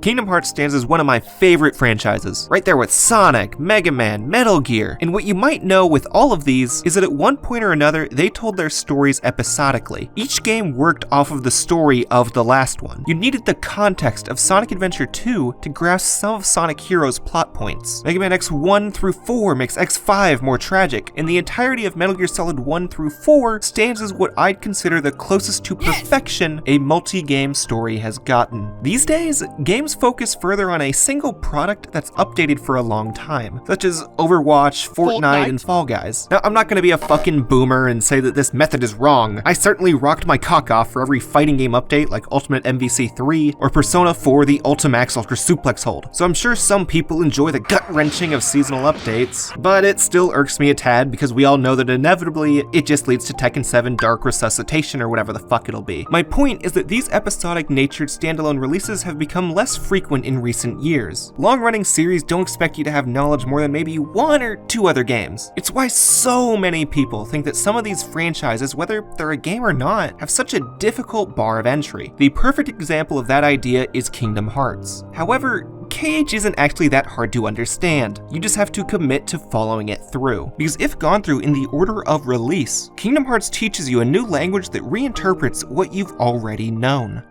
Kingdom Hearts stands as one of my favorite franchises, right there with Sonic, Mega Man, Metal Gear, and what you might know with all of these is that at one point or another, they told their stories episodically. Each game worked off of the story of the last one. You needed the context of Sonic Adventure 2 to grasp some of Sonic Heroes' plot points. Mega Man X1 through 4 makes X5 more tragic, and the entirety of Metal Gear Solid 1 through 4 stands as what I'd consider the closest to perfection a multi-game story has gotten. These days, games focus further on a single product that's updated for a long time, such as Overwatch, Fortnite, and Fall Guys. Now, I'm not gonna be a fucking boomer and say that this method is wrong. I certainly rocked my cock off for every fighting game update like Ultimate MVC 3 or Persona 4 the Ultimax Ultra Suplex Hold, so I'm sure some people enjoy the gut-wrenching of seasonal updates, but it still irks me a tad because we all know that inevitably it just leads to Tekken 7 Dark Resuscitation or whatever the fuck it'll be. My point is that these episodic natured standalone releases have become less frequent in recent years. Long-running series don't expect you to have knowledge more than maybe one or two other games. It's why so many people think that some of these franchises, whether they're a game or not, have such a difficult bar of entry. The perfect example of that idea is Kingdom Hearts. However, KH isn't actually that hard to understand. You just have to commit to following it through. Because if gone through in the order of release, Kingdom Hearts teaches you a new language that reinterprets what you've already known.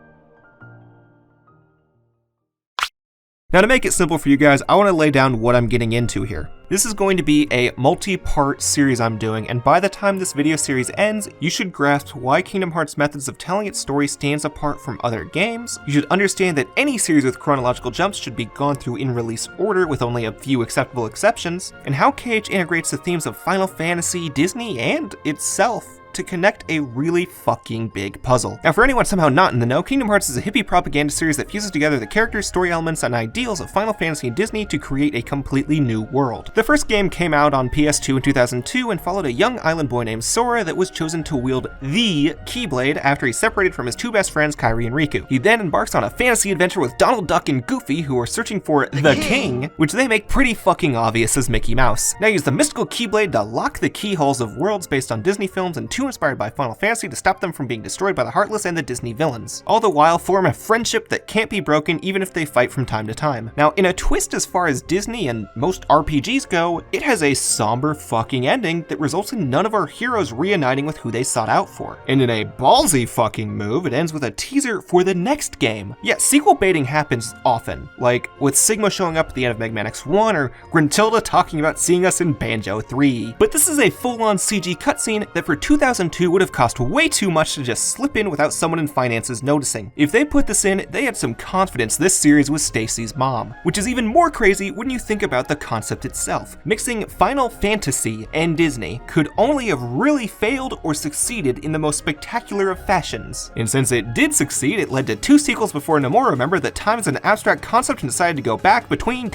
Now, to make it simple for you guys, I want to lay down what I'm getting into here. This is going to be a multi-part series I'm doing, and by the time this video series ends, you should grasp why Kingdom Hearts' methods of telling its story stands apart from other games. You should understand that any series with chronological jumps should be gone through in release order with only a few acceptable exceptions, and how KH integrates the themes of Final Fantasy, Disney, and itself to connect a really fucking big puzzle. Now, for anyone somehow not in the know, Kingdom Hearts is a hippie propaganda series that fuses together the characters, story elements, and ideals of Final Fantasy and Disney to create a completely new world. The first game came out on PS2 in 2002 and followed a young island boy named Sora that was chosen to wield the Keyblade after he separated from his two best friends, Kairi and Riku. He then embarks on a fantasy adventure with Donald Duck and Goofy, who are searching for the King, which they make pretty fucking obvious as Mickey Mouse. Now use the mystical Keyblade to lock the keyholes of worlds based on Disney films and two inspired by Final Fantasy to stop them from being destroyed by the Heartless and the Disney villains, all the while form a friendship that can't be broken even if they fight from time to time. Now, in a twist as far as Disney and most RPGs go, it has a somber fucking ending that results in none of our heroes reuniting with who they sought out for. And in a ballsy fucking move, it ends with a teaser for the next game. Yeah, sequel baiting happens often, like with Sigma showing up at the end of Mega Man X1 or Gruntilda talking about seeing us in Banjo 3. But this is a full-on CG cutscene that for 2002 would have cost way too much to just slip in without someone in finances noticing. If they put this in, they had some confidence this series was Stacy's mom, which is even more crazy when you think about the concept itself. Mixing Final Fantasy and Disney could only have really failed or succeeded in the most spectacular of fashions. And since it did succeed, it led to two sequels before Nomura remembered that time is an abstract concept and decided to go back between,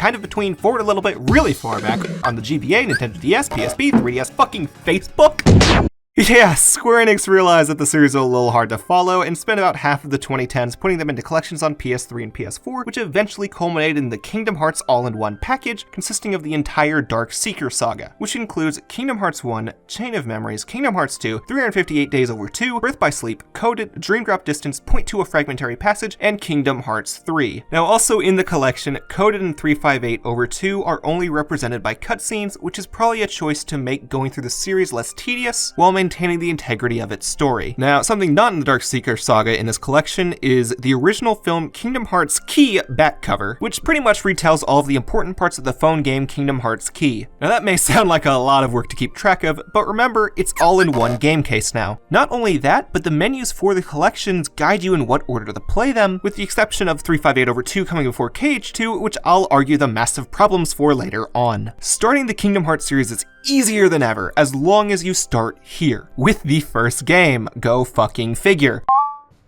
forward a little bit, really far back on the GBA, Nintendo DS, PSP, 3DS, fucking Facebook. Yeah, Square Enix realized that the series was a little hard to follow and spent about half of the 2010s putting them into collections on PS3 and PS4, which eventually culminated in the Kingdom Hearts all-in-one package consisting of the entire Dark Seeker saga, which includes Kingdom Hearts 1, Chain of Memories, Kingdom Hearts 2, 358 Days Over 2, Birth by Sleep, Coded, Dream Drop Distance, Point 2 a Fragmentary Passage, and Kingdom Hearts 3. Now also in the collection, Coded and 358 Over 2 are only represented by cutscenes, which is probably a choice to make going through the series less tedious, while maintaining the integrity of its story. Now, something not in the Dark Seeker saga in this collection is the original film Kingdom Hearts Key back cover, which pretty much retells all of the important parts of the phone game Kingdom Hearts Key. Now that may sound like a lot of work to keep track of, but remember, it's all in one game case now. Not only that, but the menus for the collections guide you in what order to play them, with the exception of 358 Over 2 coming before KH2, which I'll argue the massive problems for later on. Starting the Kingdom Hearts series is easier than ever, as long as you start here, with the first game. Go fucking figure.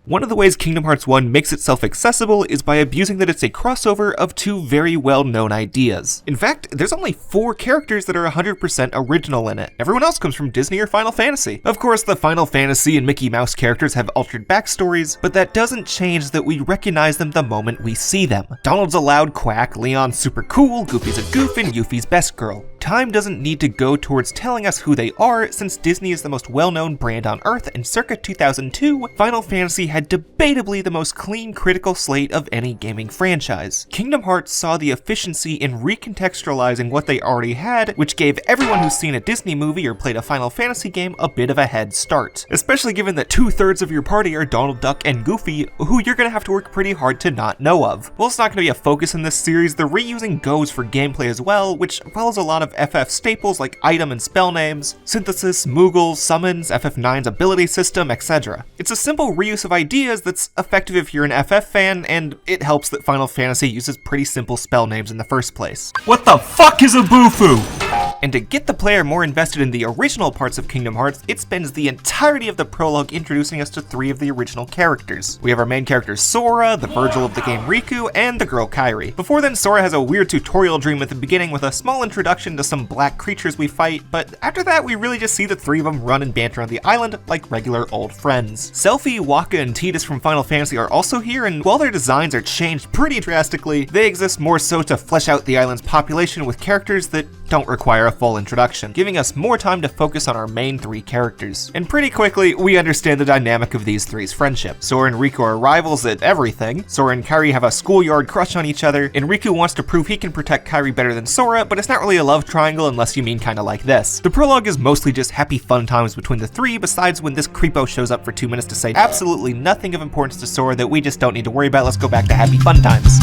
One of the ways Kingdom Hearts 1 makes itself accessible is by abusing that it's a crossover of two very well-known ideas. In fact, there's only 4 characters that are 100% original in it. Everyone else comes from Disney or Final Fantasy. Of course, the Final Fantasy and Mickey Mouse characters have altered backstories, but that doesn't change that we recognize them the moment we see them. Donald's a loud quack, Leon's super cool, Goofy's a goof, and Yuffie's best girl. time doesn't need to go towards telling us who they are, since Disney is the most well-known brand on Earth, and circa 2002, Final Fantasy had debatably the most clean critical slate of any gaming franchise. Kingdom Hearts saw the efficiency in recontextualizing what they already had, which gave everyone who's seen a Disney movie or played a Final Fantasy game a bit of a head start, especially given that 2/3 of your party are Donald Duck and Goofy, who you're gonna have to work pretty hard to not know of. While it's not gonna be a focus in this series, the reusing goes for gameplay as well, which follows a lot of FF staples like item and spell names, synthesis, Moogle, summons, FF9's ability system, etc. It's a simple reuse of ideas that's effective if you're an FF fan, and it helps that Final Fantasy uses pretty simple spell names in the first place. What the fuck is a Bufu? And to get the player more invested in the original parts of Kingdom Hearts, it spends the entirety of the prologue introducing us to 3 of the original characters. We have our main characters Sora, the Virgil of the game Riku, and the girl Kairi. Before then, Sora has a weird tutorial dream at the beginning with a small introduction to some black creatures we fight, but after that we really just see the 3 of them run and banter on the island like regular old friends. Selphie, Wakka, and Tidus from Final Fantasy are also here, and while their designs are changed pretty drastically, they exist more so to flesh out the island's population with characters that don't require a full introduction, giving us more time to focus on our main 3 characters. And pretty quickly, we understand the dynamic of these 3's friendship. Sora and Riku are rivals at everything, Sora and Kairi have a schoolyard crush on each other, and Riku wants to prove he can protect Kairi better than Sora, but it's not really a love triangle unless you mean kinda like this. The prologue is mostly just happy fun times between the 3, besides when this creepo shows up for 2 minutes to say absolutely nothing of importance to Sora that we just don't need to worry about. Let's go back to happy fun times.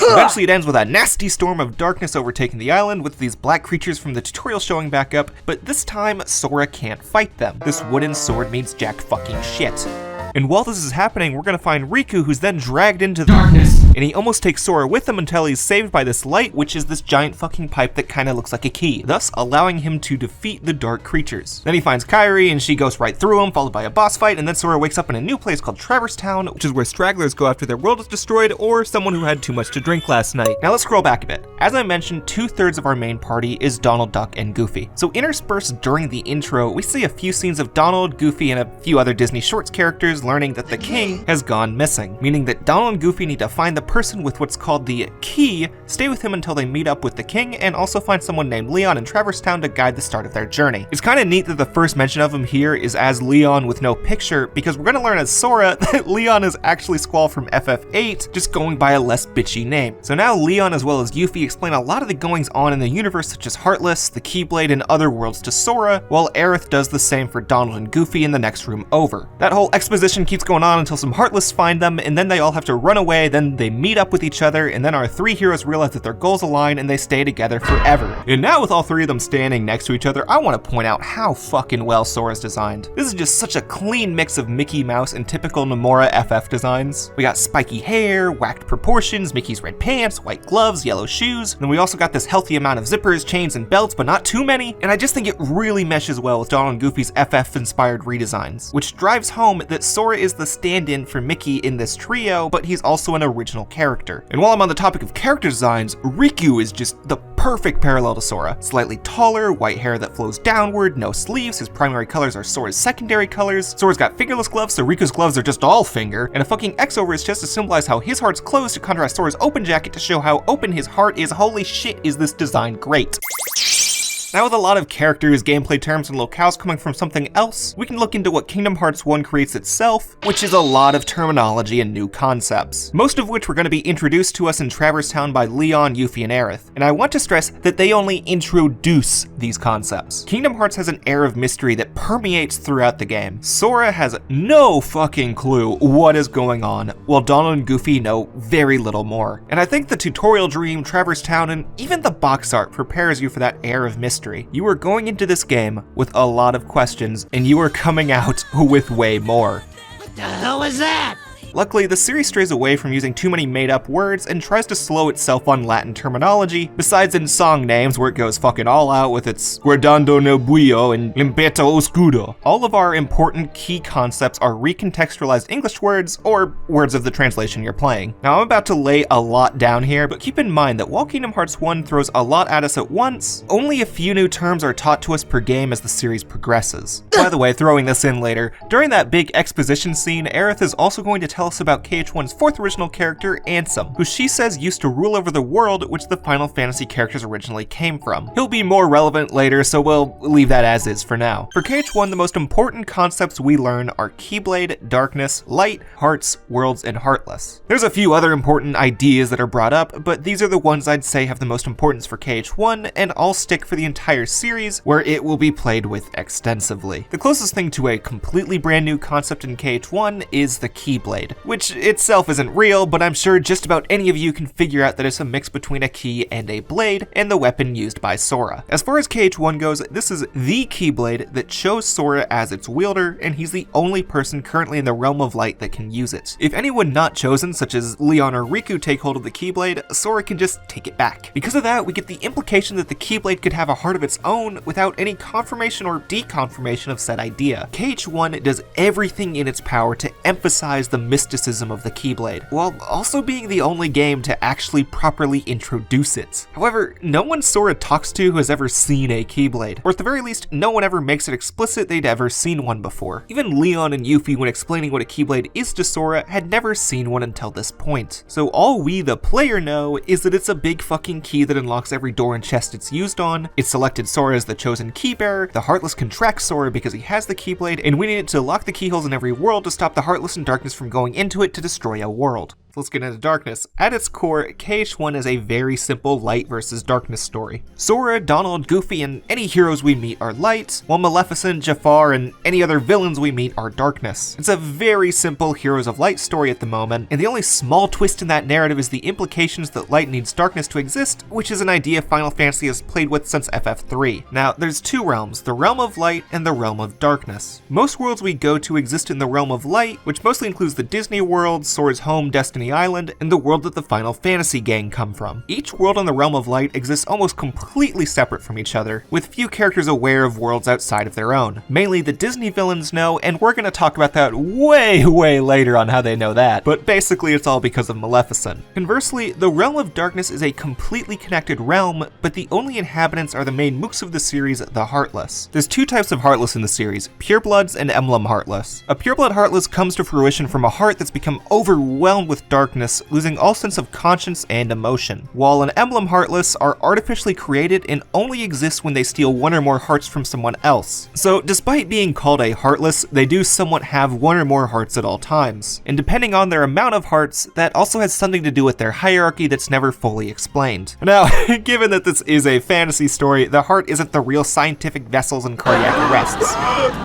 Eventually it ends with a nasty storm of darkness overtaking the island, with these black creatures from the tutorial showing back up, but this time Sora can't fight them. This wooden sword means jack fucking shit. And while this is happening, we're gonna find Riku, who's then dragged into the darkness, and he almost takes Sora with him until he's saved by this light, which is this giant fucking pipe that kinda looks like a key, thus allowing him to defeat the dark creatures. Then he finds Kairi, and she goes right through him, followed by a boss fight, and then Sora wakes up in a new place called Traverse Town, which is where stragglers go after their world is destroyed, or someone who had too much to drink last night. Now let's scroll back a bit. As I mentioned, 2/3 of our main party is Donald Duck and Goofy. So interspersed during the intro, we see a few scenes of Donald, Goofy, and a few other Disney Shorts characters learning that the king has gone missing, meaning that Donald and Goofy need to find the person with what's called the key, stay with him until they meet up with the king, and also find someone named Leon in Traverse Town to guide the start of their journey. It's kind of neat that the first mention of him here is as Leon with no picture, because we're gonna learn as Sora that Leon is actually Squall from FF8, just going by a less bitchy name. So now Leon as well as Yuffie explain a lot of the goings on in the universe, such as Heartless, the Keyblade, and other worlds to Sora, while Aerith does the same for Donald and Goofy in the next room over. That whole exposition keeps going on until some Heartless find them, and then they all have to run away, then they meet up with each other, and then our 3 heroes realize that their goals align and they stay together forever. And now with all 3 of them standing next to each other, I want to point out how fucking well Sora's designed. This is just such a clean mix of Mickey Mouse and typical Nomura FF designs. We got spiky hair, whacked proportions, Mickey's red pants, white gloves, yellow shoes, and then we also got this healthy amount of zippers, chains, and belts, but not too many, and I just think it really meshes well with Donald and Goofy's FF-inspired redesigns, which drives home that Sora is the stand-in for Mickey in this trio, but he's also an original character. And while I'm on the topic of character designs, Riku is just the perfect parallel to Sora. Slightly taller, white hair that flows downward, no sleeves, his primary colors are Sora's secondary colors, Sora's got fingerless gloves, so Riku's gloves are just all finger, and a fucking X over his chest to symbolize how his heart's closed to contrast Sora's open jacket to show how open his heart is. Holy shit, is this design great. Now with a lot of characters, gameplay terms, and locales coming from something else, we can look into what Kingdom Hearts 1 creates itself, which is a lot of terminology and new concepts, most of which were going to be introduced to us in Traverse Town by Leon, Yuffie, and Aerith. And I want to stress that they only introduce these concepts. Kingdom Hearts has an air of mystery that permeates throughout the game. Sora has no fucking clue what is going on, while Donald and Goofy know very little more. And I think the tutorial dream, Traverse Town, and even the box art prepares you for that air of mystery. You are going into this game with a lot of questions, and you are coming out with way more. What the hell was that? Luckily, the series strays away from using too many made-up words and tries to slow itself on Latin terminology, besides in song names where it goes fucking all out with its Guardando nel buio and Limpeto oscuro. All of our important key concepts are recontextualized English words, or words of the translation you're playing. Now, I'm about to lay a lot down here, but keep in mind that while Kingdom Hearts 1 throws a lot at us at once, only a few new terms are taught to us per game as the series progresses. By the way, throwing this in later, during that big exposition scene, Aerith is also going to tell tell us about KH1's fourth original character, Ansem, who she says used to rule over the world which the Final Fantasy characters originally came from. He'll be more relevant later, so we'll leave that as is for now. For KH1, the most important concepts we learn are Keyblade, Darkness, Light, Hearts, Worlds, and Heartless. There's a few other important ideas that are brought up, but these are the ones I'd say have the most importance for KH1, and all stick for the entire series, where it will be played with extensively. The closest thing to a completely brand new concept in KH1 is the Keyblade, which itself isn't real, but I'm sure just about any of you can figure out that it's a mix between a key and a blade, and the weapon used by Sora. As far as KH1 goes, this is the Keyblade that chose Sora as its wielder, and he's the only person currently in the Realm of Light that can use it. If anyone not chosen, such as Leon or Riku, take hold of the Keyblade, Sora can just take it back. Because of that, we get the implication that the Keyblade could have a heart of its own without any confirmation or deconfirmation of said idea. KH1 does everything in its power to emphasize the mysticism of the Keyblade, while also being the only game to actually properly introduce it. However, no one Sora talks to has ever seen a Keyblade, or at the very least, no one ever makes it explicit they'd ever seen one before. Even Leon and Yuffie, when explaining what a Keyblade is to Sora, had never seen one until this point. So all we, the player, know is that it's a big fucking key that unlocks every door and chest it's used on. It selected Sora as the chosen key bearer, the Heartless can track Sora because he has the Keyblade, and we need it to lock the keyholes in every world to stop the Heartless and Darkness from going into it to destroy a world. Let's get into Darkness. At its core, KH1 is a very simple light versus darkness story. Sora, Donald, Goofy, and any heroes we meet are light, while Maleficent, Jafar, and any other villains we meet are darkness. It's a very simple Heroes of Light story at the moment, and the only small twist in that narrative is the implications that light needs darkness to exist, which is an idea Final Fantasy has played with since FF3. Now, there's two realms, the Realm of Light and the Realm of Darkness. Most worlds we go to exist in the Realm of Light, which mostly includes the Disney world, Sora's home, Destiny Island, and the world that the Final Fantasy gang come from. Each world on the Realm of Light exists almost completely separate from each other, with few characters aware of worlds outside of their own. Mainly the Disney villains know, and we're gonna talk about that way later on how they know that, but basically it's all because of Maleficent. Conversely, the Realm of Darkness is a completely connected realm, but the only inhabitants are the main mooks of the series, the Heartless. There's two types of Heartless in the series, Purebloods and Emblem Heartless. A Pureblood Heartless comes to fruition from a heart that's become overwhelmed with darkness, losing all sense of conscience and emotion, while an Emblem Heartless are artificially created and only exist when they steal one or more hearts from someone else. So despite being called a Heartless, they do somewhat have one or more hearts at all times, and depending on their amount of hearts, that also has something to do with their hierarchy that's never fully explained. Now, given that this is a fantasy story, the heart isn't the real scientific vessels and cardiac arrests,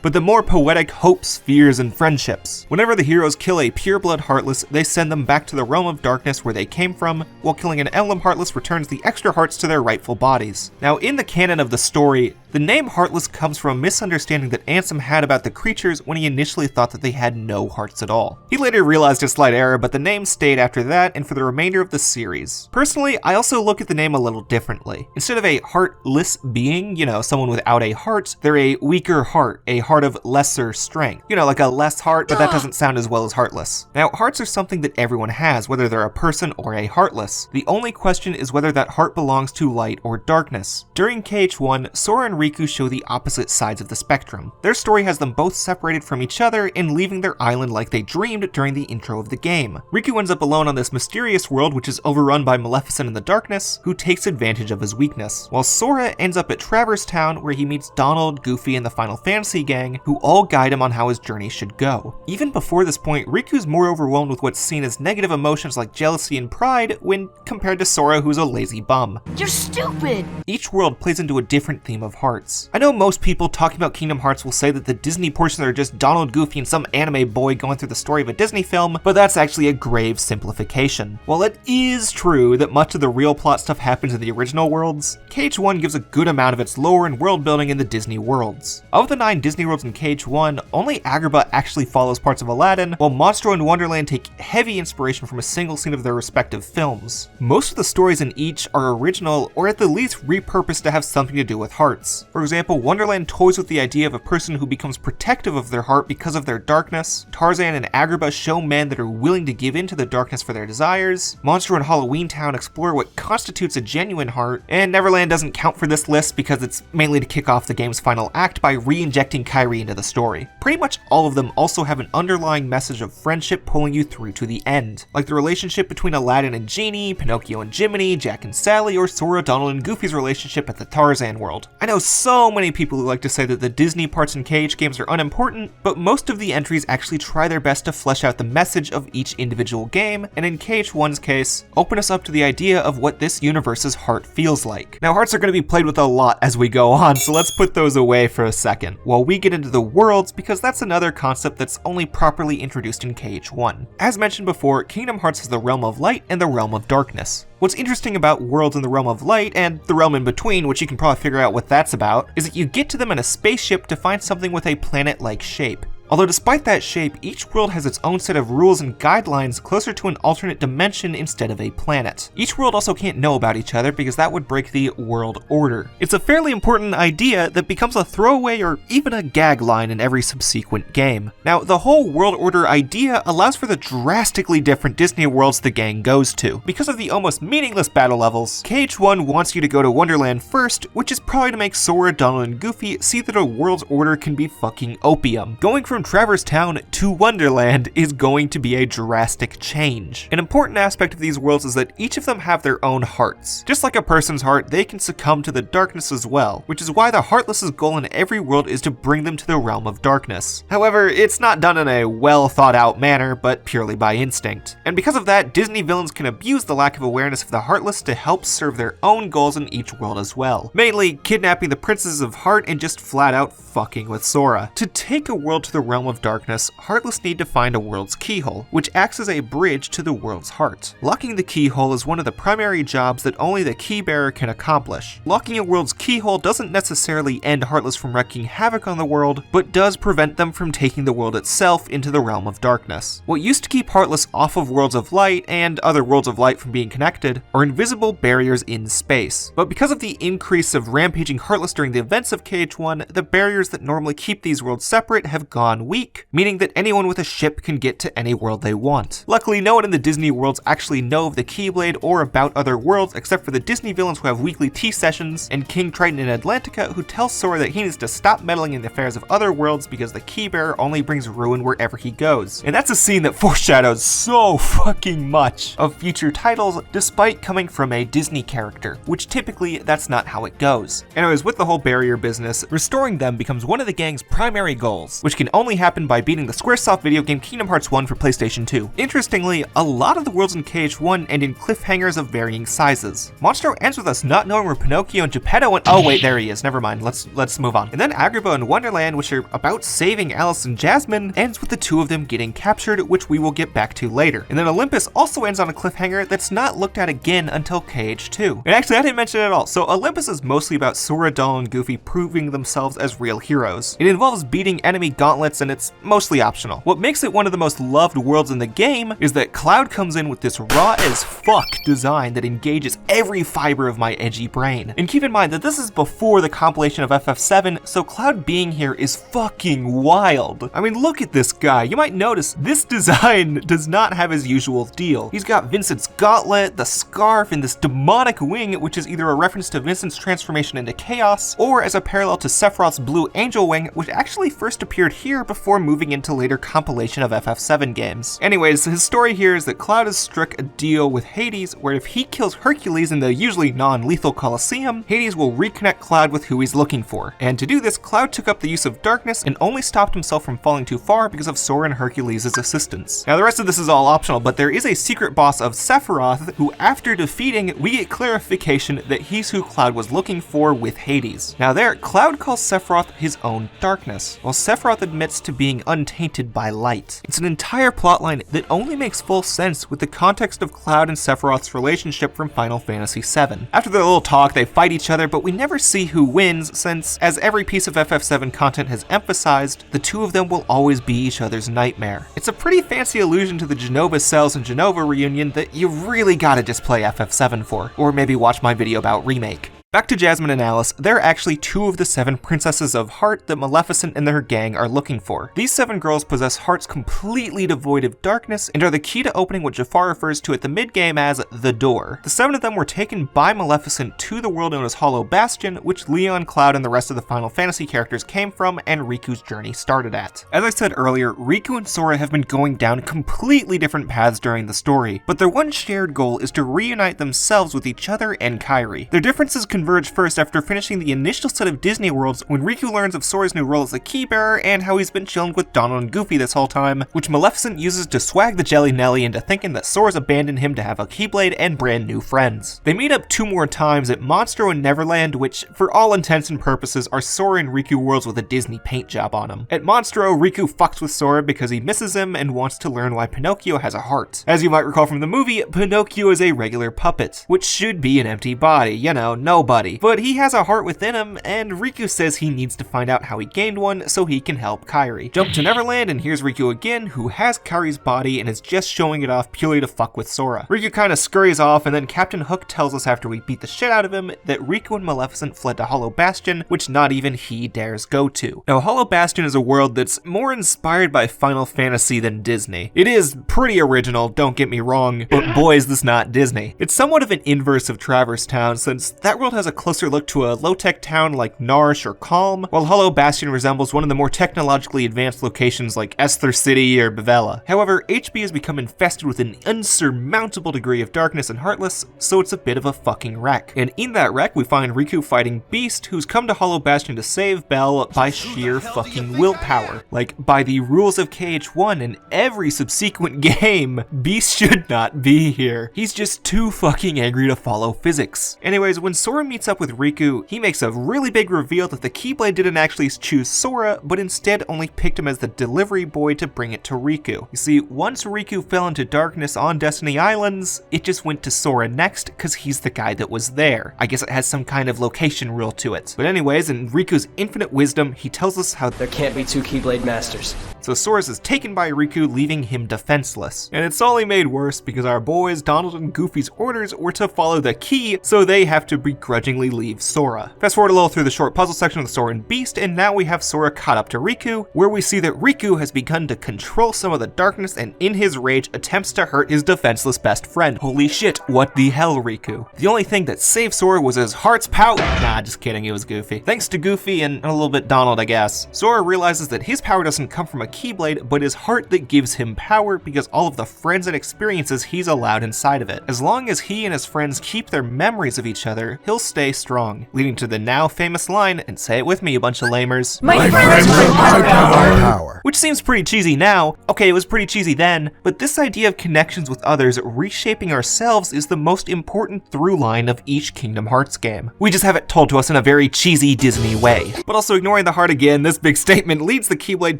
but the more poetic hopes, fears, and friendships. Whenever the heroes kill a Pureblood Heartless, they send them back to the Realm of Darkness where they came from, while killing an Emblem Heartless returns the extra hearts to their rightful bodies. Now, in the canon of the story, the name Heartless comes from a misunderstanding that Ansem had about the creatures when he initially thought that they had no hearts at all. He later realized a slight error, but the name stayed after that and for the remainder of the series. Personally, I also look at the name a little differently. Instead of a heartless being, someone without a heart, they're a weaker heart, a heart of lesser strength. Like a less heart, but that doesn't sound as well as heartless. Now, hearts are something that everyone has, whether they're a person or a Heartless. The only question is whether that heart belongs to light or darkness. During KH1, Sora and Riku show the opposite sides of the spectrum. Their story has them both separated from each other and leaving their island like they dreamed during the intro of the game. Riku ends up alone on this mysterious world which is overrun by Maleficent in the darkness, who takes advantage of his weakness, while Sora ends up at Traverse Town where he meets Donald, Goofy, and the Final Fantasy gang, who all guide him on how his journey should go. Even before this point, Riku's more overwhelmed with what's seen as negative emotions like jealousy and pride when compared to Sora, who's a lazy bum. You're stupid! Each world plays into a different theme of hearts. I know most people talking about Kingdom Hearts will say that the Disney portions are just Donald, Goofy, and some anime boy going through the story of a Disney film, but that's actually a grave simplification. While it is true that much of the real plot stuff happens in the original worlds, KH1 gives a good amount of its lore and world building in the Disney worlds. Of the 9 Disney worlds in KH1, only Agrabah actually follows parts of Aladdin, while Monstro and Wonderland take heavy inspiration from a single scene of their respective films. Most of the stories in each are original or at the least repurposed to have something to do with hearts. themes. For example, Wonderland toys with the idea of a person who becomes protective of their heart because of their darkness. Tarzan and Agrabah show men that are willing to give in to the darkness for their desires. Monster and Halloween Town explore what constitutes a genuine heart. And Neverland doesn't count for this list because it's mainly to kick off the game's final act by re-injecting Kyrie into the story. Pretty much all of them also have an underlying message of friendship pulling you through to the end, like the relationship between Aladdin and Genie, Pinocchio and Jiminy, Jack and Sally, or Sora, Donald and Goofy's relationship at the Tarzan world. I know so many people who like to say that the Disney parts in KH games are unimportant, but most of the entries actually try their best to flesh out the message of each individual game, and in KH1's case, open us up to the idea of what this universe's heart feels like. Now, hearts are going to be played with a lot as we go on, so let's put those away for a second, while we get into the worlds, because that's another concept that's only properly introduced in KH1. As mentioned before, Kingdom Hearts has the realm of light and the realm of darkness. What's interesting about worlds in the realm of light, and the realm in between, which you can probably figure out what that's about, is that you get to them in a spaceship to find something with a planet-like shape. Although despite that shape, each world has its own set of rules and guidelines closer to an alternate dimension instead of a planet. Each world also can't know about each other because that would break the world order. It's a fairly important idea that becomes a throwaway or even a gag line in every subsequent game. Now, the whole world order idea allows for the drastically different Disney worlds the gang goes to. Because of the almost meaningless battle levels, KH1 wants you to go to Wonderland first, which is probably to make Sora, Donald, and Goofy see that a world's order can be fucking opium. Going from Traverse Town to Wonderland is going to be a drastic change. An important aspect of these worlds is that each of them have their own hearts. Just like a person's heart, they can succumb to the darkness as well, which is why the Heartless's goal in every world is to bring them to the realm of darkness. However, it's not done in a well thought out manner, but purely by instinct. And because of that, Disney villains can abuse the lack of awareness of the Heartless to help serve their own goals in each world as well. Mainly kidnapping the Princesses of Heart and just flat out fucking with Sora. To take a world to the realm of darkness, Heartless need to find a world's keyhole, which acts as a bridge to the world's heart. Locking the keyhole is one of the primary jobs that only the keybearer can accomplish. Locking a world's keyhole doesn't necessarily end Heartless from wreaking havoc on the world, but does prevent them from taking the world itself into the realm of darkness. What used to keep Heartless off of worlds of light and other worlds of light from being connected are invisible barriers in space. But because of the increase of rampaging Heartless during the events of KH1, the barriers that normally keep these worlds separate have gone weak, meaning that anyone with a ship can get to any world they want. Luckily, no one in the Disney worlds actually know of the Keyblade or about other worlds except for the Disney villains who have weekly tea sessions, and King Triton in Atlantica who tells Sora that he needs to stop meddling in the affairs of other worlds because the Keybearer only brings ruin wherever he goes. And that's a scene that foreshadows so fucking much of future titles despite coming from a Disney character, which typically that's not how it goes. Anyways, with the whole barrier business, restoring them becomes one of the gang's primary goals, which can only happen by beating the Squaresoft video game Kingdom Hearts 1 for PlayStation 2. Interestingly, a lot of the worlds in KH1 end in cliffhangers of varying sizes. Monstro ends with us not knowing where Pinocchio and Geppetto went. Oh wait, there he is, never mind, let's move on. And then Agrabah and Wonderland, which are about saving Alice and Jasmine, ends with the two of them getting captured, which we will get back to later. And then Olympus also ends on a cliffhanger that's not looked at again until KH2. And actually, I didn't mention it at all. So Olympus is mostly about Sora, Donald, and Goofy proving themselves as real heroes. It involves beating enemy gauntlets, and it's mostly optional. What makes it one of the most loved worlds in the game is that Cloud comes in with this raw as fuck design that engages every fiber of my edgy brain. And keep in mind that this is before the compilation of FF7, so Cloud being here is fucking wild. I mean, look at this guy. You might notice this design does not have his usual deal. He's got Vincent's gauntlet, the scarf, and this demonic wing, which is either a reference to Vincent's transformation into chaos, or as a parallel to Sephiroth's blue angel wing, which actually first appeared here before moving into later compilation of FF7 games. Anyways, his story here is that Cloud has struck a deal with Hades where if he kills Hercules in the usually non-lethal Colosseum, Hades will reconnect Cloud with who he's looking for. And to do this, Cloud took up the use of darkness and only stopped himself from falling too far because of Sora and Hercules' assistance. Now the rest of this is all optional, but there is a secret boss of Sephiroth who, after defeating, we get clarification that he's who Cloud was looking for with Hades. Now there, Cloud calls Sephiroth his own darkness, while Sephiroth admits to being untainted by light. It's an entire plotline that only makes full sense with the context of Cloud and Sephiroth's relationship from Final Fantasy VII. After their little talk, they fight each other, but we never see who wins since, as every piece of FF7 content has emphasized, the two of them will always be each other's nightmare. It's a pretty fancy allusion to the Genova Cells and Genova reunion that you really gotta just play FF7 for, or maybe watch my video about Remake. Back to Jasmine and Alice, they're actually 2 of the 7 princesses of heart that Maleficent and her gang are looking for. These 7 girls possess hearts completely devoid of darkness and are the key to opening what Jafar refers to at the mid-game as the door. The 7 of them were taken by Maleficent to the world known as Hollow Bastion, which Leon, Cloud, and the rest of the Final Fantasy characters came from and Riku's journey started at. As I said earlier, Riku and Sora have been going down completely different paths during the story, but their one shared goal is to reunite themselves with each other and Kairi. Their differences converge first after finishing the initial set of Disney worlds when Riku learns of Sora's new role as the Keybearer and how he's been chilling with Donald and Goofy this whole time, which Maleficent uses to swag the Jelly Nelly into thinking that Sora's abandoned him to have a Keyblade and brand new friends. They meet up 2 more times at Monstro and Neverland, which for all intents and purposes are Sora and Riku worlds with a Disney paint job on them. At Monstro, Riku fucks with Sora because he misses him and wants to learn why Pinocchio has a heart. As you might recall from the movie, Pinocchio is a regular puppet, which should be an empty body, you know, nobody. But he has a heart within him, and Riku says he needs to find out how he gained one so he can help Kairi. Jump to Neverland, and here's Riku again, who has Kairi's body and is just showing it off purely to fuck with Sora. Riku kinda scurries off, and then Captain Hook tells us after we beat the shit out of him that Riku and Maleficent fled to Hollow Bastion, which not even he dares go to. Now, Hollow Bastion is a world that's more inspired by Final Fantasy than Disney. It is pretty original, don't get me wrong, but boy is this not Disney. It's somewhat of an inverse of Traverse Town, since that world has a closer look to a low-tech town like Narshe or Calm, while Hollow Bastion resembles one of the more technologically advanced locations like Esther City or Bevella. However, HB has become infested with an unsurmountable degree of darkness and heartless, so it's a bit of a fucking wreck. And in that wreck, we find Riku fighting Beast, who's come to Hollow Bastion to save Belle by sheer fucking willpower. Like, by the rules of KH1 and every subsequent game, Beast should not be here. He's just too fucking angry to follow physics. Anyways, when Sora meets up with Riku, he makes a really big reveal that the Keyblade didn't actually choose Sora, but instead only picked him as the delivery boy to bring it to Riku. You see, once Riku fell into darkness on Destiny Islands, it just went to Sora next, cause he's the guy that was there. I guess it has some kind of location rule to it. But anyways, in Riku's infinite wisdom, he tells us how there can't be 2 Keyblade Masters. So Sora's is taken by Riku, leaving him defenseless. And it's only made worse because our boys, Donald and Goofy's orders were to follow the key, so they have to begrudgingly leave Sora. Fast forward a little through the short puzzle section of the Sora and Beast, and now we have Sora caught up to Riku, where we see that Riku has begun to control some of the darkness and in his rage attempts to hurt his defenseless best friend. Holy shit, what the hell, Riku? The only thing that saved Sora was his heart's power. Nah, just kidding, it was Goofy. Thanks to Goofy and a little bit Donald, I guess. Sora realizes that his power doesn't come from a Keyblade, but his heart that gives him power because all of the friends and experiences he's allowed inside of it. As long as he and his friends keep their memories of each other, he'll stay strong, leading to the now famous line, and say it with me, you bunch of lamers. My friends are my power. Which seems pretty cheesy now. Okay, it was pretty cheesy then, but this idea of connections with others reshaping ourselves is the most important through line of each Kingdom Hearts game. We just have it told to us in a very cheesy Disney way. But also ignoring the heart again, this big statement leads the Keyblade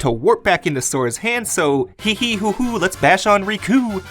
to warp back into Sora's hand, so hee hee hoo hoo, let's bash on Riku.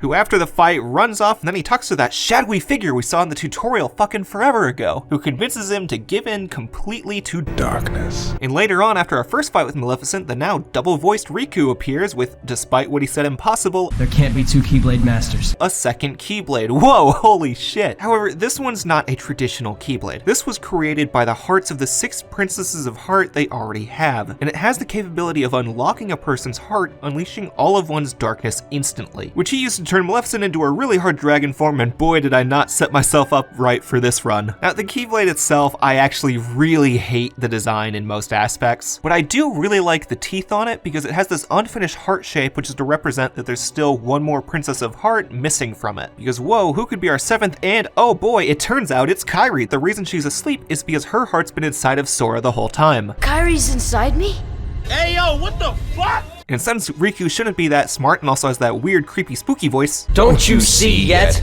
Who after the fight runs off, and then he talks to that shadowy figure we saw in the tutorial fucking forever ago, who convinces him to give in completely to darkness. And later on, after our first fight with Maleficent, the now double-voiced Riku appears with, despite what he said impossible, there can't be 2 Keyblade Masters. A second Keyblade. Whoa, holy shit. However, this one's not a traditional Keyblade. This was created by the hearts of the 6 princesses of heart they already have, and it has the capability of unlocking a person's heart, unleashing all of one's darkness instantly, which he used to turn Maleficent into a really hard dragon form, and boy did I not set myself up right for this run. Now, the Keyblade itself, I actually really hate the design in most aspects, but I do really like the teeth on it because it has this unfinished heart shape, which is to represent that there's still one more Princess of Heart missing from it. Because whoa, who could be our 7th? And oh boy, it turns out it's Kairi. The reason she's asleep is because her heart's been inside of Sora the whole time. Kairi's inside me? Hey yo, what the fuck? And since Riku shouldn't be that smart and also has that weird, creepy, spooky voice, don't you see yet?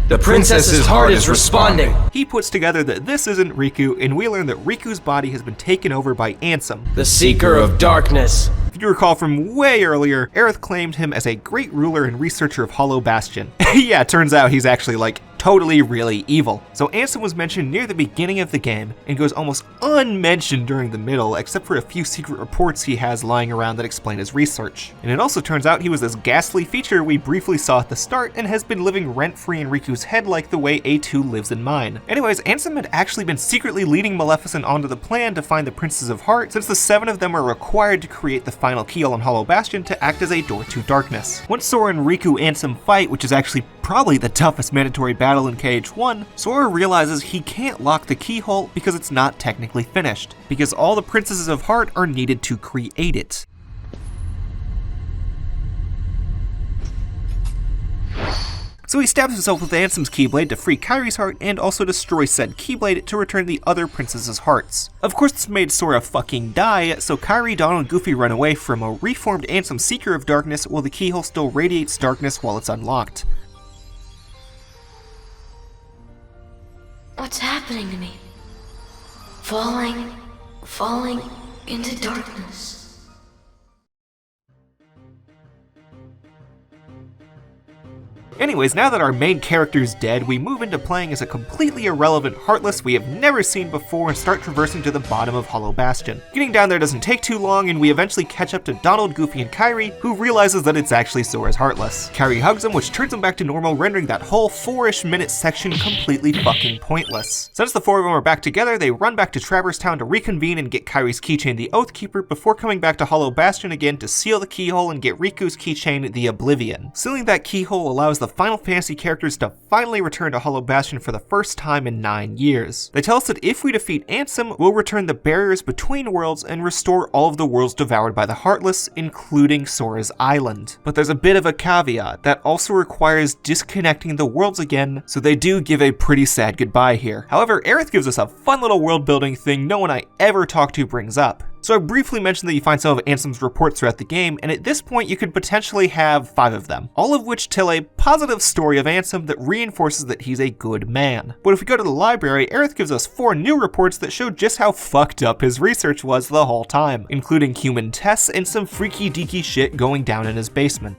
The princess's heart is responding. He puts together that this isn't Riku, and we learn that Riku's body has been taken over by Ansem, the Seeker of Darkness. If you recall from way earlier, Aerith claimed him as a great ruler and researcher of Hollow Bastion. Yeah, turns out he's actually like totally really evil. So Ansem was mentioned near the beginning of the game and goes almost unmentioned during the middle, except for a few secret reports he has lying around that explain his research. And it also turns out he was this ghastly feature we briefly saw at the start and has been living rent-free in Riku's head like the way A2 lives in mine. Anyways, Ansem had actually been secretly leading Maleficent onto the plan to find the Princess of Heart, since the 7 of them are required to create the final keyhole on Hollow Bastion to act as a door to darkness. Once Sora and Riku Ansem fight, which is actually probably the toughest mandatory battle in KH1, Sora realizes he can't lock the keyhole because it's not technically finished, because all the Princesses of Heart are needed to create it. So he stabs himself with Ansem's Keyblade to free Kairi's heart and also destroy said Keyblade to return the other princesses' hearts. Of course this made Sora fucking die, so Kairi, Donald, and Goofy run away from a reformed Ansem Seeker of Darkness while the keyhole still radiates darkness while it's unlocked. What's happening to me? Falling into darkness. Anyways, now that our main character's dead, we move into playing as a completely irrelevant Heartless we have never seen before and start traversing to the bottom of Hollow Bastion. Getting down there doesn't take too long, and we eventually catch up to Donald, Goofy, and Kairi, who realizes that it's actually Sora's Heartless. Kairi hugs him, which turns him back to normal, rendering that whole 4-ish minute section completely fucking pointless. Since the 4 of them are back together, they run back to Traverse Town to reconvene and get Kairi's keychain, the Oathkeeper, before coming back to Hollow Bastion again to seal the keyhole and get Riku's keychain, the Oblivion. Sealing that keyhole allows the Final Fantasy characters to finally return to Hollow Bastion for the first time in 9 years. They tell us that if we defeat Ansem, we'll return the barriers between worlds and restore all of the worlds devoured by the Heartless, including Sora's Island. But there's a bit of a caveat that also requires disconnecting the worlds again, so they do give a pretty sad goodbye here. However, Aerith gives us a fun little world building thing no one I ever talk to brings up. So I briefly mentioned that you find some of Ansem's reports throughout the game, and at this point you could potentially have 5 of them, all of which tell a positive story of Ansem that reinforces that he's a good man. But if we go to the library, Aerith gives us 4 new reports that show just how fucked up his research was the whole time, including human tests and some freaky deaky shit going down in his basement.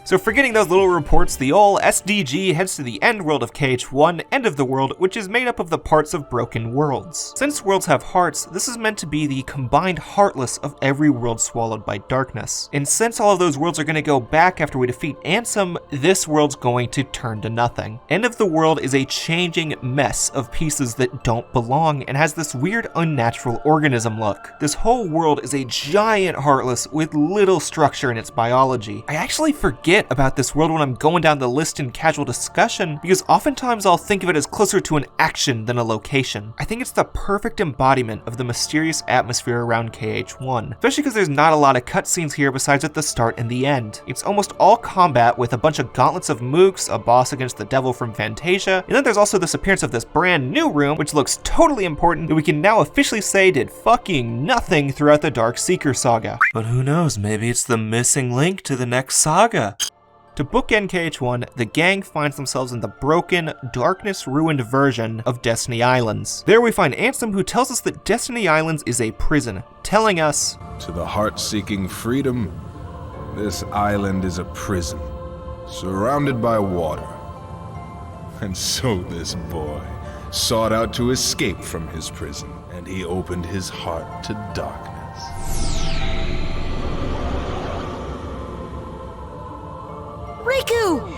So forgetting those little reports, the ol' SDG heads to the end world of KH1, End of the World, which is made up of the parts of broken worlds. Since worlds have hearts, this is meant to be the combined heartless of every world swallowed by darkness. And since all of those worlds are going to go back after we defeat Ansem, this world's going to turn to nothing. End of the World is a changing mess of pieces that don't belong and has this weird unnatural organism look. This whole world is a giant heartless with little structure in its biology. I actually forget about this world when I'm going down the list in casual discussion, because oftentimes I'll think of it as closer to an action than a location. I think it's the perfect embodiment of the mysterious atmosphere around KH1, especially because there's not a lot of cutscenes here besides at the start and the end. It's almost all combat with a bunch of gauntlets of mooks, a boss against the devil from Fantasia, and then there's also this appearance of this brand new room, which looks totally important, that we can now officially say did fucking nothing throughout the Dark Seeker saga. But who knows, maybe it's the missing link to the next saga. To bookend KH1, the gang finds themselves in the broken, darkness-ruined version of Destiny Islands. There we find Ansem, who tells us that Destiny Islands is a prison, telling us, "To the heart seeking freedom, this island is a prison, surrounded by water." And so this boy sought out to escape from his prison, and he opened his heart to darkness. Riku!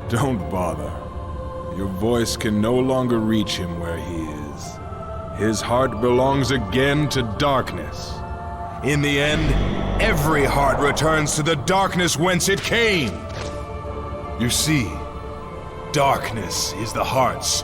Don't bother. Your voice can no longer reach him where he is. His heart belongs again to darkness. In the end, every heart returns to the darkness whence it came. You see, darkness is the heart's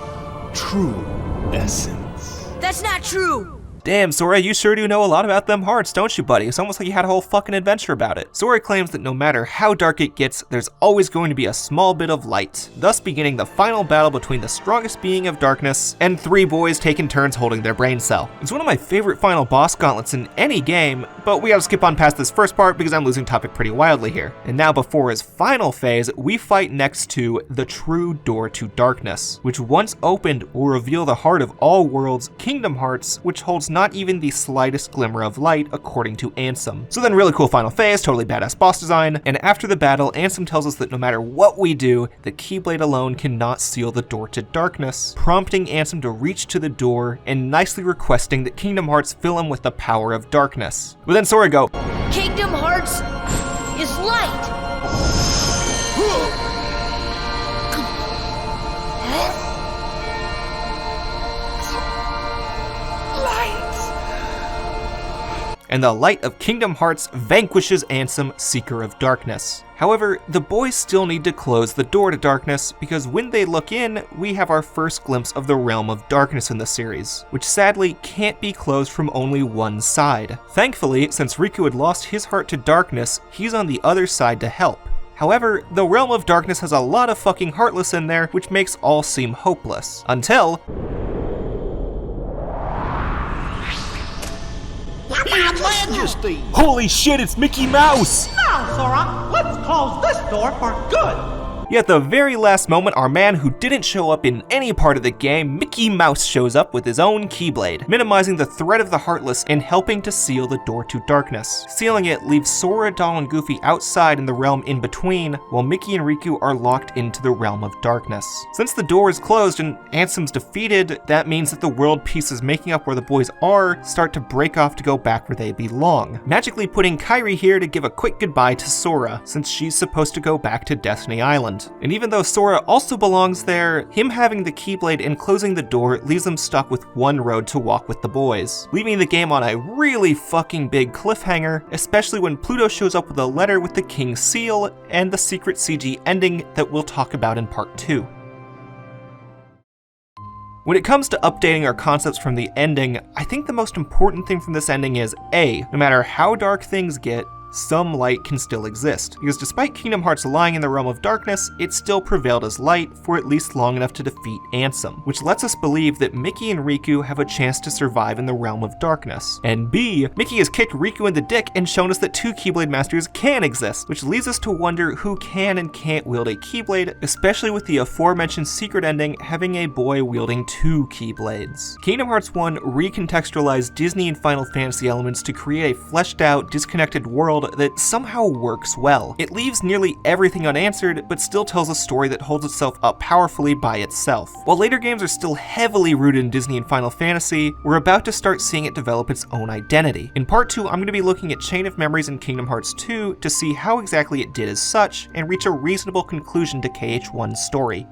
true essence. That's not true! Damn, Sora, you sure do know a lot about them hearts, don't you, buddy? It's almost like you had a whole fucking adventure about it. Sora claims that no matter how dark it gets, there's always going to be a small bit of light, thus beginning the final battle between the strongest being of darkness and 3 boys taking turns holding their brain cell. It's one of my favorite final boss gauntlets in any game, but we gotta skip on past this first part because I'm losing topic pretty wildly here. And now before his final phase, we fight next to the true door to darkness, which once opened will reveal the heart of all worlds, Kingdom Hearts, which holds not even the slightest glimmer of light, according to Ansem. So then really cool final phase, totally badass boss design, and after the battle, Ansem tells us that no matter what we do, the Keyblade alone cannot seal the door to darkness, prompting Ansem to reach to the door and nicely requesting that Kingdom Hearts fill him with the power of darkness. But then Sora go, Kingdom Hearts is light. and the light of Kingdom Hearts vanquishes Ansem, Seeker of Darkness. However, the boys still need to close the door to darkness, because when they look in, we have our first glimpse of the realm of darkness in the series, which sadly can't be closed from only one side. Thankfully, since Riku had lost his heart to darkness, he's on the other side to help. However, the realm of darkness has a lot of fucking Heartless in there, which makes all seem hopeless. Until... Your Majesty! Holy shit, it's Mickey Mouse! Now, Sora, let's close this door for good! Yet at the very last moment, our man who didn't show up in any part of the game, Mickey Mouse, shows up with his own Keyblade, minimizing the threat of the Heartless and helping to seal the door to darkness. Sealing it leaves Sora, Donald, and Goofy outside in the realm in between, while Mickey and Riku are locked into the realm of darkness. Since the door is closed and Ansem's defeated, that means that the world pieces making up where the boys are start to break off to go back where they belong, magically putting Kairi here to give a quick goodbye to Sora, since she's supposed to go back to Destiny Island. And even though Sora also belongs there, him having the Keyblade and closing the door leaves them stuck with one road to walk with the boys, leaving the game on a really fucking big cliffhanger, especially when Pluto shows up with a letter with the King's seal and the secret CG ending that we'll talk about in part 2. When it comes to updating our concepts from the ending, I think the most important thing from this ending is A, no matter how dark things get, some light can still exist, because despite Kingdom Hearts lying in the realm of darkness, it still prevailed as light for at least long enough to defeat Ansem, which lets us believe that Mickey and Riku have a chance to survive in the realm of darkness. And B, Mickey has kicked Riku in the dick and shown us that two Keyblade Masters can exist, which leads us to wonder who can and can't wield a Keyblade, especially with the aforementioned secret ending having a boy wielding two Keyblades. Kingdom Hearts 1 recontextualized Disney and Final Fantasy elements to create a fleshed out, disconnected world that somehow works well. It leaves nearly everything unanswered, but still tells a story that holds itself up powerfully by itself. While later games are still heavily rooted in Disney and Final Fantasy, we're about to start seeing it develop its own identity. In part 2, I'm going to be looking at Chain of Memories in Kingdom Hearts 2 to see how exactly it did as such, and reach a reasonable conclusion to KH1's story.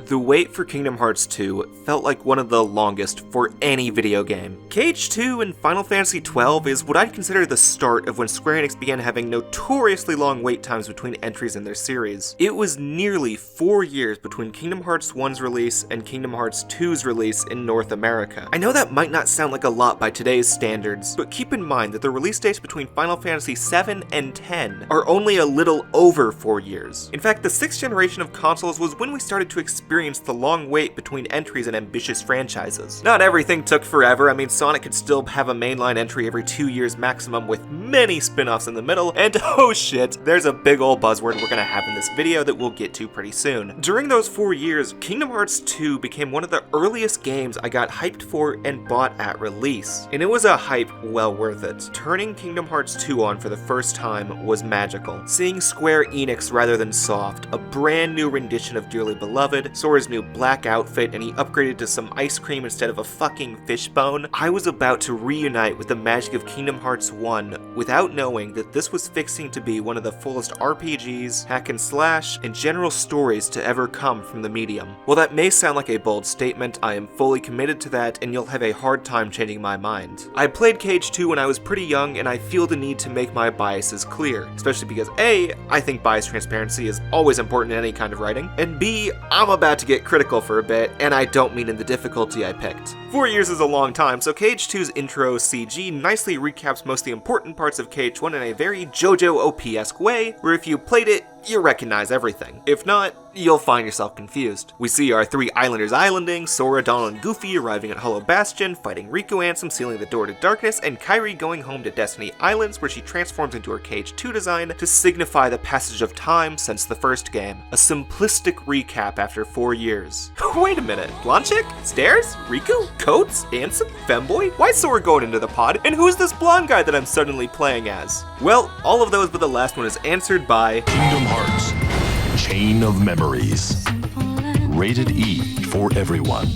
The wait for Kingdom Hearts 2 felt like one of the longest for any video game. KH2 and Final Fantasy XII is what I'd consider the start of when Square Enix began having notoriously long wait times between entries in their series. It was nearly 4 years between Kingdom Hearts 1's release and Kingdom Hearts 2's release in North America. I know that might not sound like a lot by today's standards, but keep in mind that the release dates between Final Fantasy VII and X are only a little over 4 years. In fact, the 6th generation of consoles was when we started to experience the long wait between entries in ambitious franchises. Not everything took forever. I mean, Sonic could still have a mainline entry every 2 years maximum with many spin-offs in the middle, and oh shit, there's a big old buzzword we're gonna have in this video that we'll get to pretty soon. During those 4 years, Kingdom Hearts 2 became one of the earliest games I got hyped for and bought at release. And it was a hype well worth it. Turning Kingdom Hearts 2 on for the first time was magical. Seeing Square Enix rather than Soft, a brand new rendition of Dearly Beloved, Sora's new black outfit, and he upgraded to some ice cream instead of a fucking fishbone, I was about to reunite with the magic of Kingdom Hearts 1 without knowing that this was fixing to be one of the fullest RPGs, hack and slash, and general stories to ever come from the medium. While that may sound like a bold statement, I am fully committed to that, and you'll have a hard time changing my mind. I played KH2 when I was pretty young, and I feel the need to make my biases clear, especially because A, I think bias transparency is always important in any kind of writing, and B, I'm about to get critical for a bit, and I don't mean in the difficulty I picked. 4 years is a long time, so KH2's intro CG nicely recaps most of the important parts of KH1 in a very JoJo OP-esque way, where if you played it, you recognize everything. If not, you'll find yourself confused. We see our three islanders islanding, Sora, Donald, and Goofy arriving at Hollow Bastion, fighting Riku Ansem, sealing the door to darkness, and Kairi going home to Destiny Islands, where she transforms into her Cage 2 design to signify the passage of time since the first game. A simplistic recap after 4 years. Wait a minute, blonde chick? Stairs? Riku? Coats? Ansem? Femboy? Why Sora going into the pod? And who's this blonde guy that I'm suddenly playing as? Well, all of those but the last one is answered by Kingdom Hearts Chain of Memories. Rated E for everyone.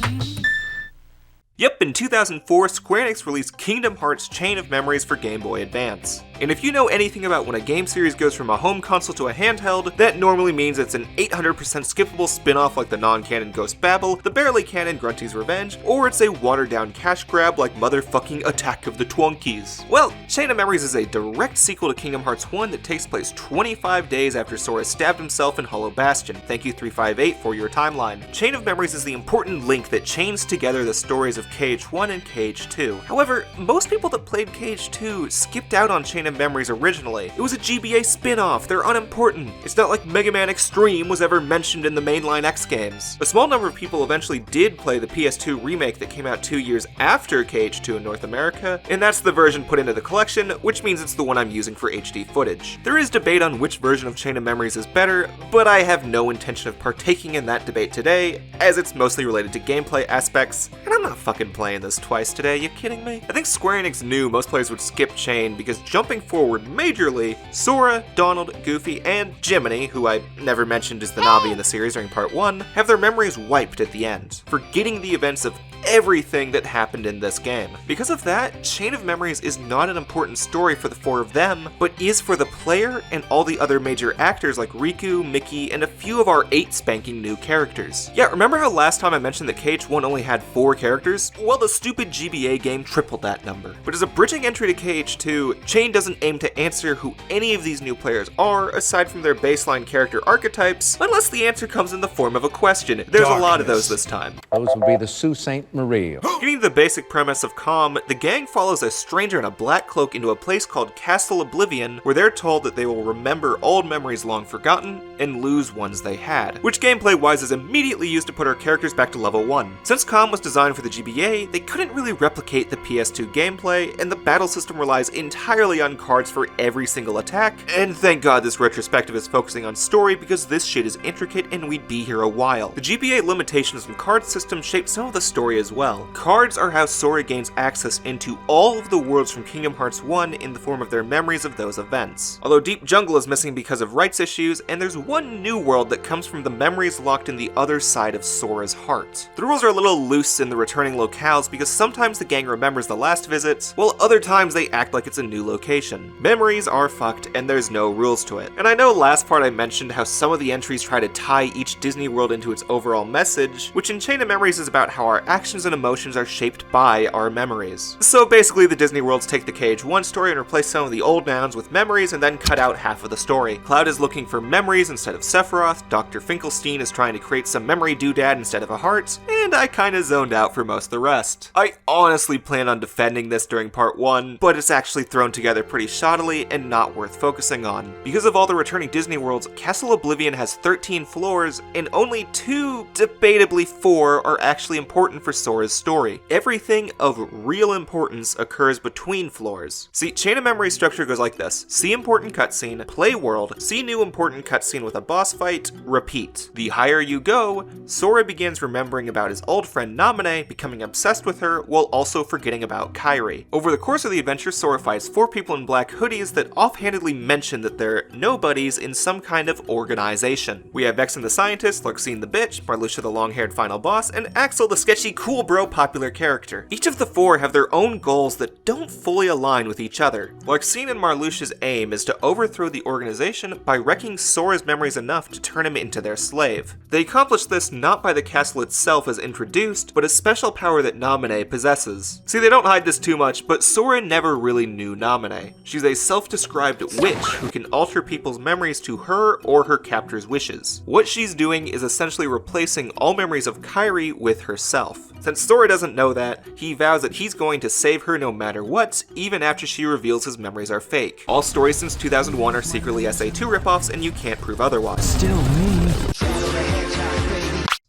Yep, in 2004, Square Enix released Kingdom Hearts Chain of Memories for Game Boy Advance. And if you know anything about when a game series goes from a home console to a handheld, that normally means it's an 800% skippable spin-off like the non-canon Ghost Babel, the barely canon Grunty's Revenge, or it's a watered-down cash grab like motherfucking Attack of the Twonkies. Well, Chain of Memories is a direct sequel to Kingdom Hearts 1 that takes place 25 days after Sora stabbed himself in Hollow Bastion. Thank you 358 for your timeline. Chain of Memories is the important link that chains together the stories of Cage 1 and Cage 2. However, most people that played Cage 2 skipped out on Chain of Memories originally. It was a GBA spin-off, they're unimportant. It's not like Mega Man Extreme was ever mentioned in the mainline X games. A small number of people eventually did play the PS2 remake that came out 2 years after Cage 2 in North America, and that's the version put into the collection, which means it's the one I'm using for HD footage. There is debate on which version of Chain of Memories is better, but I have no intention of partaking in that debate today, as it's mostly related to gameplay aspects, and I'm not fucking playing this twice today, you kidding me? I think Square Enix knew most players would skip Chain because jumping forward majorly, Sora, Donald, Goofy, and Jiminy, who I never mentioned as the Navi in the series during part 1, have their memories wiped at the end, forgetting the events of everything that happened in this game. Because of that, Chain of Memories is not an important story for the four of them, but is for the player and all the other major actors like Riku, Mickey, and a few of our 8 spanking new characters. Yeah, remember how last time I mentioned that Cage 1 only had 4 characters? Well, the stupid GBA game tripled that number. But as a bridging entry to Cage 2, Chain doesn't aim to answer who any of these new players are, aside from their baseline character archetypes, unless the answer comes in the form of a question. There's a lot of those this time. Those would be the Sault Ste. Marie. Getting to the basic premise of Calm, the gang follows a stranger in a black cloak into a place called Castle Oblivion, where they're told that they will remember old memories long forgotten and lose ones they had, which gameplay-wise is immediately used to put our characters back to level 1. Since Calm was designed for the GBA, they couldn't really replicate the PS2 gameplay, and the battle system relies entirely on cards for every single attack, and thank God this retrospective is focusing on story because this shit is intricate and we'd be here a while. The GBA limitations and card system shape some of the story as well. Cards are how Sora gains access into all of the worlds from Kingdom Hearts 1 in the form of their memories of those events. Although Deep Jungle is missing because of rights issues, and there's one new world that comes from the memories locked in the other side of Sora's heart. The rules are a little loose in the returning locales because sometimes the gang remembers the last visits, while other times they act like it's a new location. Memories are fucked and there's no rules to it. And I know last part I mentioned how some of the entries try to tie each Disney world into its overall message, which in Chain of Memories is about how our actions and emotions are shaped by our memories. So basically the Disney worlds take the Cage 1 story and replace some of the old nouns with memories and then cut out half of the story. Cloud is looking for memories instead of Sephiroth, Dr. Finkelstein is trying to create some memory doodad instead of a heart, and I kinda zoned out for most of the rest. I honestly plan on defending this during part 1, but it's actually thrown together pretty shoddily and not worth focusing on. Because of all the returning Disney worlds, Castle Oblivion has 13 floors, and only 2, debatably 4, are actually important for Sora's story. Everything of real importance occurs between floors. See, Chain of Memory structure goes like this: see important cutscene, play world, see new important cutscene with a boss fight, repeat. The higher you go, Sora begins remembering about his old friend Naminé, becoming obsessed with her, while also forgetting about Kairi. Over the course of the adventure, Sora fights 4 people in black hoodies that offhandedly mention that they're nobodies in some kind of organization. We have Vexen the scientist, Larxene the bitch, Marluxia the long-haired final boss, and Axel the sketchy cool bro popular character. Each of the 4 have their own goals that don't fully align with each other. Larxene and Marluxia's aim is to overthrow the organization by wrecking Sora's memories enough to turn him into their slave. They accomplish this not by the castle itself as introduced, but a special power that Namine possesses. See, they don't hide this too much, but Sora never really knew Namine. She's a self-described witch who can alter people's memories to her or her captor's wishes. What she's doing is essentially replacing all memories of Kairi with herself. Since Sora doesn't know that, he vows that he's going to save her no matter what, even after she reveals his memories are fake. All stories since 2001 are secretly SA2 ripoffs, and you can't prove otherwise. Still me.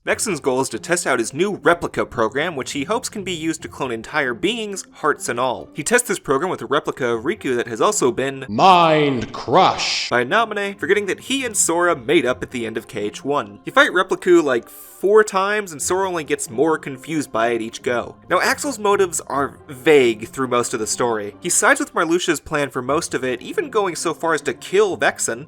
Vexen's goal is to test out his new Repliku program, which he hopes can be used to clone entire beings, hearts and all. He tests this program with a replica of Riku that has also been Mind Crush by Namine, forgetting that he and Sora made up at the end of KH1. You fight Repliku like 4 times, and Sora only gets more confused by it each go. Now, Axel's motives are vague through most of the story. He sides with Marluxia's plan for most of it, even going so far as to kill Vexen.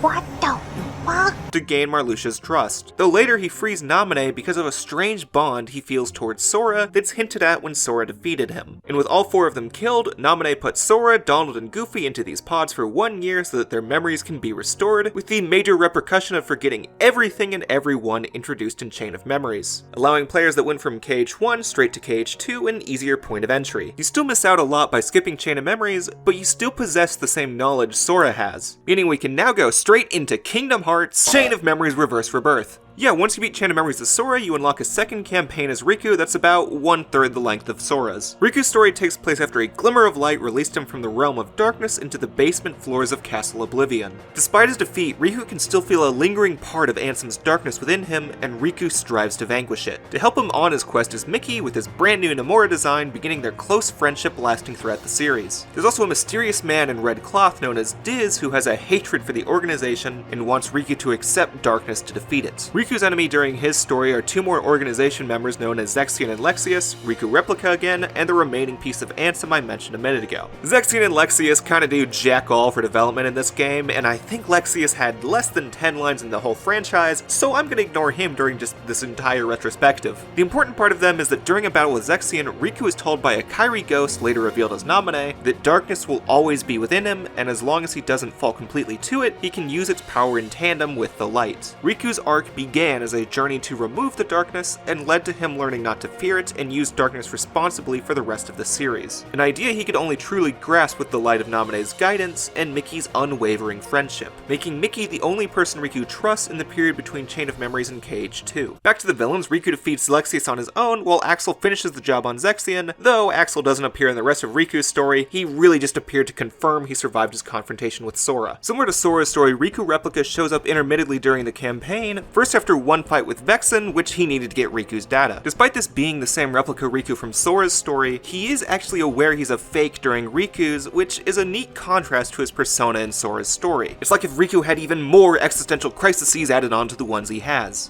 What the fuck? To gain Marluxia's trust, though later he frees Namine because of a strange bond he feels towards Sora that's hinted at when Sora defeated him. And with all 4 of them killed, Namine puts Sora, Donald, and Goofy into these pods for 1 year so that their memories can be restored, with the major repercussion of forgetting everything and everyone introduced in Chain of Memories, allowing players that went from KH1 straight to KH2 an easier point of entry. You still miss out a lot by skipping Chain of Memories, but you still possess the same knowledge Sora has, meaning we can now go straight into Kingdom Hearts Chain of Memories Reverse Rebirth. Yeah, once you beat Chain of Memories as Sora, you unlock a second campaign as Riku that's about 1/3 the length of Sora's. Riku's story takes place after a glimmer of light released him from the realm of darkness into the basement floors of Castle Oblivion. Despite his defeat, Riku can still feel a lingering part of Ansem's darkness within him, and Riku strives to vanquish it. To help him on his quest is Mickey, with his brand new Nomura design, beginning their close friendship lasting throughout the series. There's also a mysterious man in red cloth known as Diz, who has a hatred for the organization and wants Riku to accept darkness to defeat it. Riku's enemy during his story are 2 more organization members known as Zexion and Lexaeus, Riku Repliku again, and the remaining piece of Ansem I mentioned a minute ago. Zexion and Lexaeus kinda do jack all for development in this game, and I think Lexaeus had less than 10 lines in the whole franchise, so I'm gonna ignore him during just this entire retrospective. The important part of them is that during a battle with Zexion, Riku is told by a Kairi ghost, later revealed as Namine, that darkness will always be within him, and as long as he doesn't fall completely to it, he can use its power in tandem with the light. Riku's arc began as a journey to remove the darkness, and led to him learning not to fear it and use darkness responsibly for the rest of the series. An idea he could only truly grasp with the light of Namine's guidance and Mickey's unwavering friendship, making Mickey the only person Riku trusts in the period between Chain of Memories and KH2. Back to the villains, Riku defeats Lexaeus on his own, while Axel finishes the job on Zexion. Though Axel doesn't appear in the rest of Riku's story, he really just appeared to confirm he survived his confrontation with Sora. Similar to Sora's story, Riku Repliku shows up intermittently during the campaign, first after one fight with Vexen, which he needed to get Riku's data. Despite this being the same replica Riku from Sora's story, he is actually aware he's a fake during Riku's, which is a neat contrast to his persona in Sora's story. It's like if Riku had even more existential crises added on to the ones he has.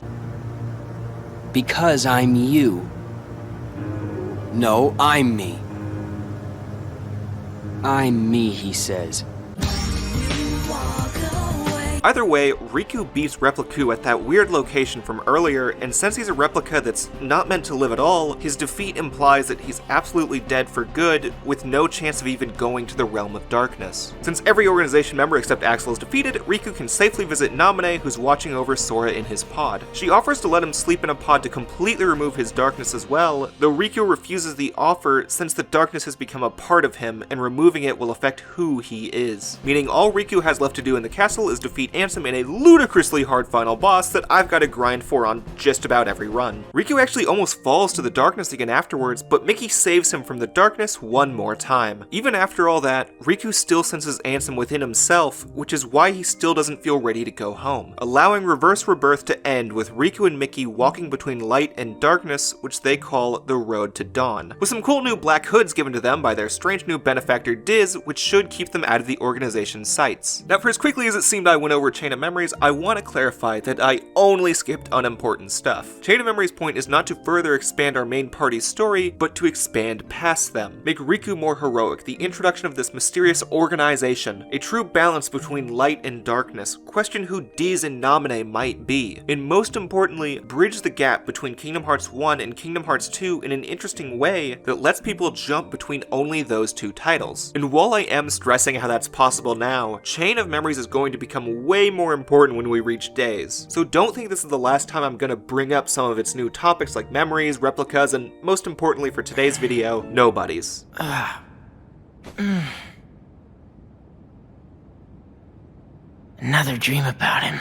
Because I'm you. No, I'm me. I'm me, he says. Either way, Riku beats Repliku at that weird location from earlier, and since he's a replica that's not meant to live at all, his defeat implies that he's absolutely dead for good, with no chance of even going to the realm of darkness. Since every organization member except Axel is defeated, Riku can safely visit Namine, who's watching over Sora in his pod. She offers to let him sleep in a pod to completely remove his darkness as well, though Riku refuses the offer since the darkness has become a part of him, and removing it will affect who he is. Meaning all Riku has left to do in the castle is defeat Ansem in a ludicrously hard final boss that I've got to grind for on just about every run. Riku actually almost falls to the darkness again afterwards, but Mickey saves him from the darkness one more time. Even after all that, Riku still senses Ansem within himself, which is why he still doesn't feel ready to go home, allowing Reverse Rebirth to end with Riku and Mickey walking between light and darkness, which they call the Road to Dawn, with some cool new black hoods given to them by their strange new benefactor Diz, which should keep them out of the organization's sights. Now, for as quickly as it seemed I went over Chain of Memories, I want to clarify that I only skipped unimportant stuff. Chain of Memories' point is not to further expand our main party's story, but to expand past them. Make Riku more heroic, the introduction of this mysterious organization, a true balance between light and darkness, question who Diz and Namine might be, and most importantly, bridge the gap between Kingdom Hearts 1 and Kingdom Hearts 2 in an interesting way that lets people jump between only those two titles. And while I am stressing how that's possible now, Chain of Memories is going to become way more important when we reach days. So don't think this is the last time I'm gonna bring up some of its new topics like memories, replicas, and most importantly for today's video, nobodies. Another dream about him.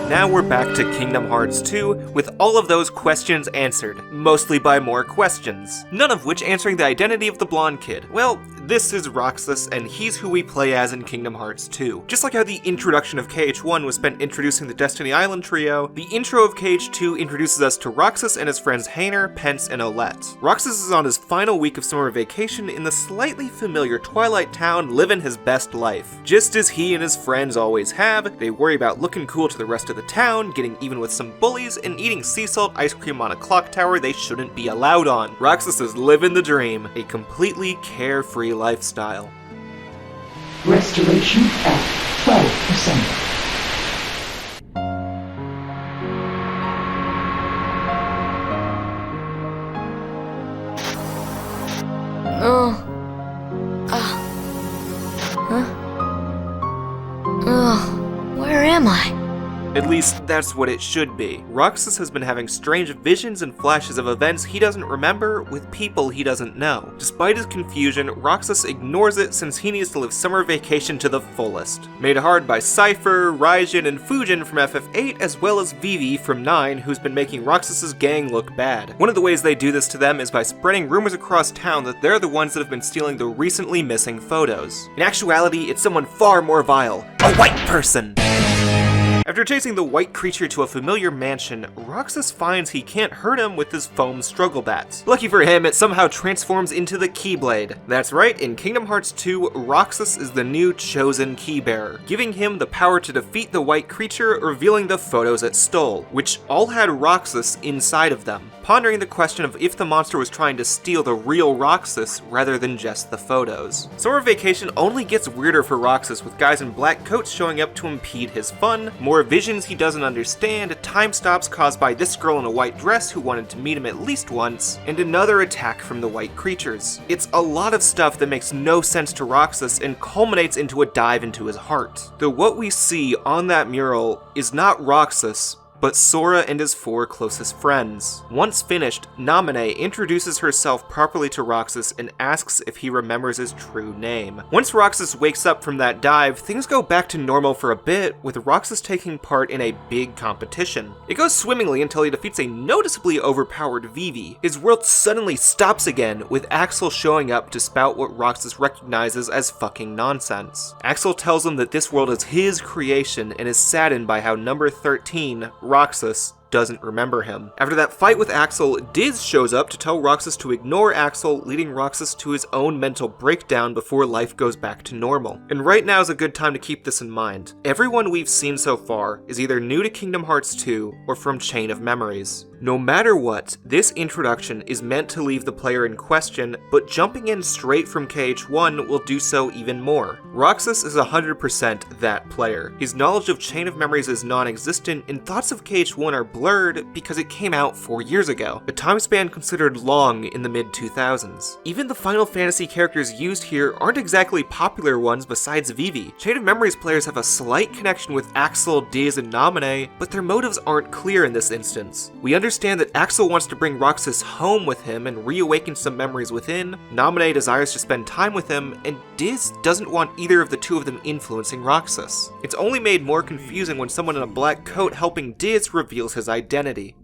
Now we're back to Kingdom Hearts 2 with all of those questions answered, mostly by more questions, none of which answering the identity of the blonde kid. Well, this is Roxas, and he's who we play as in Kingdom Hearts 2. Just like how the introduction of KH1 was spent introducing the Destiny Island trio, the intro of KH2 introduces us to Roxas and his friends Hainer, Pence, and Olette. Roxas is on his final week of summer vacation in the slightly familiar Twilight Town, living his best life. Just as he and his friends always have, they worry about looking cool to the rest of the town, getting even with some bullies, and eating sea salt ice cream on a clock tower they shouldn't be allowed on. Roxas is living the dream, a completely carefree lifestyle. Restoration at 12%. Where am I? At least, that's what it should be. Roxas has been having strange visions and flashes of events he doesn't remember with people he doesn't know. Despite his confusion, Roxas ignores it since he needs to live summer vacation to the fullest. Made hard by Cypher, Raijin, and Fujin from FF8, as well as Vivi from 9, who's been making Roxas's gang look bad. One of the ways they do this to them is by spreading rumors across town that they're the ones that have been stealing the recently missing photos. In actuality, it's someone far more vile, a white person! After chasing the white creature to a familiar mansion, Roxas finds he can't hurt him with his foam struggle bats. Lucky for him, it somehow transforms into the Keyblade. That's right, in Kingdom Hearts 2, Roxas is the new chosen keybearer, giving him the power to defeat the white creature, revealing the photos it stole, which all had Roxas inside of them, pondering the question of if the monster was trying to steal the real Roxas rather than just the photos. Summer vacation only gets weirder for Roxas, with guys in black coats showing up to impede his fun, more visions he doesn't understand, time stops caused by this girl in a white dress who wanted to meet him at least once, and another attack from the white creatures. It's a lot of stuff that makes no sense to Roxas and culminates into a dive into his heart. Though what we see on that mural is not Roxas, but Sora and his 4 closest friends. Once finished, Naminé introduces herself properly to Roxas and asks if he remembers his true name. Once Roxas wakes up from that dive, things go back to normal for a bit, with Roxas taking part in a big competition. It goes swimmingly until he defeats a noticeably overpowered Vivi. His world suddenly stops again, with Axel showing up to spout what Roxas recognizes as fucking nonsense. Axel tells him that this world is his creation and is saddened by how number 13, Roxas, doesn't remember him. After that fight with Axel, Diz shows up to tell Roxas to ignore Axel, leading Roxas to his own mental breakdown before life goes back to normal. And right now is a good time to keep this in mind. Everyone we've seen so far is either new to Kingdom Hearts 2 or from Chain of Memories. No matter what, this introduction is meant to leave the player in question, but jumping in straight from KH1 will do so even more. Roxas is 100% that player. His knowledge of Chain of Memories is non-existent, and thoughts of KH1 are blurred because it came out 4 years ago, a time span considered long in the mid-2000s. Even the Final Fantasy characters used here aren't exactly popular ones besides Vivi. Chain of Memories players have a slight connection with Axel, Diz, and Naminé, but their motives aren't clear in this instance. We understand that Axel wants to bring Roxas home with him and reawaken some memories within, Naminé desires to spend time with him, and Diz doesn't want either of the two of them influencing Roxas. It's only made more confusing when someone in a black coat helping Diz reveals his identity.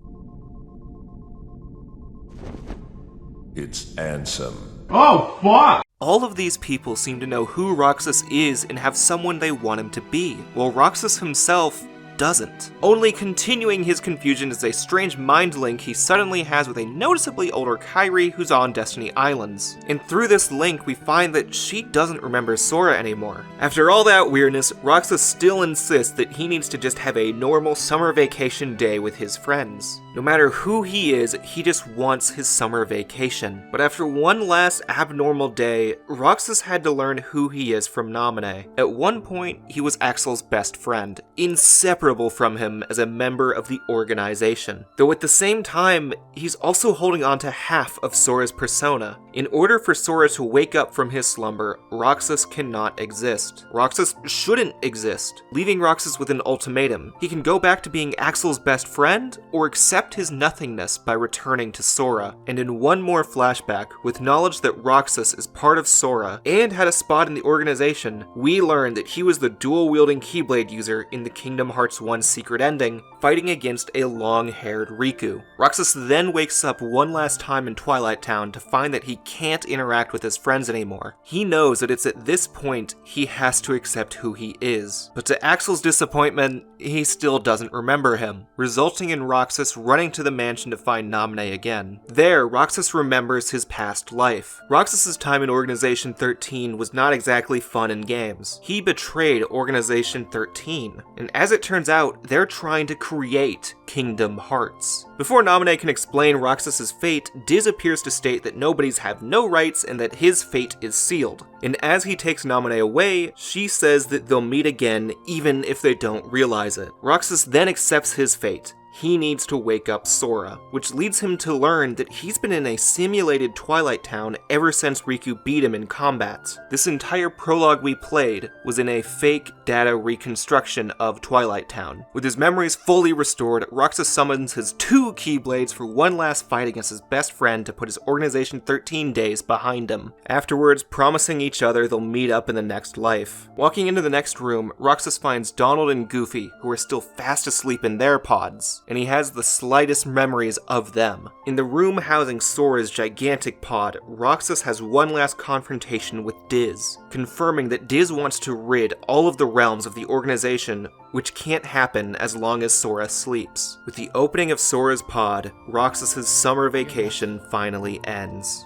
It's Ansem. Oh, fuck! All of these people seem to know who Roxas is and have someone they want him to be, while Roxas himself doesn't. Only continuing his confusion is a strange mind link he suddenly has with a noticeably older Kairi who's on Destiny Islands. And through this link, we find that she doesn't remember Sora anymore. After all that weirdness, Roxas still insists that he needs to just have a normal summer vacation day with his friends. No matter who he is, he just wants his summer vacation. But after one last abnormal day, Roxas had to learn who he is from Naminé. At one point, he was Axel's best friend, inseparable from him as a member of the organization. Though at the same time, he's also holding on to half of Sora's persona. In order for Sora to wake up from his slumber, Roxas cannot exist. Roxas shouldn't exist, leaving Roxas with an ultimatum. He can go back to being Axel's best friend, or accept his nothingness by returning to Sora. And in one more flashback, with knowledge that Roxas is part of Sora, and had a spot in the organization, we learn that he was the dual-wielding Keyblade user in the Kingdom Hearts 1 secret ending, fighting against a long-haired Riku. Roxas then wakes up one last time in Twilight Town to find that he can't interact with his friends anymore. He knows that it's at this point he has to accept who he is. But to Axel's disappointment, he still doesn't remember him, resulting in Roxas running to the mansion to find Naminé again. There, Roxas remembers his past life. Roxas's time in Organization 13 was not exactly fun and games. He betrayed Organization 13, and as it turns out, they're trying to create Kingdom Hearts. Before Naminé can explain Roxas's fate, Diz appears to state that nobodies have no rights and that his fate is sealed. And as he takes Naminé away, she says that they'll meet again even if they don't realize it. Roxas then accepts his fate. He needs to wake up Sora, which leads him to learn that he's been in a simulated Twilight Town ever since Riku beat him in combat. This entire prologue we played was in a fake data reconstruction of Twilight Town. With his memories fully restored, Roxas summons his 2 Keyblades for one last fight against his best friend to put his Organization 13 days behind him. Afterwards, promising each other they'll meet up in the next life. Walking into the next room, Roxas finds Donald and Goofy, who are still fast asleep in their pods, and he has the slightest memories of them. In the room housing Sora's gigantic pod, Roxas has one last confrontation with Diz, confirming that Diz wants to rid all of the realms of the organization, which can't happen as long as Sora sleeps. With the opening of Sora's pod, Roxas's summer vacation finally ends.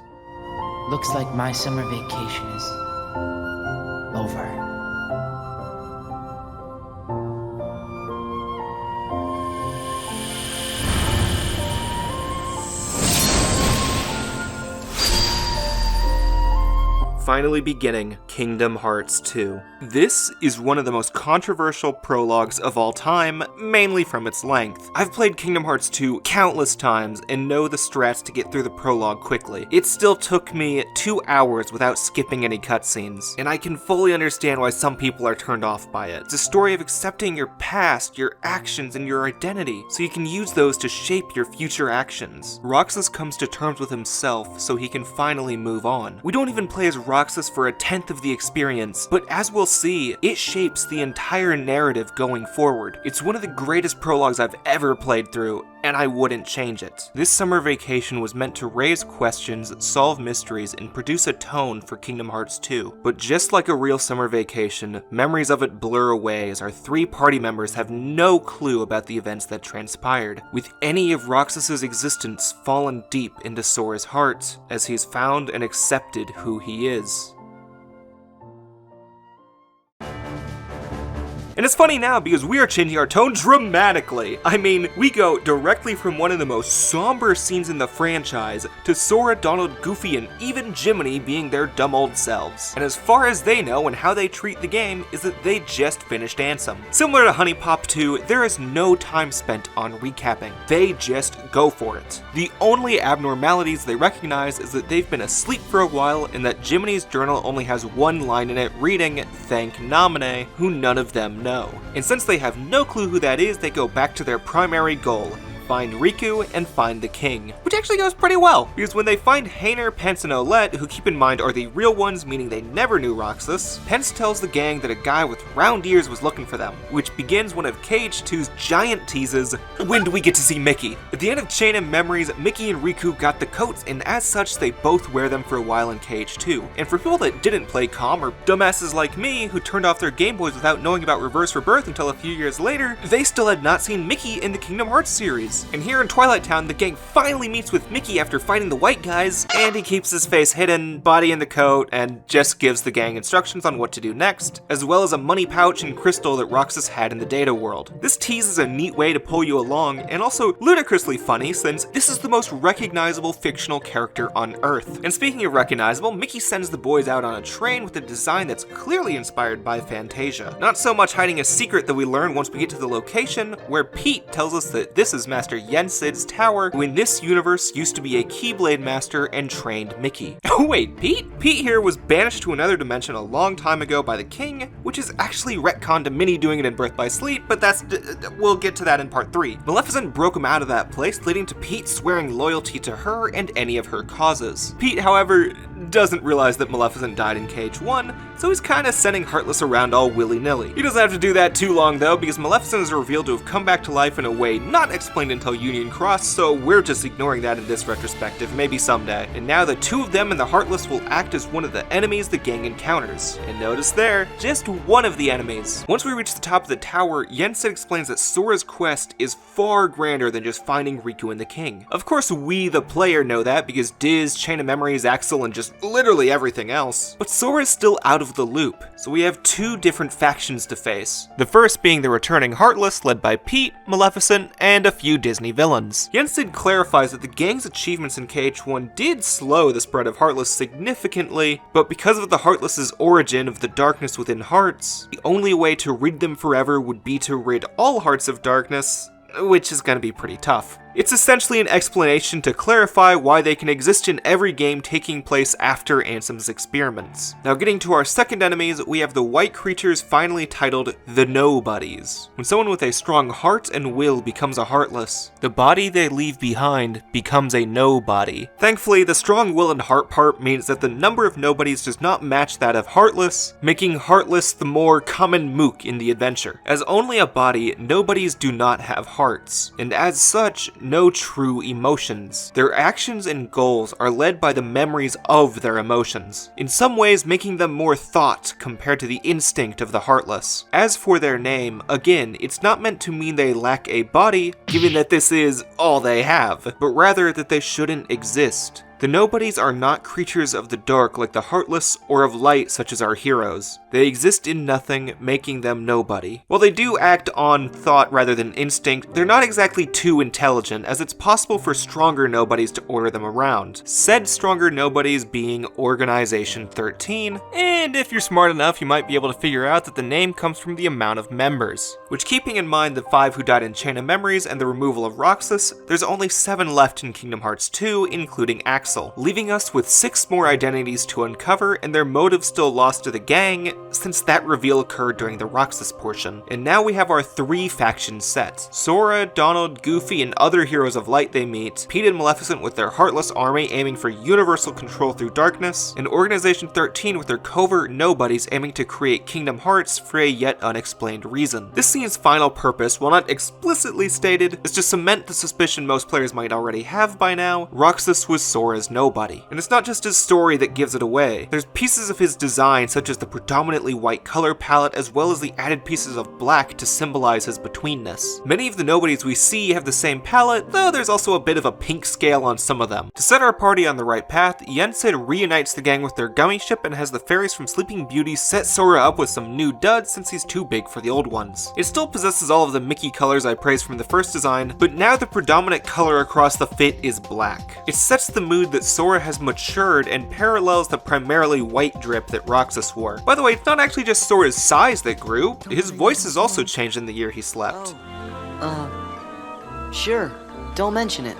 Looks like my summer vacation is over. Finally beginning Kingdom Hearts 2. This is one of the most controversial prologues of all time, mainly from its length. I've played Kingdom Hearts 2 countless times and know the strats to get through the prologue quickly. It still took me 2 hours without skipping any cutscenes, and I can fully understand why some people are turned off by it. It's a story of accepting your past, your actions, and your identity, so you can use those to shape your future actions. Roxas comes to terms with himself so he can finally move on. We don't even play as Roxas for a tenth of the experience, but as we'll see, it shapes the entire narrative going forward. It's one of the greatest prologues I've ever played through, and I wouldn't change it. This summer vacation was meant to raise questions, solve mysteries, and produce a tone for Kingdom Hearts 2. But just like a real summer vacation, memories of it blur away as our 3 party members have no clue about the events that transpired, with any of Roxas's existence fallen deep into Sora's heart, as he's found and accepted who he is. And it's funny now because we are changing our tone dramatically. I mean, we go directly from one of the most somber scenes in the franchise to Sora, Donald, Goofy, and even Jiminy being their dumb old selves. And as far as they know and how they treat the game is that they just finished Ansem. Similar to Honey Pop 2, there is no time spent on recapping. They just go for it. The only abnormalities they recognize is that they've been asleep for a while and that Jiminy's journal only has one line in it reading, "Thank Naminé," who none of them know. And since they have no clue who that is, they go back to their primary goal: find Riku and find the king. Which actually goes pretty well, because when they find Hainer, Pence, and Olette, who keep in mind are the real ones, meaning they never knew Roxas, Pence tells the gang that a guy with round ears was looking for them, which begins one of KH2's giant teases: when do we get to see Mickey? At the end of Chain of Memories, Mickey and Riku got the coats, and as such, they both wear them for a while in KH2. And for people that didn't play COM, or dumbasses like me, who turned off their Game Boys without knowing about Reverse Rebirth until a few years later, they still had not seen Mickey in the Kingdom Hearts series. enemies. And here in Twilight Town, the gang finally meets with Mickey after fighting the white guys, and he keeps his face hidden, body in the coat, and just gives the gang instructions on what to do next, as well as a money pouch and crystal that Roxas had in the data world. This tease is a neat way to pull you along, and also ludicrously funny since this is the most recognizable fictional character on Earth. And speaking of recognizable, Mickey sends the boys out on a train with a design that's clearly inspired by Fantasia. Not so much hiding a secret that we learn once we get to the location, where Pete tells us that this is Master Yensid's tower, who in this universe used to be a Keyblade master and trained Mickey. Oh wait, Pete? Pete here was banished to another dimension a long time ago by the king, which is actually retconned to Minnie doing it in Birth by Sleep, but we'll get to that in part 3. Maleficent broke him out of that place, leading to Pete swearing loyalty to her and any of her causes. Pete, however, doesn't realize that Maleficent died in Cage 1, so he's kinda sending Heartless around all willy-nilly. He doesn't have to do that too long though, because Maleficent is revealed to have come back to life in a way not explained until Union Cross, so we're just ignoring that in this retrospective, maybe someday. And now the two of them and the Heartless will act as one of the enemies the gang encounters. And notice there, just one of the enemies. Once we reach the top of the tower, Yensid explains that Sora's quest is far grander than just finding Riku and the king. Of course we, the player, know that because Diz, Chain of Memories, Axel, and just literally everything else. But Sora is still out of the loop, so we have two different factions to face. The first being the returning Heartless, led by Pete, Maleficent, and a few Disney villains. Yensid clarifies that the gang's achievements in KH1 did slow the spread of Heartless significantly, but because of the Heartless's origin of the darkness within hearts, the only way to rid them forever would be to rid all hearts of darkness, which is gonna be pretty tough. It's essentially an explanation to clarify why they can exist in every game taking place after Ansem's experiments. Now getting to our second enemies, we have the white creatures finally titled the Nobodies. When someone with a strong heart and will becomes a Heartless, the body they leave behind becomes a nobody. Thankfully, the strong will and heart part means that the number of Nobodies does not match that of Heartless, making Heartless the more common mook in the adventure. As only a body, Nobodies do not have hearts, and as such, no true emotions. Their actions and goals are led by the memories of their emotions, in some ways making them more thought compared to the instinct of the Heartless. As for their name, again, it's not meant to mean they lack a body, given that this is all they have, but rather that they shouldn't exist. The Nobodies are not creatures of the dark like the Heartless or of light such as our heroes. They exist in nothing, making them nobody. While they do act on thought rather than instinct, they're not exactly too intelligent, as it's possible for stronger Nobodies to order them around. Said stronger Nobodies being Organization 13, and if you're smart enough, you might be able to figure out that the name comes from the amount of members. Which, keeping in mind the 5 who died in Chain of Memories and the removal of Roxas, there's only 7 left in Kingdom Hearts 2, including Axel, leaving us with 6 more identities to uncover and their motives still lost to the gang, since that reveal occurred during the Roxas portion. And now we have our 3 factions set. Sora, Donald, Goofy, and other heroes of light they meet, Pete and Maleficent with their Heartless army aiming for universal control through darkness, and Organization 13 with their covert Nobodies aiming to create Kingdom Hearts for a yet unexplained reason. This scene's final purpose, while not explicitly stated, is to cement the suspicion most players might already have by now: Roxas was Sora's nobody. And it's not just his story that gives it away. There's pieces of his design, such as the predominantly white color palette, as well as the added pieces of black to symbolize his betweenness. Many of the Nobodies we see have the same palette, though there's also a bit of a pink scale on some of them. To set our party on the right path, Yensid reunites the gang with their gummy ship and has the fairies from Sleeping Beauty set Sora up with some new duds since he's too big for the old ones. It still possesses all of the Mickey colors I praised from the first design, but now the predominant color across the fit is black. It sets the mood that Sora has matured and parallels the primarily white drip that Roxas wore. By the way, it's not actually just Sora's size that grew, his voice has also changed in the year he slept. Sure, don't mention it.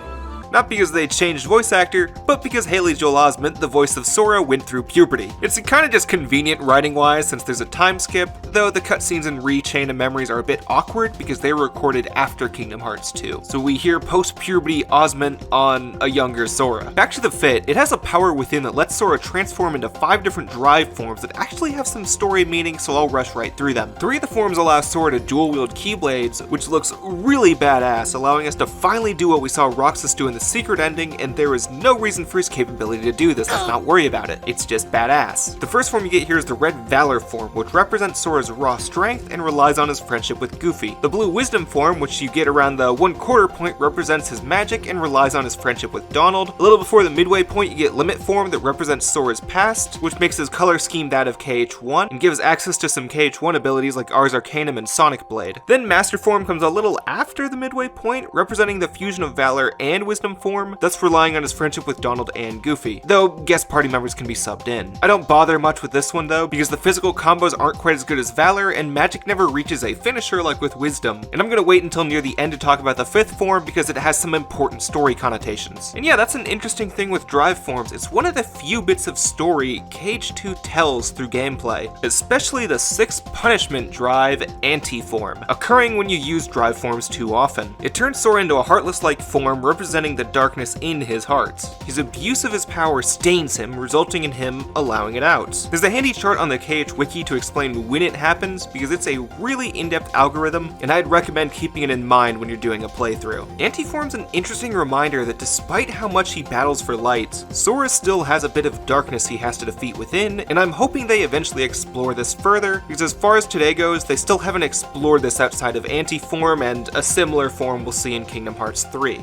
Not because they changed voice actor, but because Haley Joel Osment, the voice of Sora, went through puberty. It's kinda just convenient writing-wise since there's a time skip, though the cutscenes in Chain of Memories are a bit awkward because they were recorded after Kingdom Hearts 2. So we hear post-puberty Osment on a younger Sora. Back to the fit, it has a power within that lets Sora transform into 5 different drive forms that actually have some story meaning, so I'll rush right through them. 3 of the forms allow Sora to dual-wield Keyblades, which looks really badass, allowing us to finally do what we saw Roxas do in the the secret ending, and there is no reason for his capability to do this. Let's not worry about it. It's just badass. The first form you get here is the Red Valor form, which represents Sora's raw strength and relies on his friendship with Goofy. The Blue Wisdom form, which you get around the 1/4 point, represents his magic and relies on his friendship with Donald. A little before the midway point, you get Limit form that represents Sora's past, which makes his color scheme that of KH1 and gives access to some KH1 abilities like Ars Arcanum and Sonic Blade. Then Master form comes a little after the midway point, representing the fusion of Valor and Wisdom form, thus relying on his friendship with Donald and Goofy, though guest party members can be subbed in. I don't bother much with this one though, because the physical combos aren't quite as good as Valor, and magic never reaches a finisher like with Wisdom. And I'm gonna wait until near the end to talk about the 5th form because it has some important story connotations. And yeah, that's an interesting thing with drive forms. It's one of the few bits of story KH2 tells through gameplay, especially the 6th punishment drive anti-form, occurring when you use drive forms too often. It turns Sora into a heartless-like form representing the darkness in his heart. His abuse of his power stains him, resulting in him allowing it out. There's a handy chart on the KH wiki to explain when it happens because it's a really in-depth algorithm, and I'd recommend keeping it in mind when you're doing a playthrough. Anti-form's an interesting reminder that despite how much he battles for light, Sora still has a bit of darkness he has to defeat within, and I'm hoping they eventually explore this further, because as far as today goes, they still haven't explored this outside of anti-form and a similar form we'll see in Kingdom Hearts 3.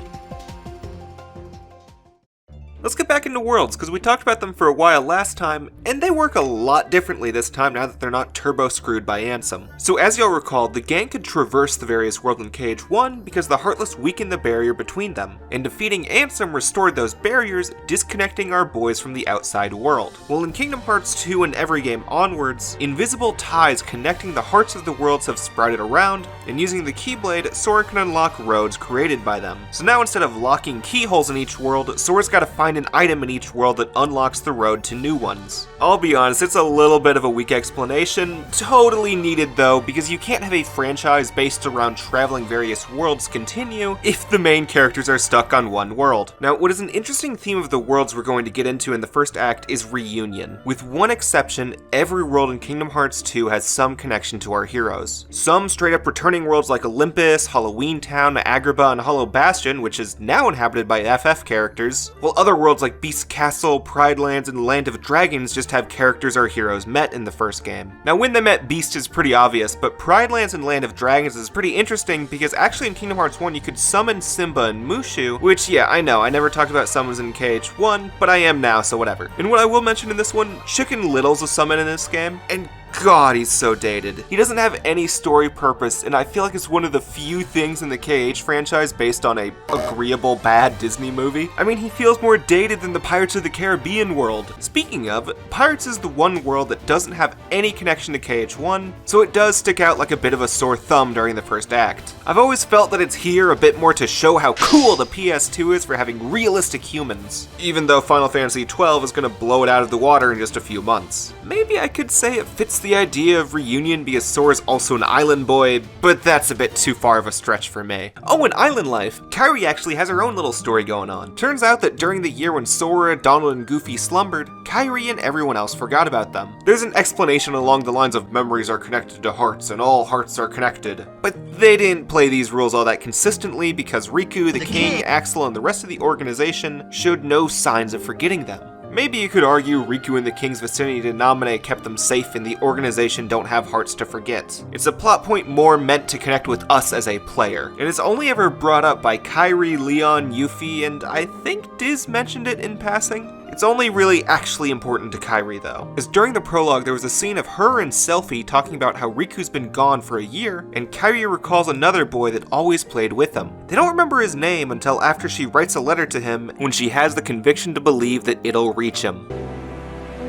Let's get back into worlds, because we talked about them for a while last time, and they work a lot differently this time now that they're not turbo-screwed by Ansem. So as you'll recall, the gang could traverse the various worlds in KH1 because the Heartless weakened the barrier between them, and defeating Ansem restored those barriers, disconnecting our boys from the outside world. Well, in Kingdom Hearts 2 and every game onwards, invisible ties connecting the hearts of the worlds have sprouted around, and using the Keyblade, Sora can unlock roads created by them. So now instead of locking keyholes in each world, Sora's gotta find an item in each world that unlocks the road to new ones. I'll be honest, it's a little bit of a weak explanation, totally needed though, because you can't have a franchise based around traveling various worlds continue if the main characters are stuck on one world. Now, what is an interesting theme of the worlds we're going to get into in the first act is reunion. With one exception, every world in Kingdom Hearts 2 has some connection to our heroes. Some straight up returning worlds like Olympus, Halloween Town, Agrabah, and Hollow Bastion, which is now inhabited by FF characters, while other worlds like Beast Castle, Pride Lands, and Land of Dragons just have characters our heroes met in the first game. Now when they met Beast is pretty obvious, but Pride Lands and Land of Dragons is pretty interesting because actually in Kingdom Hearts 1 you could summon Simba and Mushu, which yeah, I know, I never talked about summons in KH1, but I am now, so whatever. And what I will mention in this one, Chicken Little's a summon in this game, and God, he's so dated. He doesn't have any story purpose, and I feel like it's one of the few things in the KH franchise based on a agreeable bad Disney movie. I mean, he feels more dated than the Pirates of the Caribbean world. Speaking of, Pirates is the one world that doesn't have any connection to KH1, so it does stick out like a bit of a sore thumb during the first act. I've always felt that it's here a bit more to show how cool the PS2 is for having realistic humans, even though Final Fantasy XII is gonna blow it out of the water in just a few months. Maybe I could say it fits the idea of reunion because Sora's also an island boy, but that's a bit too far of a stretch for me. Oh, in island life, Kairi actually has her own little story going on. Turns out that during the year when Sora, Donald, and Goofy slumbered, Kairi and everyone else forgot about them. There's an explanation along the lines of memories are connected to hearts and all hearts are connected, but they didn't play these rules all that consistently because Riku, the king, Axel, and the rest of the organization showed no signs of forgetting them. Maybe you could argue Riku and the King's vicinity to nominate kept them safe and the organization don't have hearts to forget. It's a plot point more meant to connect with us as a player. It is only ever brought up by Kairi, Leon, Yuffie, and I think Diz mentioned it in passing. It's only really actually important to Kairi though, as during the prologue there was a scene of her and Selphie talking about how Riku's been gone for a year, and Kairi recalls another boy that always played with him. They don't remember his name until after she writes a letter to him when she has the conviction to believe that it'll reach him.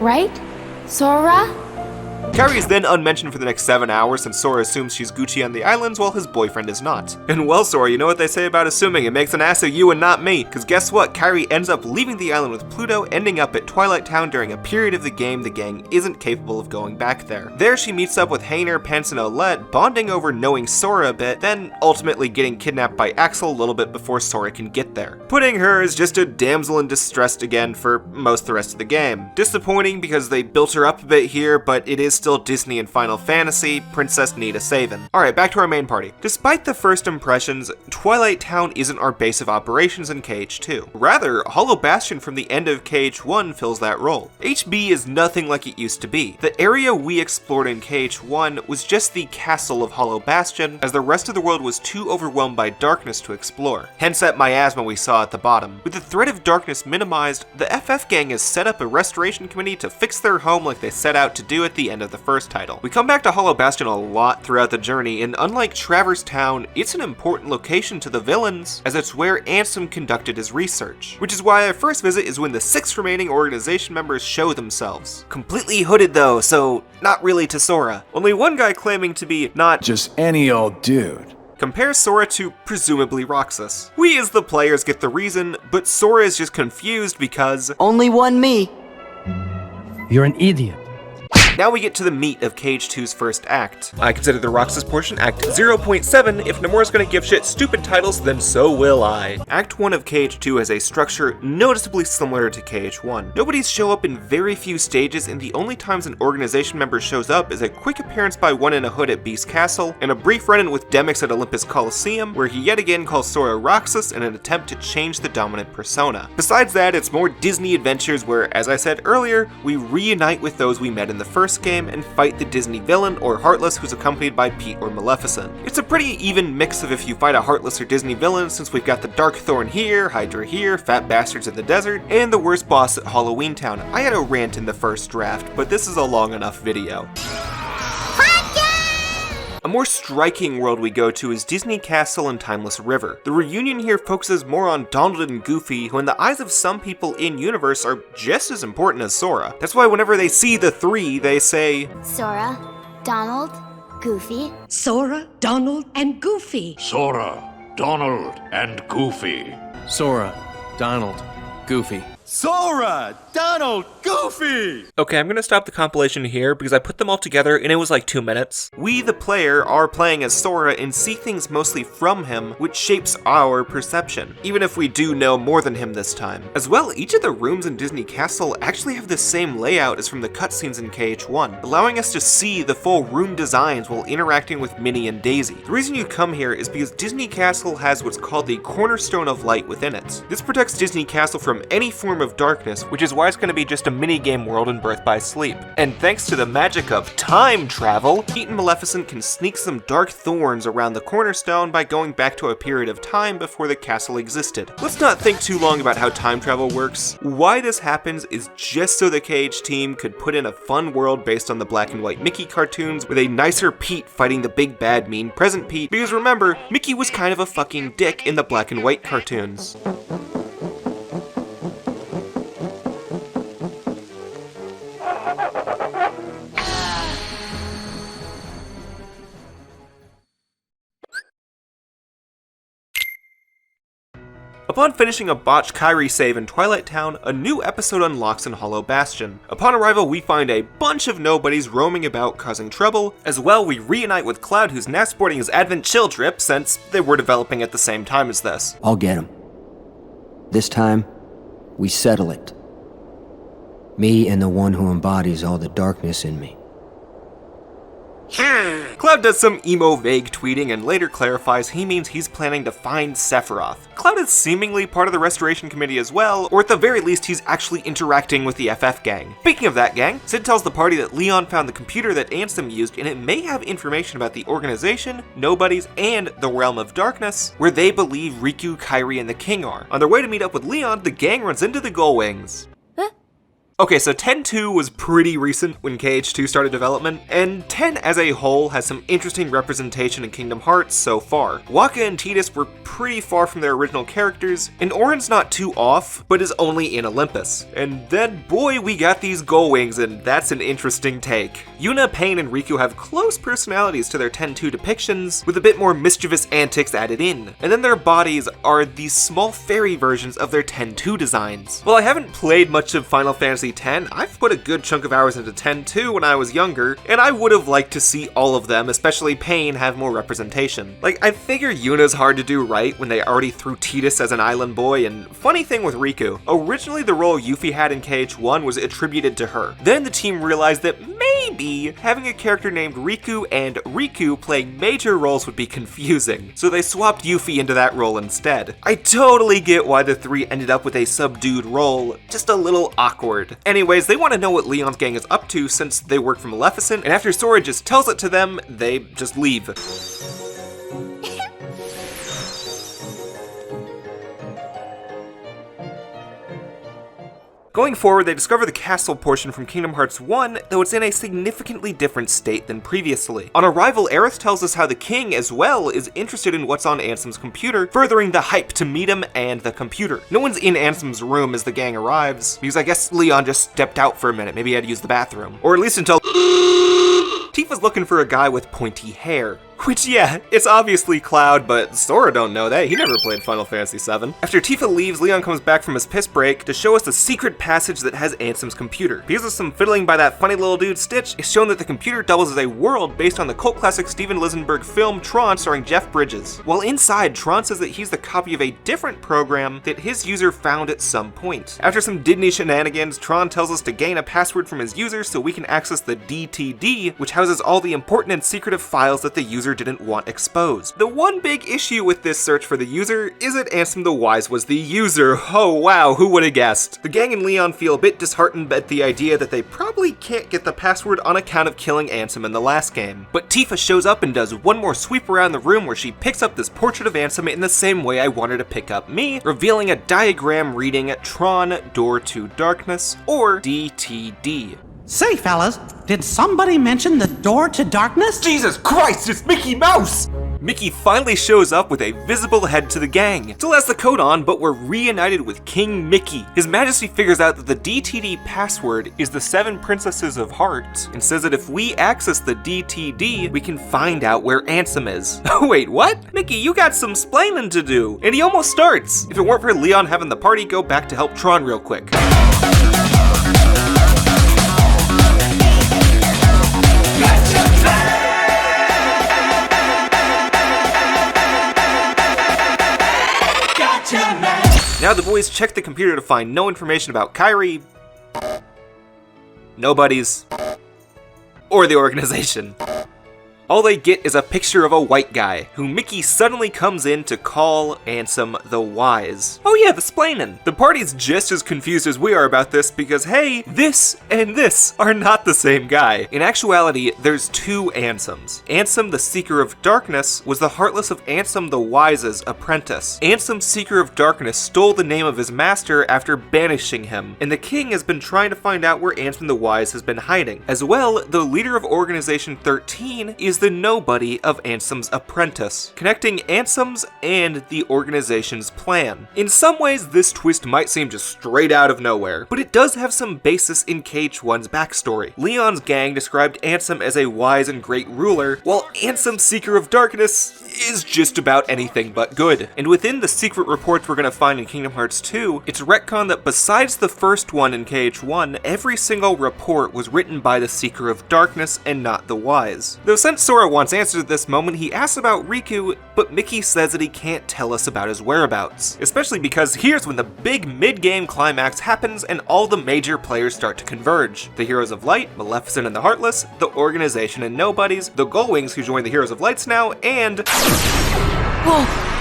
Right? Sora? Kairi is then unmentioned for the next 7 hours since Sora assumes she's Gucci on the islands while his boyfriend is not. And well, Sora, you know what they say about assuming, it makes an ass of you and not me, cause guess what, Kairi ends up leaving the island with Pluto, ending up at Twilight Town during a period of the game the gang isn't capable of going back there. There she meets up with Hayner, Pence, and Olette, bonding over knowing Sora a bit, then ultimately getting kidnapped by Axel a little bit before Sora can get there, putting her as just a damsel in distress again for most of the rest of the game. Disappointing because they built her up a bit here, but it is is still Disney and Final Fantasy, Princess need a savin'. Alright, back to our main party. Despite the first impressions, Twilight Town isn't our base of operations in KH2. Rather, Hollow Bastion from the end of KH1 fills that role. HB is nothing like it used to be. The area we explored in KH1 was just the castle of Hollow Bastion, as the rest of the world was too overwhelmed by darkness to explore. Hence that miasma we saw at the bottom. With the threat of darkness minimized, the FF gang has set up a restoration committee to fix their home like they set out to do at the end of the first title. We come back to Hollow Bastion a lot throughout the journey, and unlike Traverse Town, it's an important location to the villains, as it's where Ansem conducted his research. Which is why our first visit is when the 6 remaining organization members show themselves. Completely hooded though, so not really to Sora. Only one guy claiming to be not just any old dude. Compare Sora to, presumably, Roxas. We as the players get the reason, but Sora is just confused because only one me. You're an idiot. Now we get to the meat of KH2's first act. I consider the Roxas portion Act 0.7. If Nomura's gonna give shit stupid titles, then so will I. Act 1 of KH2 has a structure noticeably similar to KH1. Nobodies show up in very few stages, and the only times an organization member shows up is a quick appearance by one in a hood at Beast Castle, and a brief run-in with Demyx at Olympus Coliseum, where he yet again calls Sora Roxas in an attempt to change the dominant persona. Besides that, it's more Disney adventures where, as I said earlier, we reunite with those we met in the first game and fight the Disney villain or Heartless who's accompanied by Pete or Maleficent. It's a pretty even mix of if you fight a Heartless or Disney villain, since we've got the Dark Thorn here, Hydra here, Fat Bastards in the desert, and the worst boss at Halloween Town. I had a rant in the first draft, but this is a long enough video. A more striking world we go to is Disney Castle and Timeless River. The reunion here focuses more on Donald and Goofy, who in the eyes of some people in-universe are just as important as Sora. That's why whenever they see the 3, they say, Sora, Donald, Goofy. Sora, Donald, and Goofy. Sora, Donald, and Goofy. Sora, Donald, Goofy. Sora, Donald, Goofy! Okay, I'm gonna stop the compilation here because I put them all together and it was like 2 minutes. We, the player, are playing as Sora and see things mostly from him, which shapes our perception, even if we do know more than him this time. As well, each of the rooms in Disney Castle actually have the same layout as from the cutscenes in KH1, allowing us to see the full room designs while interacting with Minnie and Daisy. The reason you come here is because Disney Castle has what's called the Cornerstone of Light within it. This protects Disney Castle from any form of darkness, which is why it's going to be just a mini-game world in Birth by Sleep. And thanks to the magic of time travel, Pete and Maleficent can sneak some dark thorns around the cornerstone by going back to a period of time before the castle existed. Let's not think too long about how time travel works. Why this happens is just so the KH team could put in a fun world based on the black and white Mickey cartoons with a nicer Pete fighting the big bad mean present Pete, because remember, Mickey was kind of a fucking dick in the black and white cartoons. Upon finishing a botched Kairi save in Twilight Town, a new episode unlocks in Hollow Bastion. Upon arrival, we find a bunch of nobodies roaming about causing trouble. As well, we reunite with Cloud, who's now sporting his Advent Chill Trip since they were developing at the same time as this. I'll get him. This time, we settle it. Me and the one who embodies all the darkness in me. Cloud does some emo vague tweeting and later clarifies he means he's planning to find Sephiroth. Cloud is seemingly part of the restoration committee as well, or at the very least he's actually interacting with the FF gang. Speaking of that gang, Sid tells the party that Leon found the computer that Ansem used and it may have information about the organization, nobodies, and the realm of darkness, where they believe Riku, Kairi, and the king are. On their way to meet up with Leon, the gang runs into the Gullwings. Okay, so 10.2 was pretty recent when KH2 started development, and 10 as a whole has some interesting representation in Kingdom Hearts so far. Wakka and Tidus were pretty far from their original characters, and Auron's not too off, but is only in Olympus. And then, boy, we got these Gullwings, and that's an interesting take. Yuna, Pain, and Riku have close personalities to their 10.2 depictions, with a bit more mischievous antics added in. And then their bodies are these small fairy versions of their 10.2 designs. While I haven't played much of Final Fantasy X, I've put a good chunk of hours into 10.2 when I was younger, and I would have liked to see all of them, especially Pain, have more representation. Like, I figure Yuna's hard to do right when they already threw Tidus as an island boy, and funny thing with Riku, originally the role Yuffie had in KH1 was attributed to her. Then the team realized that maybe maybe having a character named Riku and Riku playing major roles would be confusing, so they swapped Yuffie into that role instead. I totally get why the three ended up with a subdued role, just a little awkward. Anyways, they want to know what Leon's gang is up to since they work for Maleficent, and after Sora just tells it to them, they just leave. Going forward, they discover the castle portion from Kingdom Hearts 1, though it's in a significantly different state than previously. On arrival, Aerith tells us how the king, as well, is interested in what's on Ansem's computer, furthering the hype to meet him and the computer. No one's in Ansem's room as the gang arrives, because I guess Leon just stepped out for a minute, maybe he had to use the bathroom. Or at least until Tifa's looking for a guy with pointy hair. Which, yeah, it's obviously Cloud, but Sora don't know that. He never played Final Fantasy VII. After Tifa leaves, Leon comes back from his piss break to show us the secret passage that has Ansem's computer. Because of some fiddling by that funny little dude Stitch, it's shown that the computer doubles as a world based on the cult classic Steven Lisenberg film Tron starring Jeff Bridges. While inside, Tron says that he's the copy of a different program that his user found at some point. After some Disney shenanigans, Tron tells us to gain a password from his user so we can access the DTD, which houses all the important and secretive files that the user didn't want exposed. The one big issue with this search for the user is that Ansem the Wise was the user. Oh wow, who would have guessed? The gang and Leon feel a bit disheartened at the idea that they probably can't get the password on account of killing Ansem in the last game. But Tifa shows up and does one more sweep around the room where she picks up this portrait of Ansem in the same way I wanted to pick up me, revealing a diagram reading Tron Door to Darkness, or DTD. Say, fellas, did somebody mention the door to darkness? Jesus Christ, it's Mickey Mouse! Mickey finally shows up with a visible head to the gang. Still has the coat on, but we're reunited with King Mickey. His Majesty figures out that the DTD password is the 7 Princesses of Heart, and says that if we access the DTD, we can find out where Ansem is. Wait, what? Mickey, you got some splaining to do. And he almost starts. If it weren't for Leon having the party go back to help Tron real quick. Now the boys check the computer to find no information about Kairi, nobody's, or the organization. All they get is a picture of a white guy, who Mickey suddenly comes in to call Ansem the Wise. Oh yeah, the splainin'. The party's just as confused as we are about this because hey, this and this are not the same guy. In actuality, there's 2 Ansems. Ansem the Seeker of Darkness was the Heartless of Ansem the Wise's apprentice. Ansem Seeker of Darkness stole the name of his master after banishing him, and the king has been trying to find out where Ansem the Wise has been hiding. As well, the leader of Organization 13 is the nobody of Ansem's apprentice, connecting Ansem's and the organization's plan. In some ways, this twist might seem just straight out of nowhere, but it does have some basis in KH1's backstory. Leon's gang described Ansem as a wise and great ruler, while Ansem Seeker of Darkness is just about anything but good. And within the secret reports we're going to find in Kingdom Hearts 2, it's retconned that besides the first one in KH1, every single report was written by the Seeker of Darkness and not the Wise. Though since Sora wants answers at this moment, he asks about Riku, but Mickey says that he can't tell us about his whereabouts. Especially because here's when the big mid-game climax happens and all the major players start to converge. The Heroes of Light, Maleficent and the Heartless, the Organization and Nobodies, the Gullwings who join the Heroes of Lights now, and whoa.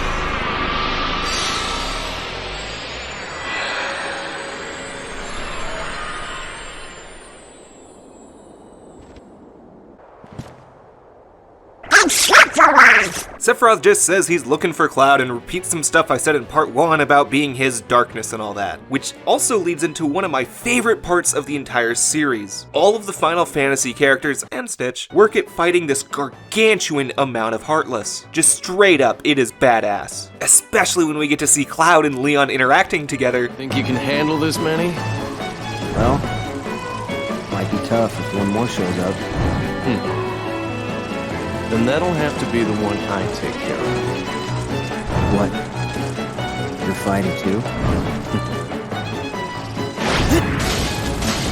Sephiroth just says he's looking for Cloud and repeats some stuff I said in part 1 about being his darkness and all that, which also leads into one of my favorite parts of the entire series. All of the Final Fantasy characters, and Stitch, work at fighting this gargantuan amount of Heartless. Just straight up, it is badass. Especially when we get to see Cloud and Leon interacting together. Think you can handle this many? Well, might be tough if one more shows up. Then that'll have to be the one I take care of. What? You're fighting too?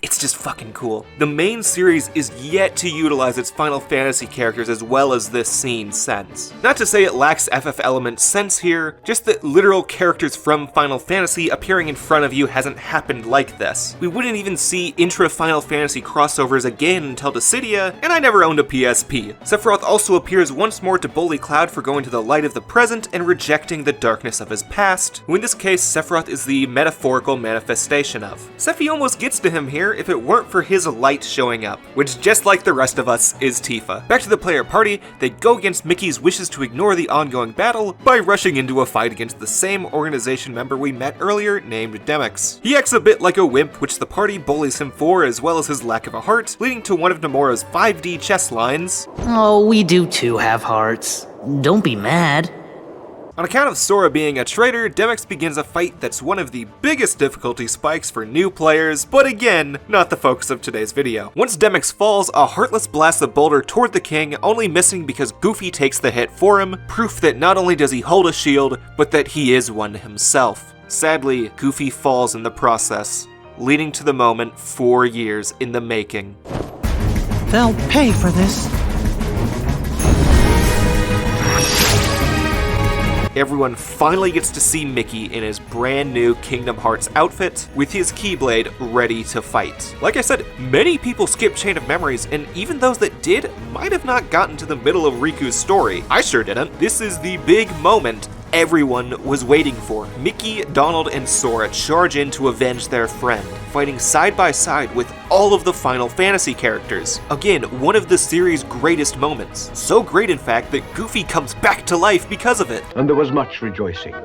It's just fucking cool. The main series is yet to utilize its Final Fantasy characters as well as this scene sense. Not to say it lacks FF element sense here, just that literal characters from Final Fantasy appearing in front of you hasn't happened like this. We wouldn't even see intra-Final Fantasy crossovers again until Dissidia, and I never owned a PSP. Sephiroth also appears once more to bully Cloud for going to the light of the present and rejecting the darkness of his past, who in this case Sephiroth is the metaphorical manifestation of. Sephi almost gets to him here if it weren't for his light showing up, which just like the rest of us is Tifa. Back to the player party, they go against Mickey's wishes to ignore the ongoing battle by rushing into a fight against the same organization member we met earlier named Dewbacks. He acts a bit like a wimp, which the party bullies him for, as well as his lack of a heart, leading to one of Nomura's 5D chess lines. Oh, we do too have hearts. Don't be mad. On account of Sora being a traitor, Dewbacks begins a fight that's one of the biggest difficulty spikes for new players, but again, not the focus of today's video. Once Dewbacks falls, a Heartless blasts a boulder toward the king, only missing because Goofy takes the hit for him, proof that not only does he hold a shield, but that he is one himself. Sadly, Goofy falls in the process, leading to the moment 4 years in the making. They'll pay for this. Everyone finally gets to see Mickey in his brand new Kingdom Hearts outfit, with his Keyblade ready to fight. Like I said, many people skip Chain of Memories, and even those that did might have not gotten to the middle of Riku's story. I sure didn't. This is the big moment everyone was waiting for. Mickey, Donald, and Sora charge in to avenge their friend, fighting side by side with all of the Final Fantasy characters. Again, one of the series' greatest moments. So great, in fact, that Goofy comes back to life because of it. And there was much rejoicing.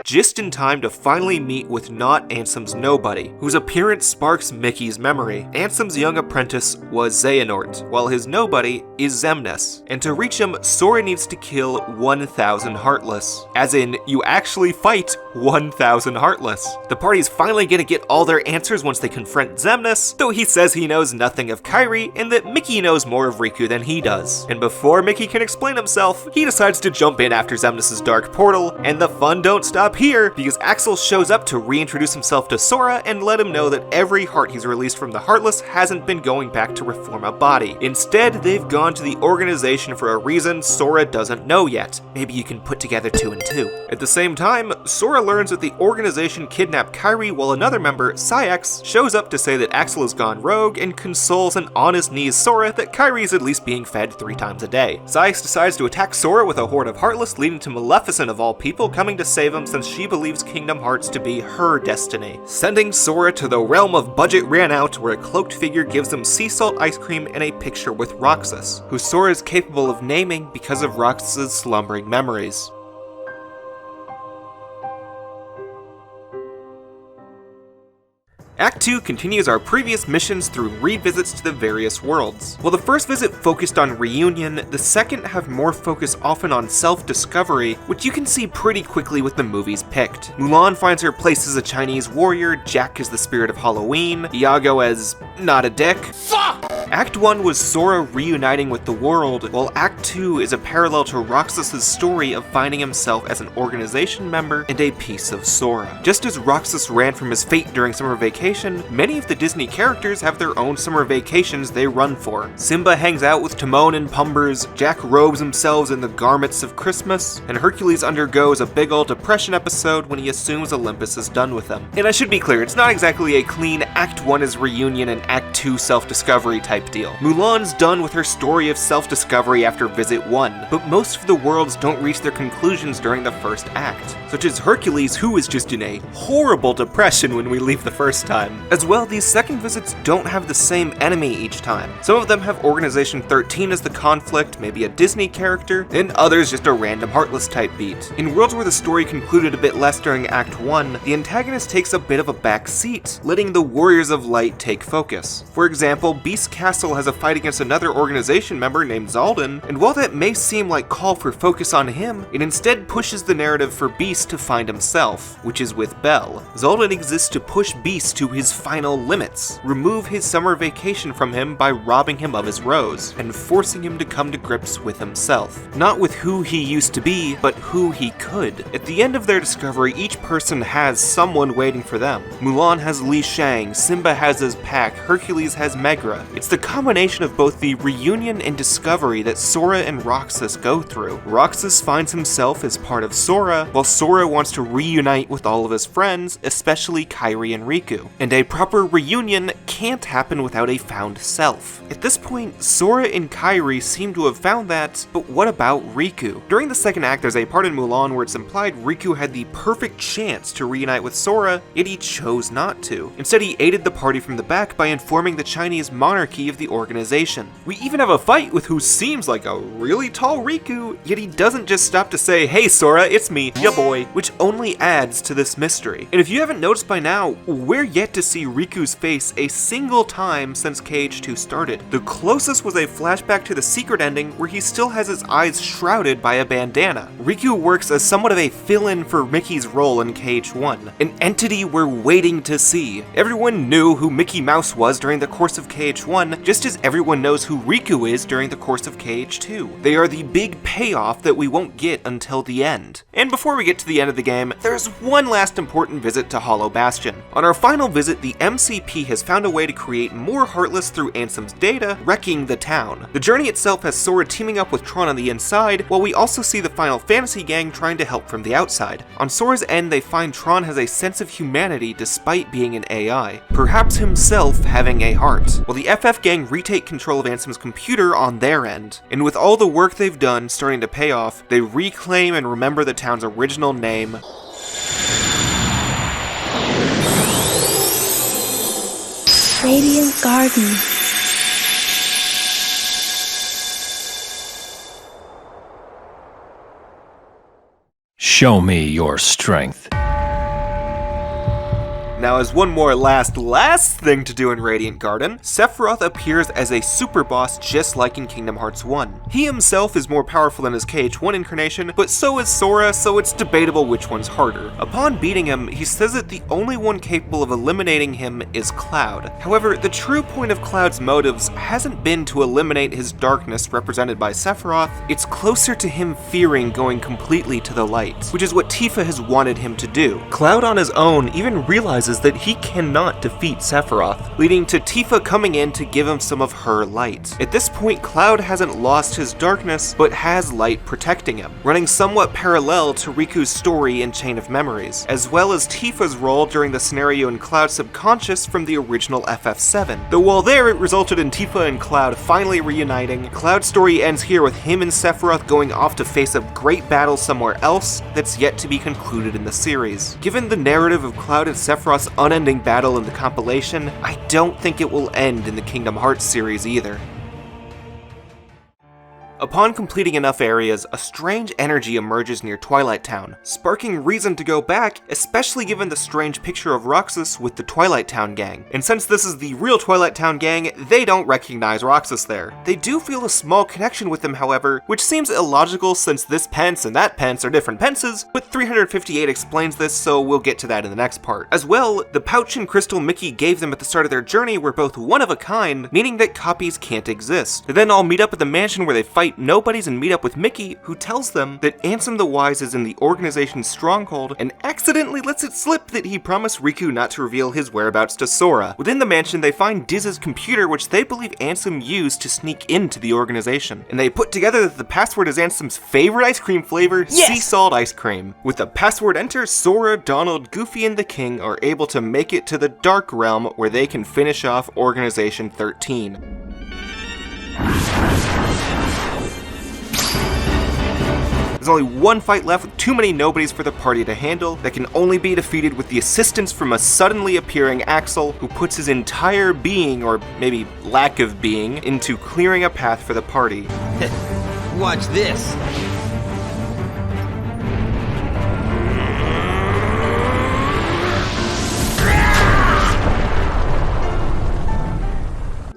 Just in time to finally meet with not Ansem's nobody, whose appearance sparks Mickey's memory. Ansem's young apprentice was Xehanort, while his nobody is Xemnas. And to reach him, Sora needs to kill 1,000 Heartless. As in, you actually fight 1,000 Heartless. The party's finally gonna get all their answers once they confront Xemnas, though he says he knows nothing of Kairi, and that Mickey knows more of Riku than he does. And before Mickey can explain himself, he decides to jump in after Xemnas' dark portal, and the fun don't stop here, because Axel shows up to reintroduce himself to Sora and let him know that every heart he's released from the Heartless hasn't been going back to reform a body. Instead, they've gone to the organization for a reason Sora doesn't know yet. Maybe you can put together 2 and 2. At the same time, Sora learns that the organization kidnapped Kairi, while another member, Saïx, shows up to say that Axel has gone rogue and consoles an on-his-knees Sora that Kairi is at least being fed 3 times a day. Saïx decides to attack Sora with a horde of Heartless, leading to Maleficent of all people coming to save him since she believes Kingdom Hearts to be her destiny, sending Sora to the realm of budget ran out, where a cloaked figure gives him sea salt ice cream and a picture with Roxas, who Sora is capable of naming because of Roxas' slumbering memories. Act 2 continues our previous missions through revisits to the various worlds. While the first visit focused on reunion, the second have more focus often on self-discovery, which you can see pretty quickly with the movies picked. Mulan finds her place as a Chinese warrior, Jack as the spirit of Halloween, Iago as not a dick. Fuck! Act 1 was Sora reuniting with the world, while Act 2 is a parallel to Roxas' story of finding himself as an organization member and a piece of Sora. Just as Roxas ran from his fate during summer vacation, many of the Disney characters have their own summer vacations they run for. Simba hangs out with Timon and Pumbers, Jack robes himself in the garments of Christmas, and Hercules undergoes a big ol' depression episode when he assumes Olympus is done with him. And I should be clear, it's not exactly a clean Act 1 is reunion and Act 2 self-discovery type deal. Mulan's done with her story of self-discovery after Visit 1, but most of the worlds don't reach their conclusions during the first act, such as Hercules, who is just in a horrible depression when we leave the first time. As well, these second visits don't have the same enemy each time. Some of them have Organization 13 as the conflict, maybe a Disney character, and others just a random Heartless type beat. In worlds where the story concluded a bit less during Act 1, the antagonist takes a bit of a back seat, letting the Warriors of Light take focus. For example, Beast castle has a fight against another organization member named Zaldin, and while that may seem like call for focus on him, it instead pushes the narrative for Beast to find himself, which is with Belle. Zaldin exists to push Beast to his final limits, remove his summer vacation from him by robbing him of his rose, and forcing him to come to grips with himself. Not with who he used to be, but who he could. At the end of their discovery, each person has someone waiting for them. Mulan has Li Shang, Simba has his pack, Hercules has Megra. It's the combination of both the reunion and discovery that Sora and Roxas go through. Roxas finds himself as part of Sora, while Sora wants to reunite with all of his friends, especially Kairi and Riku. And a proper reunion can't happen without a found self. At this point, Sora and Kairi seem to have found that, but what about Riku? During the second act, there's a part in Mulan where it's implied Riku had the perfect chance to reunite with Sora, yet he chose not to. Instead, he aided the party from the back by informing the Chinese monarchy of the organization. We even have a fight with who seems like a really tall Riku, yet he doesn't just stop to say, "Hey Sora, it's me, ya boy," which only adds to this mystery. And if you haven't noticed by now, we're yet to see Riku's face a single time since KH2 started. The closest was a flashback to the secret ending where he still has his eyes shrouded by a bandana. Riku works as somewhat of a fill-in for Mickey's role in KH1, an entity we're waiting to see. Everyone knew who Mickey Mouse was during the course of KH1, just as everyone knows who Riku is during the course of KH2. They are the big payoff that we won't get until the end. And before we get to the end of the game, there's one last important visit to Hollow Bastion. On our final visit, the MCP has found a way to create more Heartless through Ansem's data, wrecking the town. The journey itself has Sora teaming up with Tron on the inside, while we also see the Final Fantasy gang trying to help from the outside. On Sora's end, they find Tron has a sense of humanity despite being an AI, perhaps himself having a heart, while the FF gang retake control of Ansem's computer on their end. And with all the work they've done starting to pay off, they reclaim and remember the town's original name, Radiant Garden. Show me your strength. Now, as one more last thing to do in Radiant Garden, Sephiroth appears as a super boss just like in Kingdom Hearts 1. He himself is more powerful than his KH1 incarnation, but so is Sora, so it's debatable which one's harder. Upon beating him, he says that the only one capable of eliminating him is Cloud. However, the true point of Cloud's motives hasn't been to eliminate his darkness represented by Sephiroth, it's closer to him fearing going completely to the light, which is what Tifa has wanted him to do. Cloud on his own even realizes that he cannot defeat Sephiroth, leading to Tifa coming in to give him some of her light. At this point, Cloud hasn't lost his darkness, but has light protecting him, running somewhat parallel to Riku's story in Chain of Memories, as well as Tifa's role during the scenario in Cloud's subconscious from the original FF7. Though while there, it resulted in Tifa and Cloud finally reuniting. Cloud's story ends here with him and Sephiroth going off to face a great battle somewhere else that's yet to be concluded in the series. Given the narrative of Cloud and Sephiroth's unending battle in the compilation, I don't think it will end in the Kingdom Hearts series either. Upon completing enough areas, a strange energy emerges near Twilight Town, sparking reason to go back, especially given the strange picture of Roxas with the Twilight Town gang. And since this is the real Twilight Town gang, they don't recognize Roxas there. They do feel a small connection with him, however, which seems illogical since this Pence and that Pence are different Pences, but 358 explains this, so we'll get to that in the next part. As well, the pouch and crystal Mickey gave them at the start of their journey were both one of a kind, meaning that copies can't exist. They then all meet up at the mansion where they fight nobodies and meet up with Mickey, who tells them that Ansem the Wise is in the organization's stronghold and accidentally lets it slip that he promised Riku not to reveal his whereabouts to Sora. Within the mansion, they find Diz's computer, which they believe Ansem used to sneak into the organization. And they put together that the password is Ansem's favorite ice cream flavor, sea salt ice cream. With the password entered, Sora, Donald, Goofy, and the King are able to make it to the Dark Realm where they can finish off Organization 13. There's only one fight left with too many nobodies for the party to handle that can only be defeated with the assistance from a suddenly appearing Axel who puts his entire being, or maybe lack of being, into clearing a path for the party. Watch this.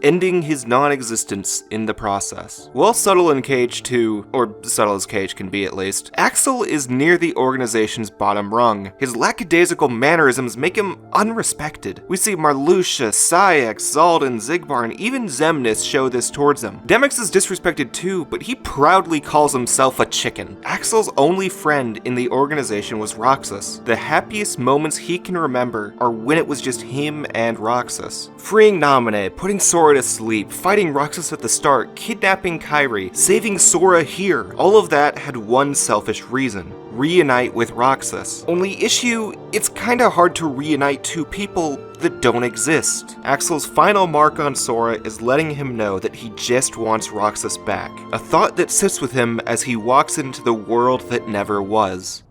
ending his non-existence in the process. While subtle in Cage 2, or subtle as Cage can be at least, Axel is near the organization's bottom rung. His lackadaisical mannerisms make him unrespected. We see Marluxia, Saïx, Zaldin, Xigbar, and even Xemnas show this towards him. Demyx is disrespected too, but he proudly calls himself a chicken. Axel's only friend in the organization was Roxas. The happiest moments he can remember are when it was just him and Roxas. Freeing Naminé, putting Sora to sleep, fighting Roxas at the start, kidnapping Kairi, saving Sora here. All of that had one selfish reason: reunite with Roxas. Only issue, it's kinda hard to reunite two people that don't exist. Axel's final mark on Sora is letting him know that he just wants Roxas back, a thought that sits with him as he walks into the world that never was.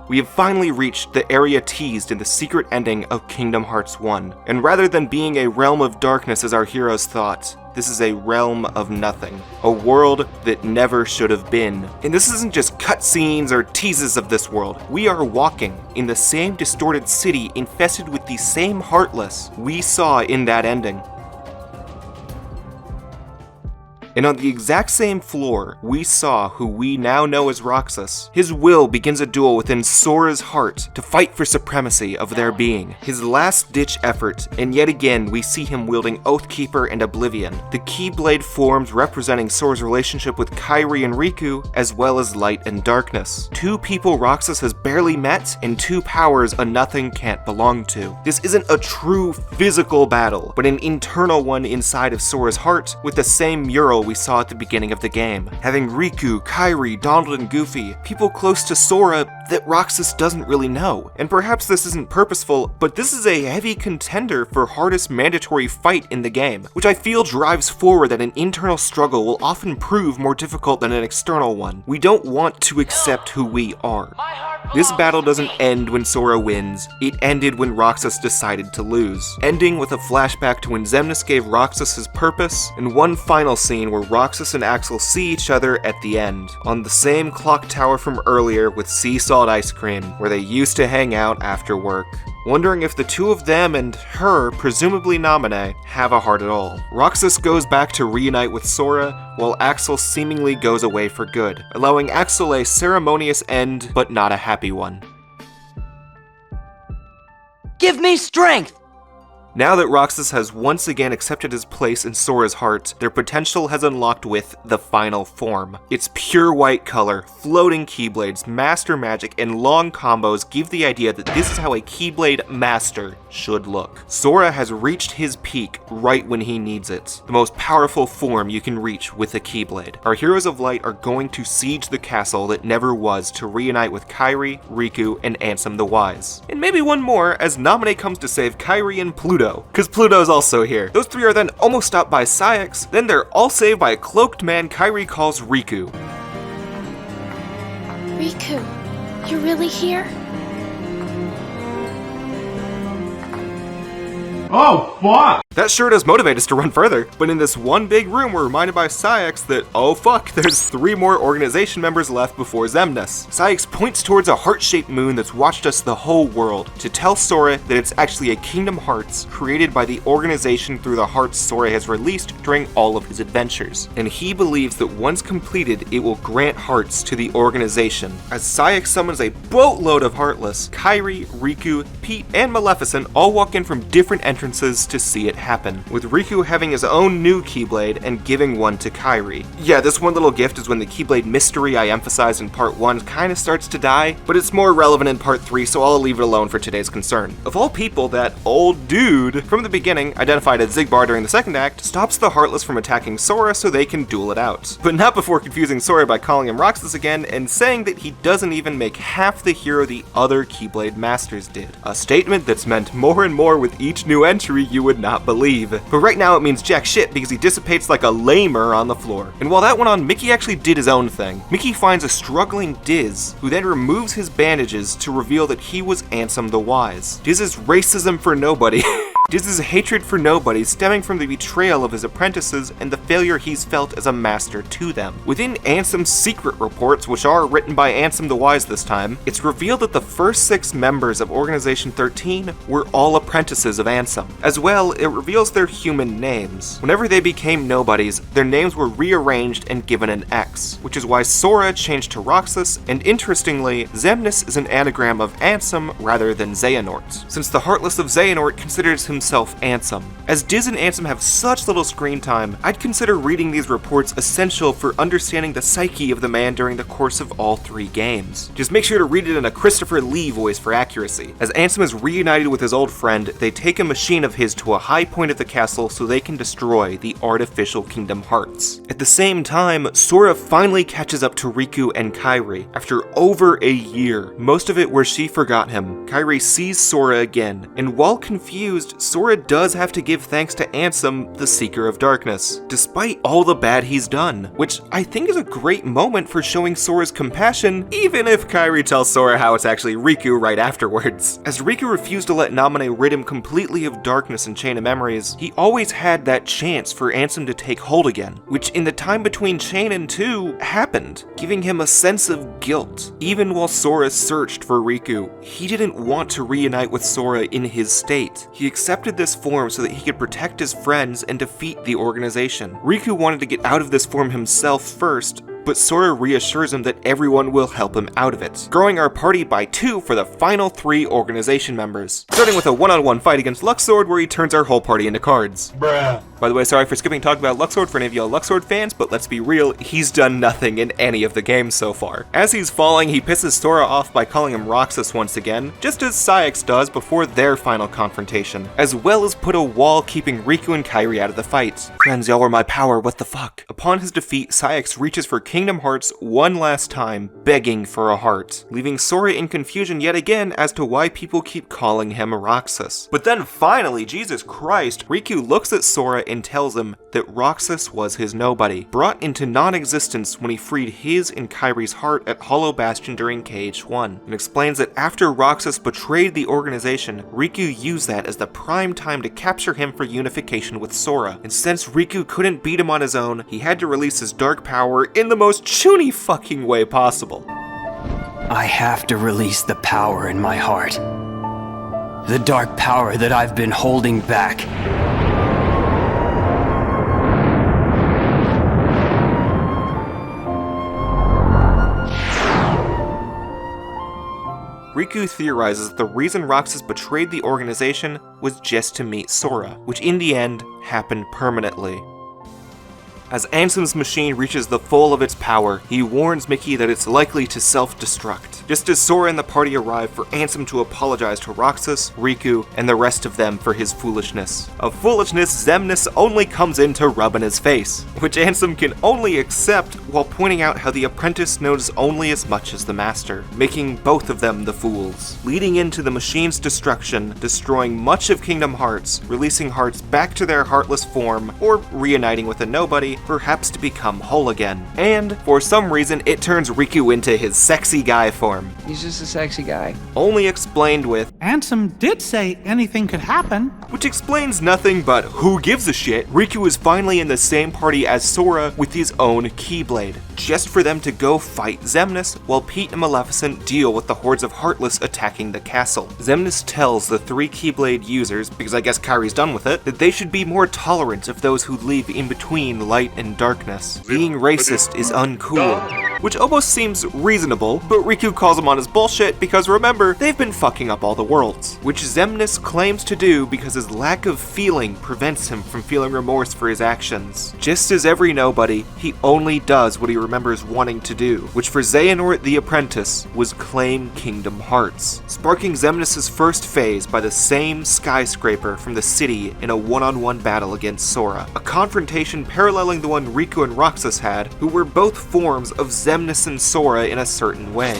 We have finally reached the area teased in the secret ending of Kingdom Hearts 1, and rather than being a realm of darkness as our heroes thought, this is a realm of nothing. A world that never should have been. And this isn't just cutscenes or teases of this world. We are walking in the same distorted city infested with the same Heartless we saw in that ending. And on the exact same floor, we saw who we now know as Roxas. His will begins a duel within Sora's heart to fight for supremacy of their being. His last-ditch effort, and yet again we see him wielding Oathkeeper and Oblivion, the Keyblade forms representing Sora's relationship with Kairi and Riku, as well as light and darkness. Two people Roxas has barely met, and two powers a nothing can't belong to. This isn't a true physical battle, but an internal one inside of Sora's heart, with the same mural we saw at the beginning of the game. Having Riku, Kairi, Donald, and Goofy, people close to Sora that Roxas doesn't really know. And perhaps this isn't purposeful, but this is a heavy contender for hardest mandatory fight in the game, which I feel drives forward that an internal struggle will often prove more difficult than an external one. We don't want to accept who we are. This battle doesn't end when Sora wins, it ended when Roxas decided to lose, ending with a flashback to when Xemnas gave Roxas his purpose, and one final scene where Roxas and Axel see each other at the end, on the same clock tower from earlier with sea salt ice cream, where they used to hang out after work. Wondering if the two of them and her, presumably Naminé, have a heart at all. Roxas goes back to reunite with Sora, while Axel seemingly goes away for good, allowing Axel a ceremonious end, but not a happy one. Give me strength! Now that Roxas has once again accepted his place in Sora's heart, their potential has unlocked with the final form. Its pure white color, floating Keyblades, master magic, and long combos give the idea that this is how a Keyblade master should look. Sora has reached his peak right when he needs it, the most powerful form you can reach with a Keyblade. Our heroes of light are going to siege the castle that never was to reunite with Kairi, Riku, and Ansem the Wise. And maybe one more as Naminé comes to save Kairi and Pluto, because Pluto's also here. Those three are then almost stopped by Saïx, then they're all saved by a cloaked man Kairi calls Riku. Riku, you're really here? Oh, fuck! That sure does motivate us to run further, but in this one big room we're reminded by Saïx that, oh fuck, there's 3 more organization members left before Xemnas. Saïx points towards a heart-shaped moon that's watched us the whole world, to tell Sora that it's actually a Kingdom Hearts created by the organization through the hearts Sora has released during all of his adventures. And he believes that once completed, it will grant hearts to the organization. As Saïx summons a boatload of Heartless, Kairi, Riku, Pete, and Maleficent all walk in from different entrances to see it happen, with Riku having his own new Keyblade and giving one to Kairi. Yeah, this one little gift is when the Keyblade mystery I emphasized in part 1 kinda starts to die, but it's more relevant in part 3, so I'll leave it alone for today's concern. Of all people, that old dude from the beginning, identified as Xigbar during the second act, stops the Heartless from attacking Sora so they can duel it out. But not before confusing Sora by calling him Roxas again and saying that he doesn't even make half the hero the other Keyblade Masters did. A statement that's meant more and more with each new entry you would not believe. But right now it means jack shit because he dissipates like a lamer on the floor. And while that went on, Mickey actually did his own thing. Mickey finds a struggling Diz, who then removes his bandages to reveal that he was Ansem the Wise. Diz is racism for nobody. Diz's hatred for nobody stemming from the betrayal of his apprentices and the failure he's felt as a master to them. Within Ansem's secret reports, which are written by Ansem the Wise this time, it's revealed that the first 6 members of Organization 13 were all apprentices of Ansem. As well, it reveals their human names. Whenever they became nobodies, their names were rearranged and given an X, which is why Sora changed to Roxas, and interestingly, Xemnas is an anagram of Ansem rather than Xehanort, since the Heartless of Xehanort considers himself Ansem. As Diz and Ansem have such little screen time, I'd consider reading these reports essential for understanding the psyche of the man during the course of all 3 games. Just make sure to read it in a Christopher Lee voice for accuracy. As Ansem is reunited with his old friend, they take a machine of his to a high point of the castle so they can destroy the artificial Kingdom Hearts. At the same time, Sora finally catches up to Riku and Kairi. After over a year, most of it where she forgot him, Kairi sees Sora again, and while confused, Sora does have to give thanks to Ansem, the Seeker of Darkness, despite all the bad he's done, which I think is a great moment for showing Sora's compassion, even if Kairi tells Sora how it's actually Riku right afterwards. As Riku refused to let Namine rid him completely of darkness and Chain of Memories, he always had that chance for Ansem to take hold again, which in the time between Chain and 2 happened, giving him a sense of guilt. Even while Sora searched for Riku, he didn't want to reunite with Sora in his state. He accepted this form so that he could protect his friends and defeat the organization. Riku wanted to get out of this form himself first, but Sora reassures him that everyone will help him out of it, growing our party by 2 for the final 3 organization members, starting with a one-on-one fight against Luxord where he turns our whole party into cards. Bruh. By the way, sorry for skipping talk about Luxord for any of y'all Luxord fans, but let's be real, he's done nothing in any of the games so far. As he's falling, he pisses Sora off by calling him Roxas once again, just as Saïx does before their final confrontation, as well as put a wall keeping Riku and Kairi out of the fight. Friends, y'all are my power, what the fuck? Upon his defeat, Saïx reaches for Kingdom Hearts one last time, begging for a heart, leaving Sora in confusion yet again as to why people keep calling him Roxas. But then finally, Jesus Christ, Riku looks at Sora and tells him that Roxas was his nobody, brought into non-existence when he freed his and Kairi's heart at Hollow Bastion during KH1, and explains that after Roxas betrayed the organization, Riku used that as the prime time to capture him for unification with Sora, and since Riku couldn't beat him on his own, he had to release his dark power in the most chuny fucking way possible. I have to release the power in my heart. The dark power that I've been holding back. Riku theorizes that the reason Roxas betrayed the organization was just to meet Sora, which in the end happened permanently. As Ansem's machine reaches the full of its power, he warns Mickey that it's likely to self-destruct, just as Sora and the party arrive for Ansem to apologize to Roxas, Riku, and the rest of them for his foolishness. A foolishness Xemnas only comes in to rub in his face, which Ansem can only accept while pointing out how the apprentice knows only as much as the master, making both of them the fools, leading into the machine's destruction, destroying much of Kingdom Hearts, releasing hearts back to their heartless form, or reuniting with a nobody, perhaps to become whole again. And, for some reason, it turns Riku into his sexy guy form. He's just a sexy guy. Only explained with, Ansem did say anything could happen. Which explains nothing but who gives a shit. Riku is finally in the same party as Sora with his own Keyblade, just for them to go fight Xemnas while Pete and Maleficent deal with the hordes of Heartless attacking the castle. Xemnas tells the 3 Keyblade users, because I guess Kairi's done with it, that they should be more tolerant of those who live in between light and darkness. Being racist is uncool, which almost seems reasonable, but Riku calls him on his bullshit because remember, they've been fucking up all the worlds, which Xemnas claims to do because his lack of feeling prevents him from feeling remorse for his actions. Just as every nobody, he only does what he remembers wanting to do, which for Xehanort the Apprentice was claim Kingdom Hearts, sparking Xemnas' first phase by the same skyscraper from the city in a one-on-one battle against Sora, a confrontation paralleling the one Riku and Roxas had, who were both forms of Xemnas and Sora in a certain way.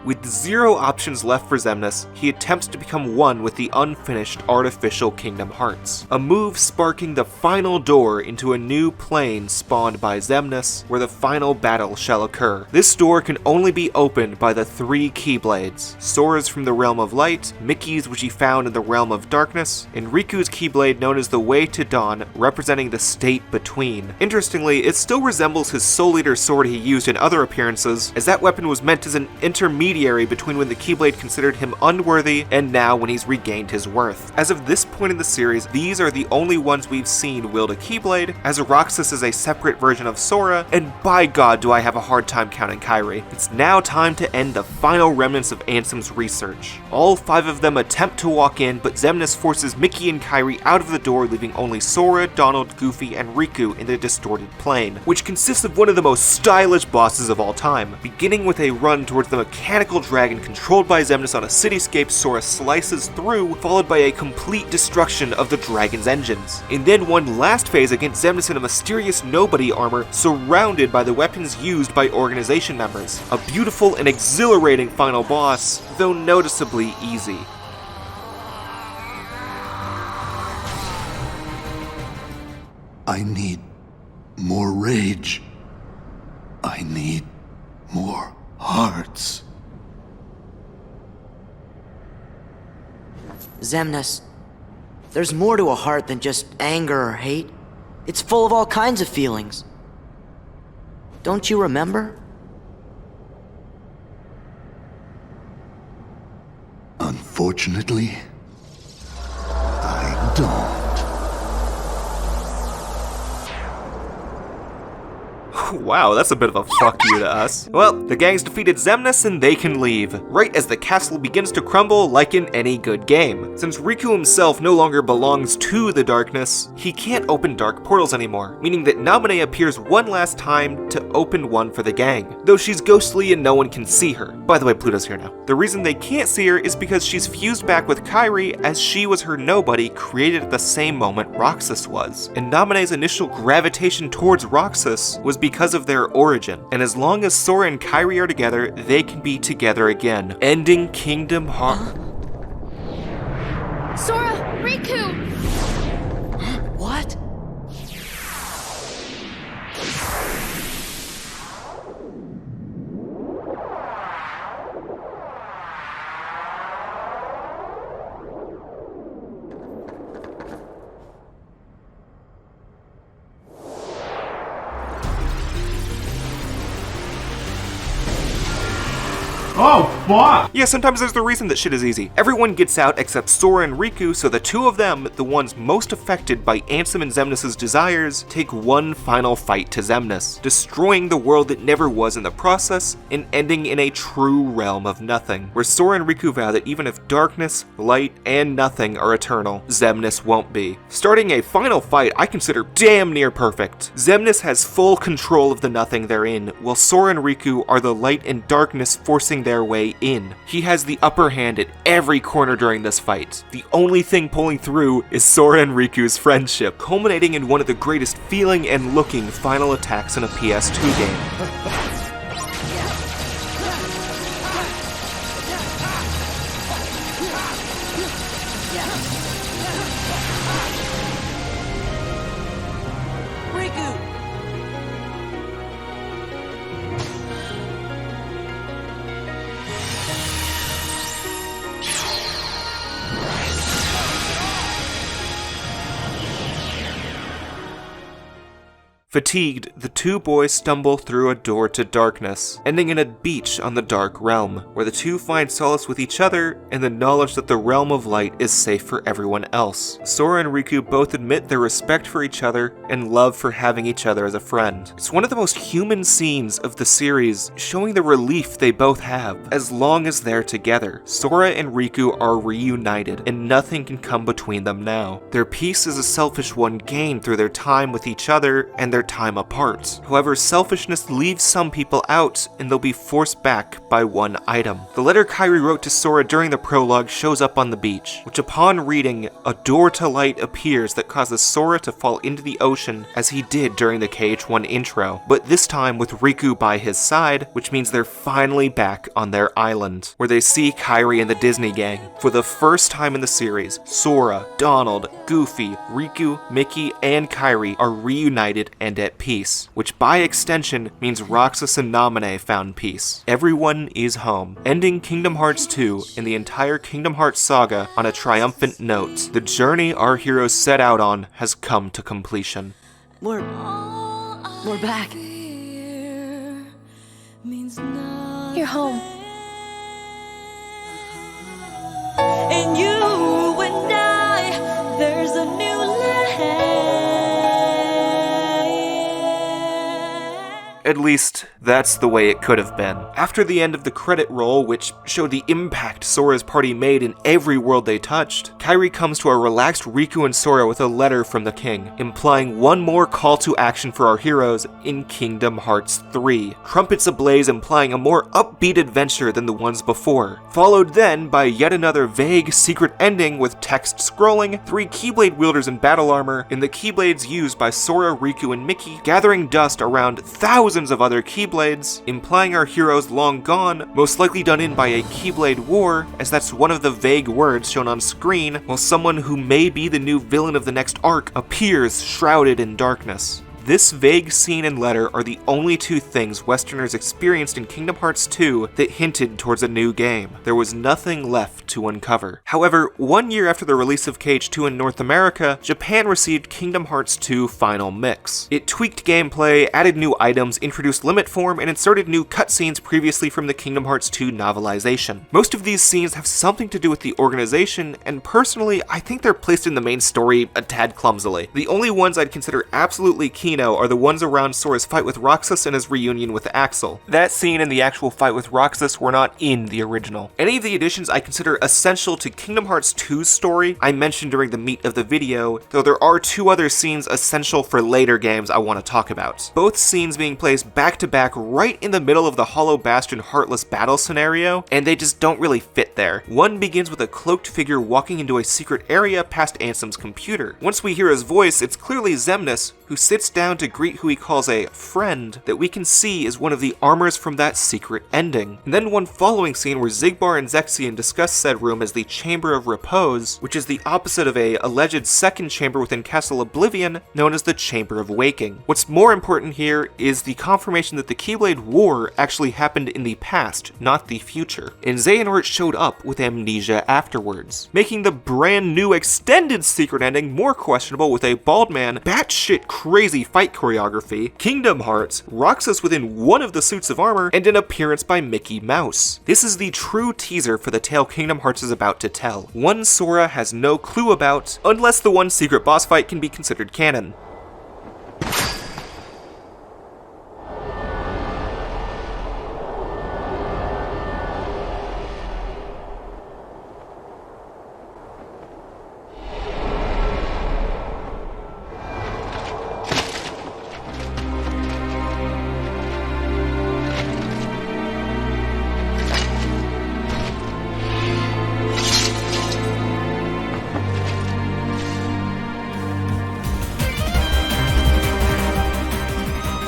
With 0 options left for Xemnas, he attempts to become one with the unfinished artificial Kingdom Hearts, a move sparking the final door into a new plane spawned by Xemnas, where the final battle shall occur. This door can only be opened by the 3 Keyblades: Sora's from the realm of light, Mickey's which he found in the realm of darkness, and Riku's Keyblade known as the Way to Dawn, representing the state between. Interestingly, it still resembles his Soul Eater sword he used in other appearances, as that weapon was meant as an intermediary between when the Keyblade considered him unworthy and now when he's regained his worth. As of this point in the series, these are the only ones we've seen wield a Keyblade, as Roxas is a separate version of Sora, and by God do I have a hard time counting Kairi. It's now time to end the final remnants of Ansem's research. All 5 of them attempt to walk in, but Xemnas forces Mickey and Kairi out of the door, leaving only Sora, Donald, Goofy, and Riku in the distorted plane, which consists of one of the most stylish bosses of all time. Beginning with a run towards the mechanical dragon controlled by Xemnas on a cityscape Sora slices through, followed by a complete destruction of the dragon's engines. And then one last phase against Xemnas in a mysterious nobody armor, surrounded by the weapons used by organization members. A beautiful and exhilarating final boss, though noticeably easy. I need more rage. I need more hearts. Xemnas, there's more to a heart than just anger or hate. It's full of all kinds of feelings. Don't you remember? Unfortunately, I don't. Wow, that's a bit of a fuck you to us. Well, the gang's defeated Xemnas and they can leave, right as the castle begins to crumble like in any good game. Since Riku himself no longer belongs to the darkness, he can't open dark portals anymore, meaning that Naminé appears one last time to open one for the gang, though she's ghostly and no one can see her. By the way, Pluto's here now. The reason they can't see her is because she's fused back with Kairi, as she was her nobody created at the same moment Roxas was. And Naminé's initial gravitation towards Roxas was because of their origin, and as long as Sora and Kairi are together, they can be together again, ending Kingdom Hearts. Sora! Riku! What? Oh, fuck! Yeah, sometimes there's the reason that shit is easy. Everyone gets out except Sora and Riku, so the 2 of them, the ones most affected by Ansem and Xemnas' desires, take one final fight to Xemnas, destroying the world that never was in the process, and ending in a true realm of nothing, where Sora and Riku vow that even if darkness, light, and nothing are eternal, Xemnas won't be. Starting a final fight I consider damn near perfect. Xemnas has full control of the nothing they're in, while Sora and Riku are the light and darkness forcing their way in. He has the upper hand at every corner during this fight. The only thing pulling through is Sora and Riku's friendship, culminating in one of the greatest feeling and looking final attacks in a PS2 game. Fatigued, the 2 boys stumble through a door to darkness, ending in a beach on the Dark Realm, where the 2 find solace with each other and the knowledge that the Realm of Light is safe for everyone else. Sora and Riku both admit their respect for each other and love for having each other as a friend. It's one of the most human scenes of the series, showing the relief they both have. As long as they're together, Sora and Riku are reunited, and nothing can come between them now. Their peace is a selfish one gained through their time with each other and their time apart. However, selfishness leaves some people out, and they'll be forced back by one item. The letter Kairi wrote to Sora during the prologue shows up on the beach, which upon reading, a door to light appears that causes Sora to fall into the ocean as he did during the KH1 intro, but this time with Riku by his side, which means they're finally back on their island, where they see Kairi and the Disney gang. For the first time in the series, Sora, Donald, Goofy, Riku, Mickey, and Kairi are reunited and at peace, which by extension means Roxas and Naminé found peace. Everyone is home, ending Kingdom Hearts 2 and the entire Kingdom Hearts saga on a triumphant note. The journey our heroes set out on has come to completion. We're back. You're home. And you and I, there's a new At least, that's the way it could have been. After the end of the credit roll, which showed the impact Sora's party made in every world they touched, Kairi comes to a relaxed Riku and Sora with a letter from the king, implying one more call to action for our heroes in Kingdom Hearts 3. Trumpets ablaze, implying a more upbeat adventure than the ones before, followed then by yet another vague secret ending with text scrolling, 3 Keyblade wielders in battle armor, and the Keyblades used by Sora, Riku, and Mickey gathering dust around thousands of other Keyblades, implying our heroes long gone, most likely done in by a Keyblade war, as that's one of the vague words shown on screen, while someone who may be the new villain of the next arc appears shrouded in darkness. This vague scene and letter are the only 2 things Westerners experienced in Kingdom Hearts 2 that hinted towards a new game. There was nothing left to uncover. However, 1 year after the release of KH2 in North America, Japan received Kingdom Hearts 2 Final Mix. It tweaked gameplay, added new items, introduced limit form, and inserted new cutscenes previously from the Kingdom Hearts 2 novelization. Most of these scenes have something to do with the organization, and personally, I think they're placed in the main story a tad clumsily. The only ones I'd consider absolutely key are the ones around Sora's fight with Roxas and his reunion with Axel. That scene and the actual fight with Roxas were not in the original. Any of the additions I consider essential to Kingdom Hearts 2's story I mentioned during the meat of the video, though there are 2 other scenes essential for later games I want to talk about. Both scenes being placed back to back right in the middle of the Hollow Bastion Heartless battle scenario, and they just don't really fit there. One begins with a cloaked figure walking into a secret area past Ansem's computer. Once we hear his voice, it's clearly Xemnas, who sits down to greet who he calls a friend that we can see is one of the armors from that secret ending. And then one following scene where Xigbar and Zexion discuss said room as the Chamber of Repose, which is the opposite of a alleged second chamber within Castle Oblivion known as the Chamber of Waking. What's more important here is the confirmation that the Keyblade War actually happened in the past, not the future. And Xehanort showed up with amnesia afterwards, making the brand new extended secret ending more questionable with a bald man, batshit crazy fight choreography, Kingdom Hearts, Roxas within one of the suits of armor, and an appearance by Mickey Mouse. This is the true teaser for the tale Kingdom Hearts is about to tell. One Sora has no clue about, unless the one secret boss fight can be considered canon.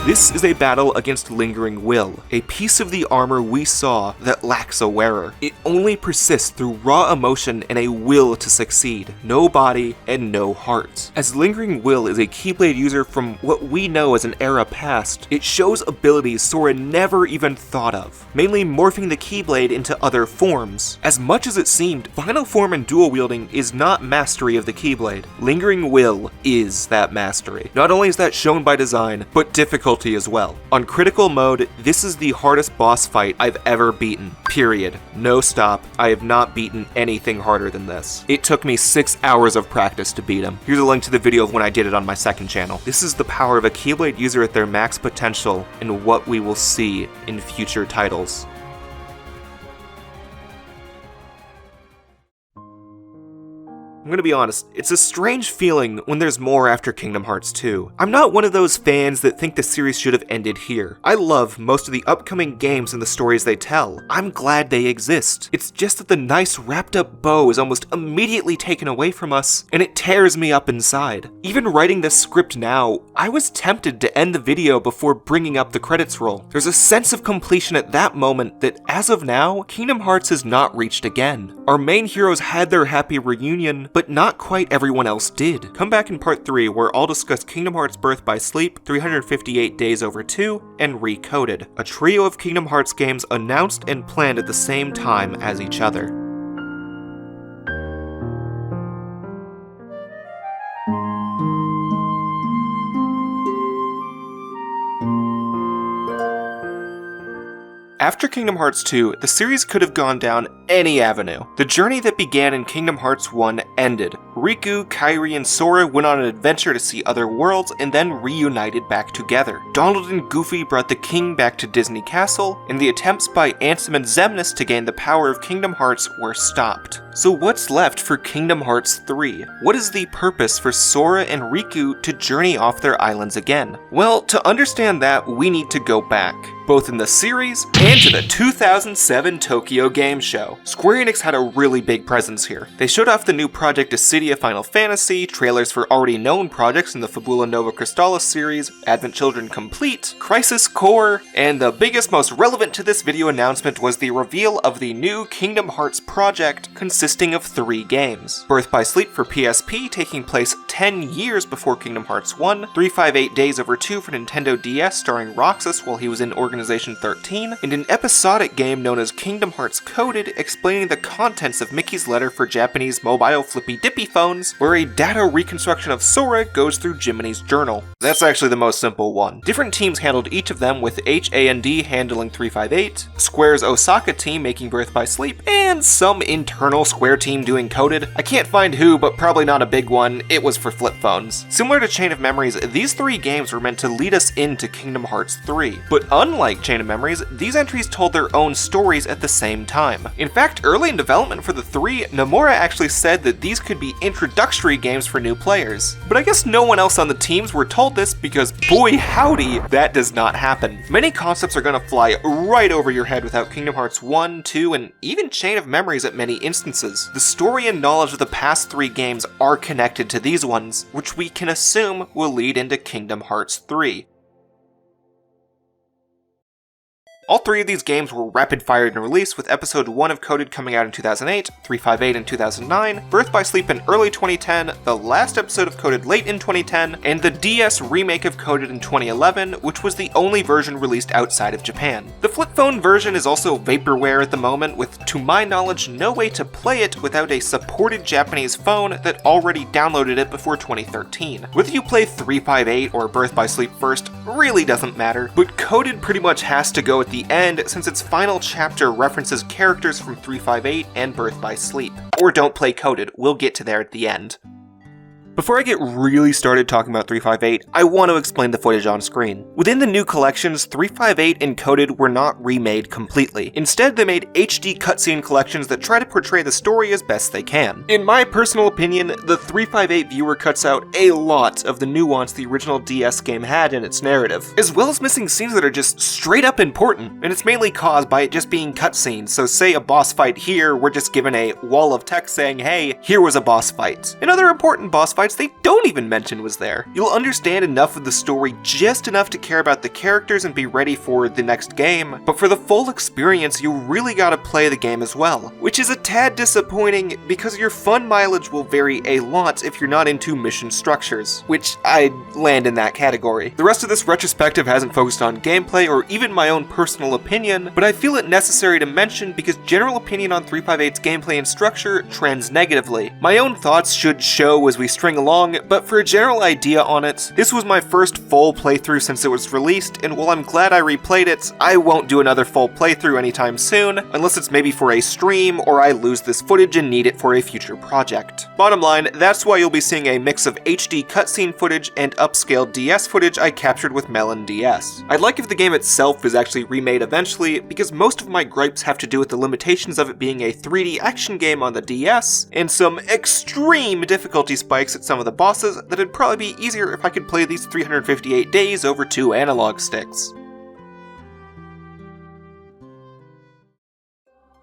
This is a battle against Lingering Will, a piece of the armor we saw that lacks a wearer. It only persists through raw emotion and a will to succeed, no body and no heart. As Lingering Will is a Keyblade user from what we know as an era past, it shows abilities Sora never even thought of, mainly morphing the Keyblade into other forms. As much as it seemed, final form and dual wielding is not mastery of the Keyblade. Lingering Will is that mastery. Not only is that shown by design, but difficulty as well. On critical mode, this is the hardest boss fight I've ever beaten. Period. No stop. I have not beaten anything harder than this. It took me 6 hours of practice to beat him. Here's a link to the video of when I did it on my second channel. This is the power of a Keyblade user at their max potential and what we will see in future titles. I'm gonna be honest, it's a strange feeling when there's more after Kingdom Hearts 2. I'm not one of those fans that think the series should have ended here. I love most of the upcoming games and the stories they tell. I'm glad they exist. It's just that the nice wrapped up bow is almost immediately taken away from us, and it tears me up inside. Even writing this script now, I was tempted to end the video before bringing up the credits roll. There's a sense of completion at that moment that, as of now, Kingdom Hearts has not reached again. Our main heroes had their happy reunion, but not quite everyone else did. Come back in part 3 where I'll discuss Kingdom Hearts Birth by Sleep, 358 Days Over 2, and Recoded, a trio of Kingdom Hearts games announced and planned at the same time as each other. After Kingdom Hearts 2, the series could have gone down any avenue. The journey that began in Kingdom Hearts 1 ended. Riku, Kairi, and Sora went on an adventure to see other worlds and then reunited back together. Donald and Goofy brought the king back to Disney Castle, and the attempts by Ansem and Xemnas to gain the power of Kingdom Hearts were stopped. So what's left for Kingdom Hearts 3? What is the purpose for Sora and Riku to journey off their islands again? Well, to understand that, we need to go back, both in the series and to the 2007 Tokyo Game Show. Square Enix had a really big presence here. They showed off the new Project Dissidia Final Fantasy, trailers for already known projects in the Fabula Nova Crystallis series, Advent Children Complete, Crisis Core, and the biggest, most relevant to this video announcement was the reveal of the new Kingdom Hearts project consisting of 3 games. Birth by Sleep for PSP taking place 10 years before Kingdom Hearts 1, 358 Days Over 2 for Nintendo DS starring Roxas while he was in Organization 13, and an episodic game known as Kingdom Hearts Coded explaining the contents of Mickey's letter for Japanese mobile flippy dippy phones, where a data reconstruction of Sora goes through Jiminy's journal. That's actually the most simple one. Different teams handled each of them, with HAND handling 358, Square's Osaka team making Birth by Sleep, and some internal Square team doing Coded. I can't find who, but probably not a big one. It was for flip phones. Similar to Chain of Memories, these 3 games were meant to lead us into Kingdom Hearts 3. But unlike Chain of Memories, these entries told their own stories at the same time. In fact, early in development for the 3, Nomura actually said that these could be introductory games for new players. But I guess no one else on the teams were told this because boy howdy, that does not happen. Many concepts are gonna fly right over your head without Kingdom Hearts 1, 2, and even Chain of Memories at many instances. The story and knowledge of the past 3 games are connected to these ones, which we can assume will lead into Kingdom Hearts 3. All 3 of these games were rapid-fired in release, with Episode 1 of Coded coming out in 2008, 358 in 2009, Birth by Sleep in early 2010, the last episode of Coded late in 2010, and the DS remake of Coded in 2011, which was the only version released outside of Japan. The flip phone version is also vaporware at the moment, with, to my knowledge, no way to play it without a supported Japanese phone that already downloaded it before 2013. Whether you play 358 or Birth by Sleep first really doesn't matter, but Coded pretty much has to go at the end since its final chapter references characters from 358 and Birth by Sleep. Or don't play Coded, we'll get to there at the end. Before I get really started talking about 358, I want to explain the footage on screen. Within the new collections, 358 and Coded were not remade completely. Instead, they made HD cutscene collections that try to portray the story as best they can. In my personal opinion, the 358 viewer cuts out a lot of the nuance the original DS game had in its narrative, as well as missing scenes that are just straight up important, and it's mainly caused by it just being cutscenes. So say a boss fight here, we're just given a wall of text saying, hey, here was a boss fight. And other important boss fights they don't even mention was there. You'll understand enough of the story, just enough to care about the characters and be ready for the next game, but for the full experience you really gotta play the game as well, which is a tad disappointing because your fun mileage will vary a lot if you're not into mission structures, which I'd land in that category. The rest of this retrospective hasn't focused on gameplay or even my own personal opinion, but I feel it necessary to mention because general opinion on 358's gameplay and structure trends negatively. My own thoughts should show as we string going along, but for a general idea on it, this was my first full playthrough since it was released, and while I'm glad I replayed it, I won't do another full playthrough anytime soon, unless it's maybe for a stream or I lose this footage and need it for a future project. Bottom line, that's why you'll be seeing a mix of HD cutscene footage and upscaled DS footage I captured with Melon DS. I'd like if the game itself is actually remade eventually, because most of my gripes have to do with the limitations of it being a 3D action game on the DS, and some extreme difficulty spikes at some of the bosses that it'd probably be easier if I could play these 358 days over 2 analog sticks.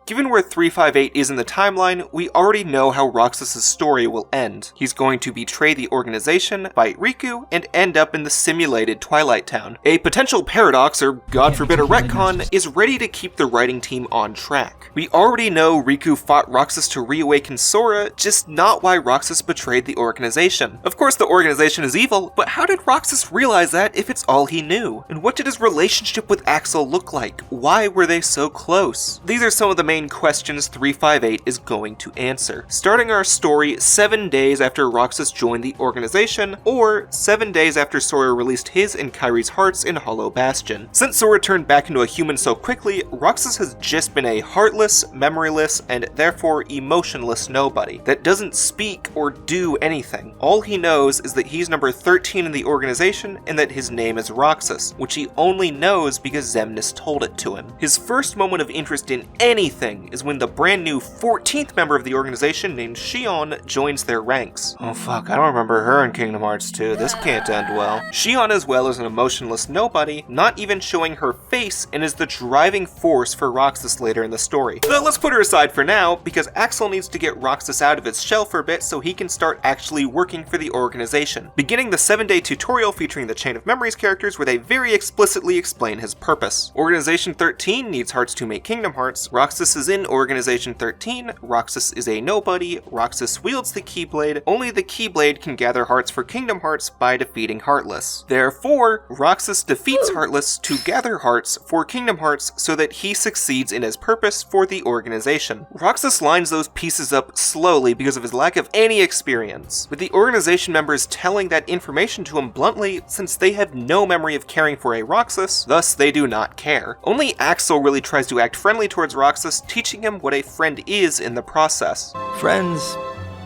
Given where 358 is in the timeline, we already know how Roxas' story will end. He's going to betray the organization, fight Riku, and end up in the simulated Twilight Town. A potential paradox, or god forbid a retcon, is ready to keep the writing team on track. We already know Riku fought Roxas to reawaken Sora, just not why Roxas betrayed the organization. Of course the organization is evil, but how did Roxas realize that if it's all he knew? And what did his relationship with Axel look like? Why were they so close? These are some of the main questions 358 is going to answer. Starting our story 7 days after Roxas joined the organization, or 7 days after Sora released his and Kairi's hearts in Hollow Bastion. Since Sora turned back into a human so quickly, Roxas has just been a heartless, memoryless, and therefore emotionless nobody that doesn't speak or do anything. All he knows is that he's number 13 in the organization and that his name is Roxas, which he only knows because Xemnas told it to him. His first moment of interest in anything is when the brand new 14th member of the organization named Xion joins their ranks. Oh fuck, I don't remember her in Kingdom Hearts 2, this can't end well. Xion as well is an emotionless nobody, not even showing her face, and is the driving force for Roxas later in the story. But let's put her aside for now, because Axel needs to get Roxas out of its shell for a bit so he can start actually working for the organization. Beginning the 7-day tutorial featuring the Chain of Memories characters where they very explicitly explain his purpose. Organization 13 needs hearts to make Kingdom Hearts, Roxas is in Organization 13, Roxas is a nobody, Roxas wields the Keyblade, only the Keyblade can gather hearts for Kingdom Hearts by defeating Heartless. Therefore, Roxas defeats Heartless to gather hearts for Kingdom Hearts so that he succeeds in his purpose for the organization. Roxas lines those pieces up slowly because of his lack of any experience, with the organization members telling that information to him bluntly since they have no memory of caring for a Roxas, thus they do not care. Only Axel really tries to act friendly towards Roxas, teaching him what a friend is in the process. Friends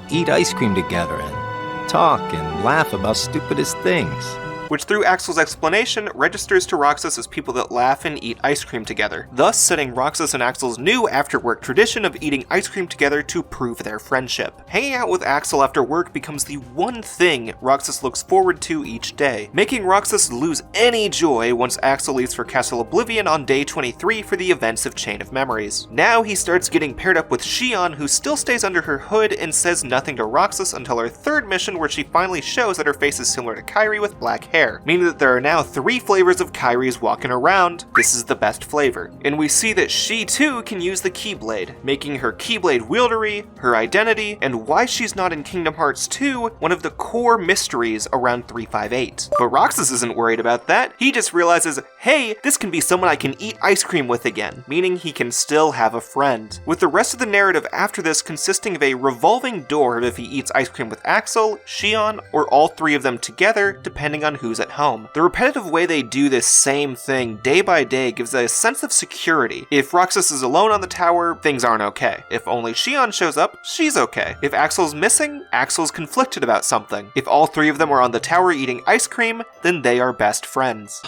eat ice cream together and talk and laugh about stupidest things. Which through Axel's explanation registers to Roxas as people that laugh and eat ice cream together, thus setting Roxas and Axel's new after-work tradition of eating ice cream together to prove their friendship. Hanging out with Axel after work becomes the one thing Roxas looks forward to each day, making Roxas lose any joy once Axel leaves for Castle Oblivion on day 23 for the events of Chain of Memories. Now he starts getting paired up with Xion, who still stays under her hood and says nothing to Roxas until her third mission where she finally shows that her face is similar to Kairi with black hair. Meaning that there are now 3 flavors of Kairi's walking around. This is the best flavor. And we see that she too can use the Keyblade, making her Keyblade wieldery, her identity, and why she's not in Kingdom Hearts 2 one of the core mysteries around 358. But Roxas isn't worried about that. He just realizes, hey, this can be someone I can eat ice cream with again, meaning he can still have a friend. With the rest of the narrative after this consisting of a revolving door of if he eats ice cream with Axel, Xion, or all 3 of them together, depending on who's at home. The repetitive way they do this same thing day by day gives a sense of security. If Roxas is alone on the tower, things aren't okay. If only Xion shows up, she's okay. If Axel's missing, Axel's conflicted about something. If all 3 of them are on the tower eating ice cream, then they are best friends.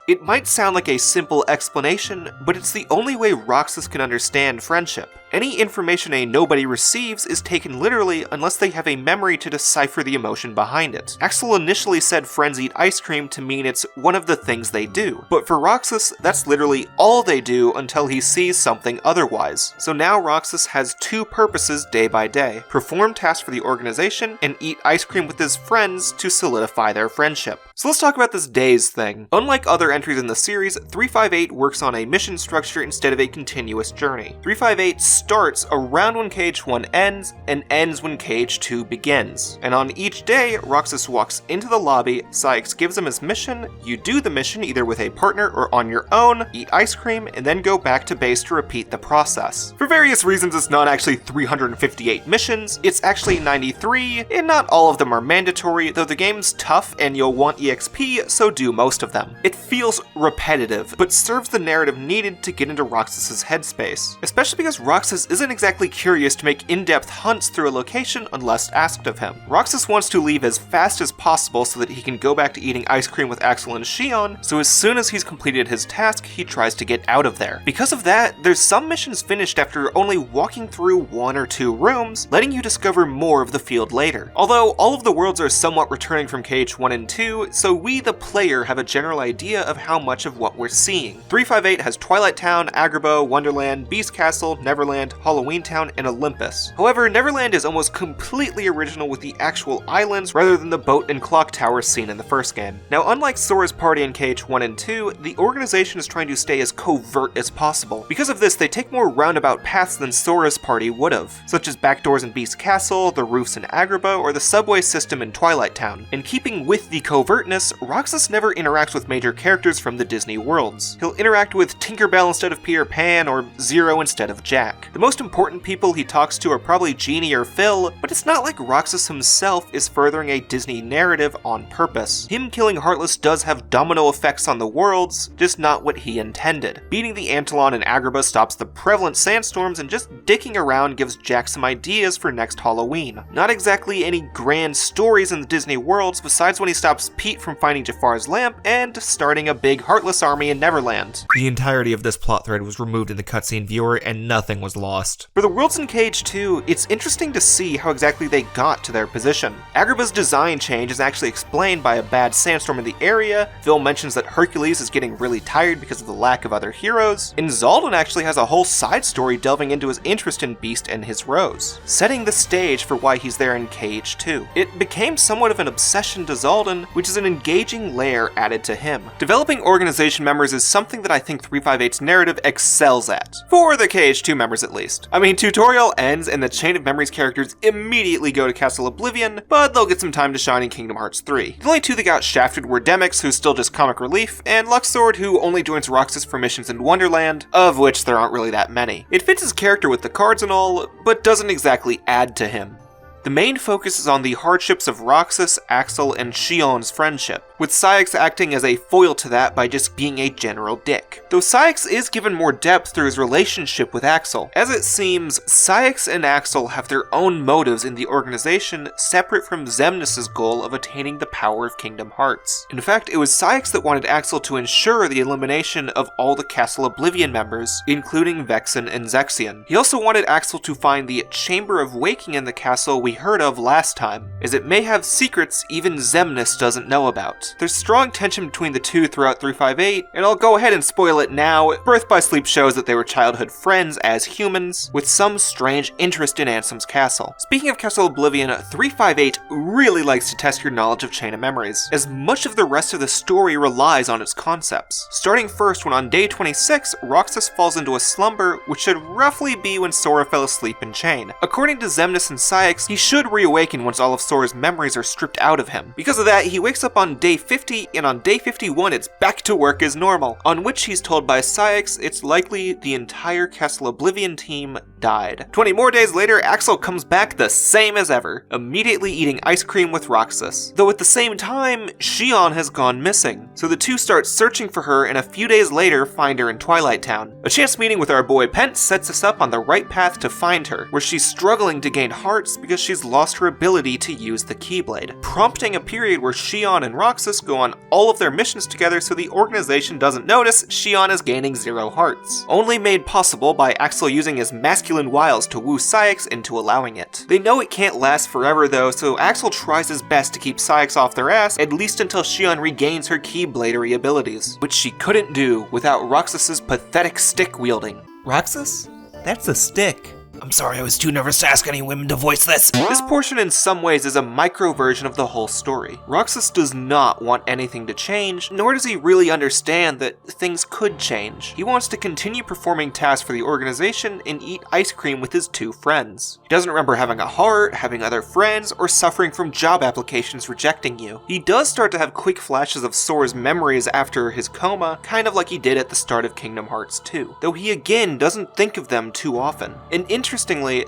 It might sound like a simple explanation, but it's the only way Roxas can understand friendship. Any information a nobody receives is taken literally unless they have a memory to decipher the emotion behind it. Axel initially said friends eat ice cream to mean it's one of the things they do, but for Roxas, that's literally all they do until he sees something otherwise. So now Roxas has 2 purposes day by day: perform tasks for the organization and eat ice cream with his friends to solidify their friendship. So let's talk about this days thing. Unlike other entries in the series, 358 works on a mission structure instead of a continuous journey. 358 starts around when Cage 1 ends and ends when Cage 2 begins. And on each day, Roxas walks into the lobby, Saïx gives him his mission, you do the mission either with a partner or on your own, eat ice cream, and then go back to base to repeat the process. For various reasons, it's not actually 358 missions, it's actually 93, and not all of them are mandatory, though the game's tough and you'll want EXP, so do most of them. It feels repetitive, but serves the narrative needed to get into Roxas's headspace, especially because Roxas isn't exactly curious to make in-depth hunts through a location unless asked of him. Roxas wants to leave as fast as possible so that he can go back to eating ice cream with Axel and Xion, so as soon as he's completed his task, he tries to get out of there. Because of that, there's some missions finished after only walking through 1 or 2 rooms, letting you discover more of the field later. Although all of the worlds are somewhat returning from Cage 1 and 2, so we, the player, have a general idea of how much of what we're seeing. 358 has Twilight Town, Agrabah, Wonderland, Beast Castle, Neverland, Halloween Town, and Olympus. However, Neverland is almost completely original with the actual islands rather than the boat and clock tower seen in the first game. Now, unlike Sora's party in Cage 1 and 2, the organization is trying to stay as covert as possible. Because of this, they take more roundabout paths than Sora's party would've, such as backdoors in Beast Castle, the roofs in Agrabah, or the subway system in Twilight Town. In keeping with the covertness, Roxas never interacts with major characters from the Disney worlds. He'll interact with Tinkerbell instead of Peter Pan, or Zero instead of Jack. The most important people he talks to are probably Genie or Phil, but it's not like Roxas himself is furthering a Disney narrative on purpose. Him killing Heartless does have domino effects on the worlds, just not what he intended. Beating the Antlion in Agrabah stops the prevalent sandstorms, and just dicking around gives Jack some ideas for next Halloween. Not exactly any grand stories in the Disney worlds besides when he stops Pete from finding Jafar's lamp and starting a big Heartless army in Neverland. The entirety of this plot thread was removed in the cutscene viewer and nothing was lost. For the worlds in Cage 2, it's interesting to see how exactly they got to their position. Agrabah's design change is actually explained by a bad sandstorm in the area, Phil mentions that Hercules is getting really tired because of the lack of other heroes, and Zaldin actually has a whole side story delving into his interest in Beast and his Rose, setting the stage for why he's there in Cage 2. It became somewhat of an obsession to Zaldin, which is an engaging layer added to him. Developing organization members is something that I think 358's narrative excels at. For the Cage 2 members at least. I mean, tutorial ends and the Chain of Memories characters immediately go to Castle Oblivion, but they'll get some time to shine in Kingdom Hearts 3. The only 2 that got shafted were Demyx, who's still just comic relief, and Luxord, who only joins Roxas for missions in Wonderland, of which there aren't really that many. It fits his character with the cards and all, but doesn't exactly add to him. The main focus is on the hardships of Roxas, Axel, and Xion's friendship, with Saïx acting as a foil to that by just being a general dick. Though Saïx is given more depth through his relationship with Axel. As it seems, Saïx and Axel have their own motives in the organization separate from Xemnas' goal of attaining the power of Kingdom Hearts. In fact, it was Saïx that wanted Axel to ensure the elimination of all the Castle Oblivion members, including Vexen and Zexion. He also wanted Axel to find the Chamber of Waking in the castle we heard of last time, as it may have secrets even Xemnas doesn't know about. There's strong tension between the two throughout 358, and I'll go ahead and spoil it now. Birth by Sleep shows that they were childhood friends as humans, with some strange interest in Ansem's castle. Speaking of Castle Oblivion, 358 really likes to test your knowledge of Chain of Memories, as much of the rest of the story relies on its concepts. Starting first when on day 26, Roxas falls into a slumber, which should roughly be when Sora fell asleep in Chain. According to Xemnas and Saïx, he should reawaken once all of Sora's memories are stripped out of him. Because of that, he wakes up on day 50, and on day 51 it's back to work as normal, on which he's told by Saïx it's likely the entire Castle Oblivion team died. 20 more days later, Axel comes back the same as ever, immediately eating ice cream with Roxas. Though at the same time, Xion has gone missing, so the two start searching for her and a few days later find her in Twilight Town. A chance meeting with our boy Pent sets us up on the right path to find her, where she's struggling to gain hearts because she's lost her ability to use the Keyblade, prompting a period where Xion and Roxas go on all of their missions together so the organization doesn't notice Xion is gaining 0 hearts. Only made possible by Axel using his masculine wiles to woo Saïx into allowing it. They know it can't last forever though, so Axel tries his best to keep Saïx off their ass, at least until Xion regains her Keybladery abilities, which she couldn't do without Roxas's pathetic stick wielding. Roxas? That's a stick. I'm sorry, I was too nervous to ask any women to voice this. This portion in some ways is a micro version of the whole story. Roxas does not want anything to change, nor does he really understand that things could change. He wants to continue performing tasks for the organization and eat ice cream with his 2 friends. He doesn't remember having a heart, having other friends, or suffering from job applications rejecting you. He does start to have quick flashes of Sora's memories after his coma, kind of like he did at the start of Kingdom Hearts 2, though he again doesn't think of them too often. And interestingly,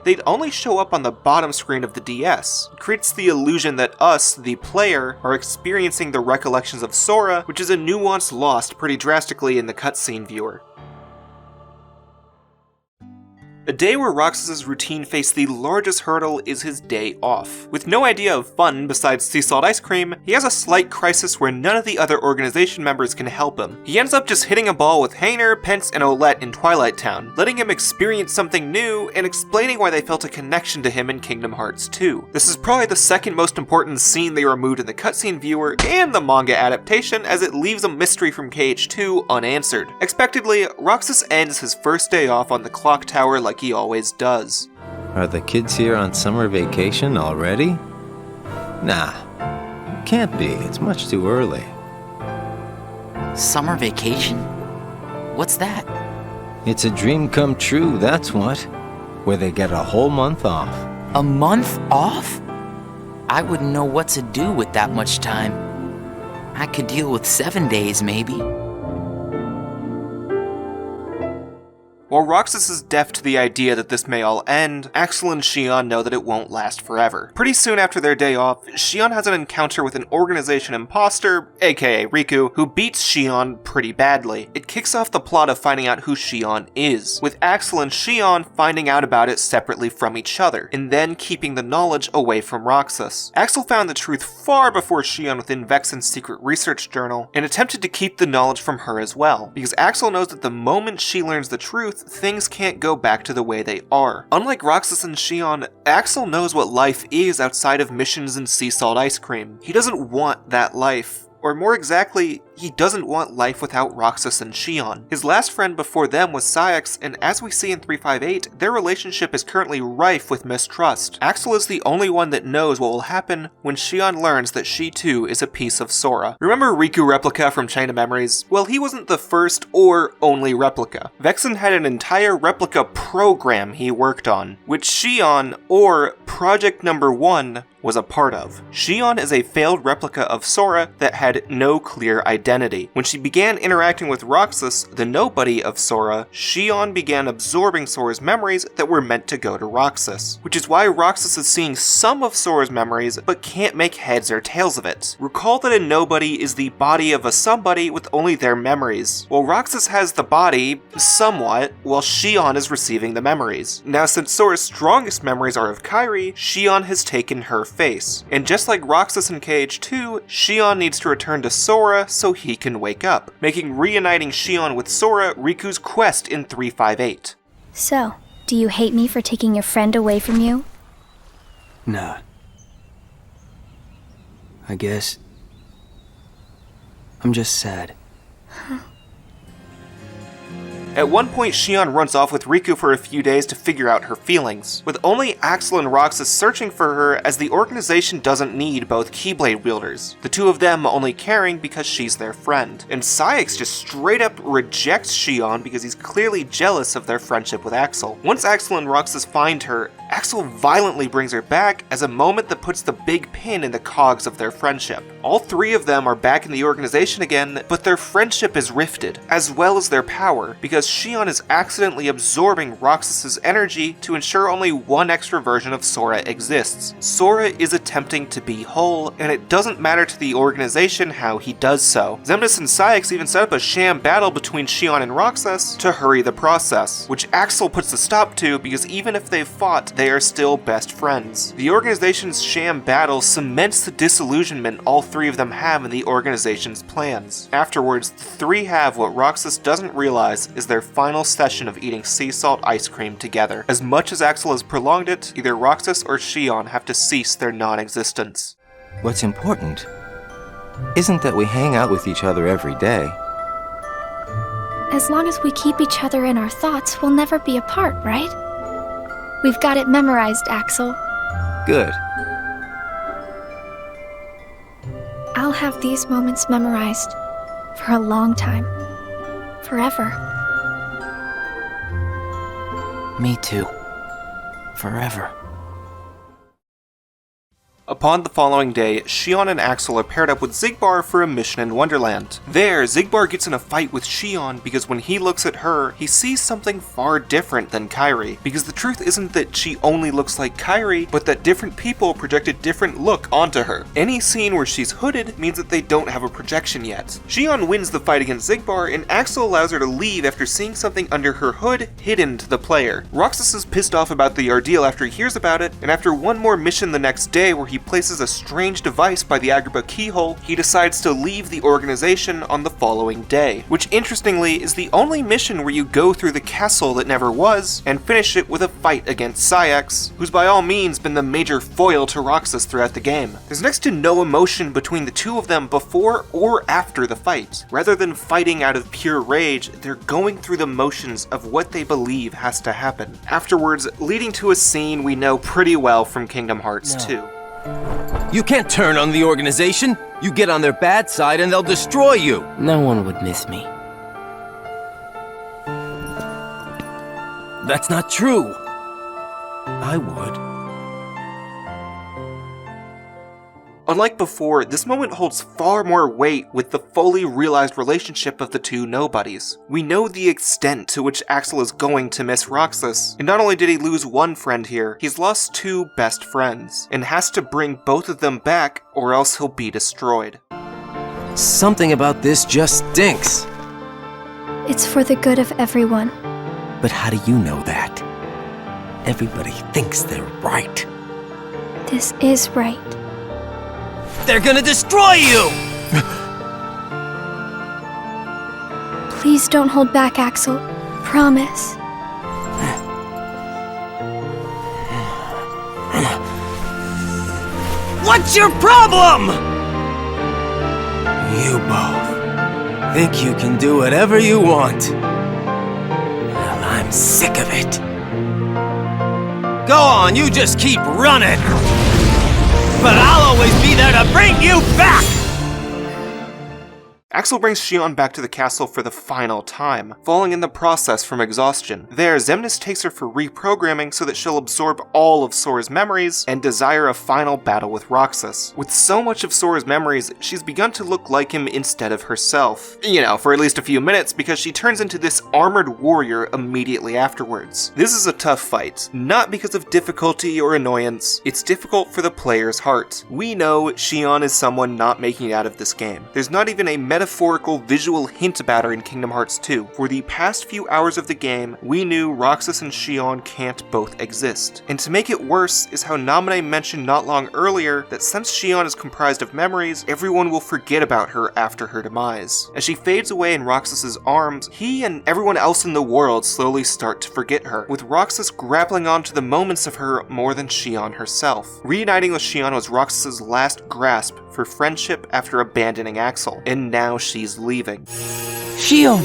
they'd only show up on the bottom screen of the DS. It creates the illusion that us, the player, are experiencing the recollections of Sora, which is a nuance lost pretty drastically in the cutscene viewer. A day where Roxas' routine faced the largest hurdle is his day off. With no idea of fun besides sea salt ice cream, he has a slight crisis where none of the other organization members can help him. He ends up just hitting a ball with Hayner, Pence, and Olette in Twilight Town, letting him experience something new and explaining why they felt a connection to him in Kingdom Hearts 2. This is probably the second most important scene they removed in the cutscene viewer and the manga adaptation, as it leaves a mystery from KH2 unanswered. Expectedly, Roxas ends his first day off on the clock tower like he always does. Are the kids here on summer vacation already? Nah, can't be. It's much too early. Summer vacation? What's that? It's a dream come true, that's what. Where they get a whole month off. A month off? I wouldn't know what to do with that much time. I could deal with 7 days, maybe. While Roxas is deaf to the idea that this may all end, Axel and Xion know that it won't last forever. Pretty soon after their day off, Xion has an encounter with an organization imposter, aka Riku, who beats Xion pretty badly. It kicks off the plot of finding out who Xion is, with Axel and Xion finding out about it separately from each other, and then keeping the knowledge away from Roxas. Axel found the truth far before Xion within Vexen's secret research journal, and attempted to keep the knowledge from her as well, because Axel knows that the moment she learns the truth, things can't go back to the way they are. Unlike Roxas and Xion, Axel knows what life is outside of missions and sea salt ice cream. He doesn't want that life. Or more exactly, he doesn't want life without Roxas and Xion. His last friend before them was Saïx, and as we see in 358, their relationship is currently rife with mistrust. Axel is the only one that knows what will happen when Xion learns that she too is a piece of Sora. Remember Riku Repliku from Chain of Memories? Well, he wasn't the first or only replica. Vexen had an entire replica program he worked on, which Xion, or Project Number 1, was a part of. Xion is a failed replica of Sora that had no clear identity. When she began interacting with Roxas, the nobody of Sora, Xion began absorbing Sora's memories that were meant to go to Roxas, which is why Roxas is seeing some of Sora's memories but can't make heads or tails of it. Recall that a nobody is the body of a somebody with only their memories, while Roxas has the body, somewhat, while Xion is receiving the memories. Now, since Sora's strongest memories are of Kairi, Xion has taken her face. And just like Roxas in KH2, Xion needs to return to Sora so he can wake up, making reuniting Xion with Sora Riku's quest in 358. So, do you hate me for taking your friend away from you? Nah. I guess I'm just sad. At one point, Xion runs off with Riku for a few days to figure out her feelings, with only Axel and Roxas searching for her as the organization doesn't need both Keyblade wielders, the two of them only caring because she's their friend. And Saïx just straight up rejects Xion because he's clearly jealous of their friendship with Axel. Once Axel and Roxas find her, Axel violently brings her back as a moment that puts the big pin in the cogs of their friendship. All three of them are back in the organization again, but their friendship is rifted, as well as their power, because Xion is accidentally absorbing Roxas' energy to ensure only one extra version of Sora exists. Sora is attempting to be whole, and it doesn't matter to the organization how he does so. Xemnas and Saïx even set up a sham battle between Xion and Roxas to hurry the process, which Axel puts a stop to because even if they've fought, they are still best friends. The organization's sham battle cements the disillusionment all three of them have in the organization's plans. Afterwards, the three have what Roxas doesn't realize is their final session of eating sea salt ice cream together. As much as Axel has prolonged it, either Roxas or Xion have to cease their non-existence. What's important isn't that we hang out with each other every day. As long as we keep each other in our thoughts, we'll never be apart, right? We've got it memorized, Axel. Good. I'll have these moments memorized for a long time. Forever. Me too. Forever. Upon the following day, Shion and Axel are paired up with Xigbar for a mission in Wonderland. There, Xigbar gets in a fight with Shion because when he looks at her, he sees something far different than Kairi. Because the truth isn't that she only looks like Kairi, but that different people project a different look onto her. Any scene where she's hooded means that they don't have a projection yet. Shion wins the fight against Xigbar, and Axel allows her to leave after seeing something under her hood hidden to the player. Roxas is pissed off about the ordeal after he hears about it, and after one more mission the next day where he places a strange device by the Agrabah keyhole, he decides to leave the organization on the following day, which interestingly is the only mission where you go through the castle that never was, and finish it with a fight against Saïx, who's by all means been the major foil to Roxas throughout the game. There's next to no emotion between the two of them before or after the fight. Rather than fighting out of pure rage, they're going through the motions of what they believe has to happen. Afterwards, leading to a scene we know pretty well from Kingdom Hearts 2. You can't turn on the organization. You get on their bad side and they'll destroy you. No one would miss me. That's not true. I would. Unlike before, this moment holds far more weight with the fully realized relationship of the two nobodies. We know the extent to which Axel is going to miss Roxas, and not only did he lose one friend here, he's lost two best friends, and has to bring both of them back or else he'll be destroyed. Something about this just stinks. It's for the good of everyone. But how do you know that? Everybody thinks they're right. This is right. They're gonna destroy you! Please don't hold back, Axel. Promise. What's your problem? You both think you can do whatever you want. Well, I'm sick of it. Go on, you just keep running. But I'll always be there to bring you back! Axel brings Shion back to the castle for the final time, falling in the process from exhaustion. There, Xemnas takes her for reprogramming so that she'll absorb all of Sora's memories and desire a final battle with Roxas. With so much of Sora's memories, she's begun to look like him instead of herself. You know, for at least a few minutes, because she turns into this armored warrior immediately afterwards. This is a tough fight, not because of difficulty or annoyance, it's difficult for the player's heart. We know Shion is someone not making it out of this game. There's not even a metaphorical visual hint about her in Kingdom Hearts 2. For the past few hours of the game, we knew Roxas and Shion can't both exist. And to make it worse is how Naminé mentioned not long earlier that since Shion is comprised of memories, everyone will forget about her after her demise. As she fades away in Roxas's arms, he and everyone else in the world slowly start to forget her, with Roxas grappling onto the moments of her more than Shion herself. Reuniting with Shion was Roxas's last grasp for friendship after abandoning Axel, and now she's leaving. Shion!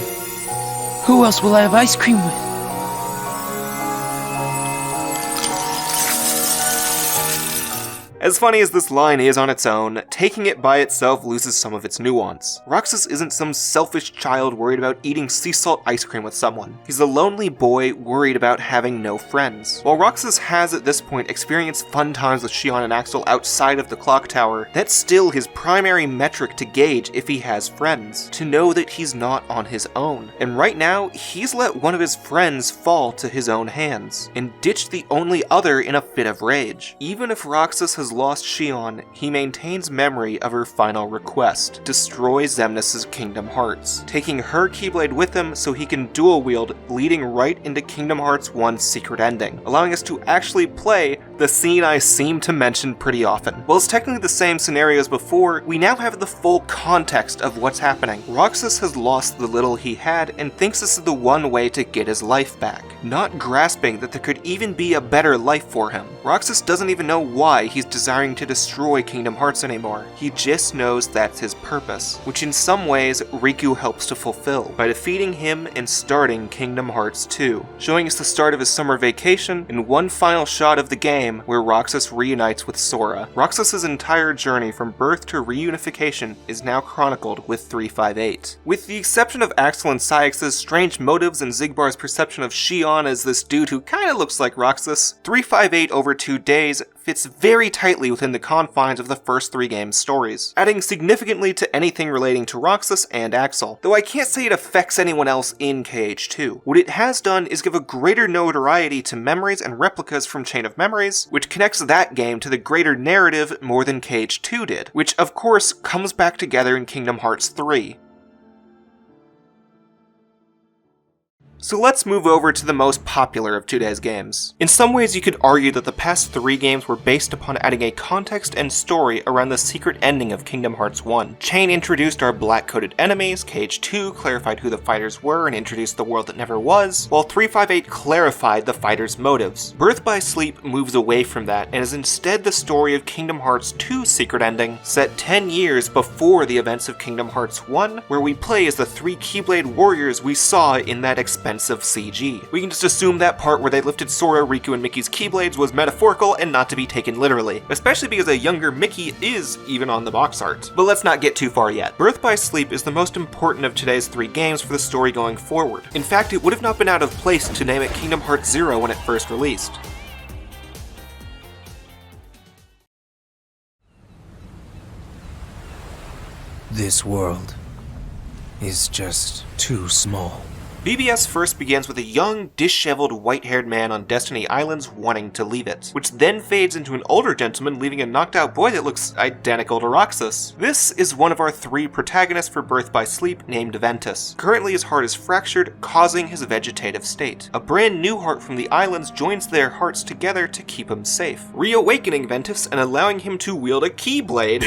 Who else will I have ice cream with? As funny as this line is on its own, taking it by itself loses some of its nuance. Roxas isn't some selfish child worried about eating sea salt ice cream with someone. He's a lonely boy worried about having no friends. While Roxas has at this point experienced fun times with Shion and Axel outside of the clock tower, that's still his primary metric to gauge if he has friends, to know that he's not on his own. And right now, he's let one of his friends fall to his own hands, and ditched the only other in a fit of rage. Even if Roxas has lost Shion, he maintains memory of her final request: destroy Xemnas' Kingdom Hearts, taking her Keyblade with him so he can dual wield, leading right into Kingdom Hearts 1's secret ending, allowing us to actually play the the scene I seem to mention pretty often. While it's technically the same scenario as before, we now have the full context of what's happening. Roxas has lost the little he had and thinks this is the one way to get his life back, not grasping that there could even be a better life for him. Roxas doesn't even know why he's desiring to destroy Kingdom Hearts anymore. He just knows that's his purpose, which in some ways Riku helps to fulfill by defeating him and starting Kingdom Hearts 2, showing us the start of his summer vacation and one final shot of the game where Roxas reunites with Sora. Roxas's entire journey from birth to reunification is now chronicled with 358. With the exception of Axel and Cyax's strange motives and Xigbar's perception of Xion as this dude who kinda looks like Roxas, 358 over 2 days fits very tightly within the confines of the first 3 games' stories, adding significantly to anything relating to Roxas and Axel, though I can't say it affects anyone else in KH2. What it has done is give a greater notoriety to memories and replicas from Chain of Memories, which connects that game to the greater narrative more than KH2 did, which of course comes back together in Kingdom Hearts 3. So let's move over to the most popular of today's games. In some ways you could argue that the past 3 games were based upon adding a context and story around the secret ending of Kingdom Hearts 1. Chain introduced our black-coated enemies, KH2 clarified who the fighters were and introduced the world that never was, while 358 clarified the fighters' motives. Birth by Sleep moves away from that and is instead the story of Kingdom Hearts 2's secret ending, set 10 years before the events of Kingdom Hearts 1, where we play as the 3 Keyblade warriors we saw in that expensive CG. We can just assume that part where they lifted Sora, Riku, and Mickey's Keyblades was metaphorical and not to be taken literally, especially because a younger Mickey is even on the box art. But let's not get too far yet. Birth by Sleep is the most important of today's 3 games for the story going forward. In fact, it would have not been out of place to name it Kingdom Hearts 0 when it first released. This world is just too small. BBS first begins with a young, disheveled, white-haired man on Destiny Islands wanting to leave it, which then fades into an older gentleman leaving a knocked-out boy that looks identical to Roxas. This is one of our 3 protagonists for Birth by Sleep named Ventus. Currently his heart is fractured, causing his vegetative state. A brand new heart from the islands joins their hearts together to keep him safe, reawakening Ventus and allowing him to wield a Keyblade.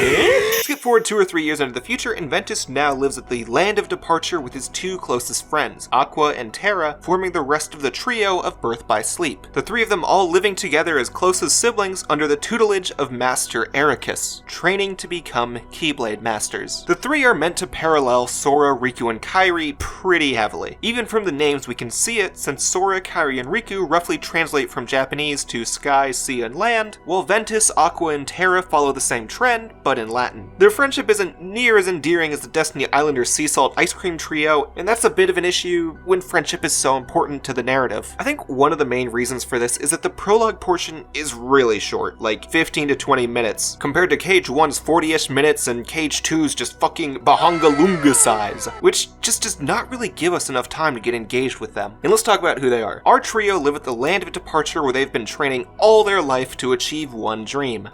Skip forward 2 or 3 years into the future, and Ventus now lives at the Land of Departure with his 2 closest friends, Aqua and Terra, forming the rest of the trio of Birth by Sleep. The 3 of them all living together as close as siblings under the tutelage of Master Ericus, training to become Keyblade Masters. The 3 are meant to parallel Sora, Riku, and Kairi pretty heavily. Even from the names we can see it, since Sora, Kairi, and Riku roughly translate from Japanese to sky, sea, and land, while Ventus, Aqua, and Terra follow the same trend, but in Latin. Their friendship isn't near as endearing as the Destiny Islanders Sea Salt Ice Cream Trio, and that's a bit of an issue when friendship is so important to the narrative. I think one of the main reasons for this is that the prologue portion is really short, like 15 to 20 minutes, compared to KH1's 40-ish minutes and KH2's just fucking Bahanga-Lunga size, which just does not really give us enough time to get engaged with them. And let's talk about who they are. Our trio live at the Land of Departure where they've been training all their life to achieve one dream.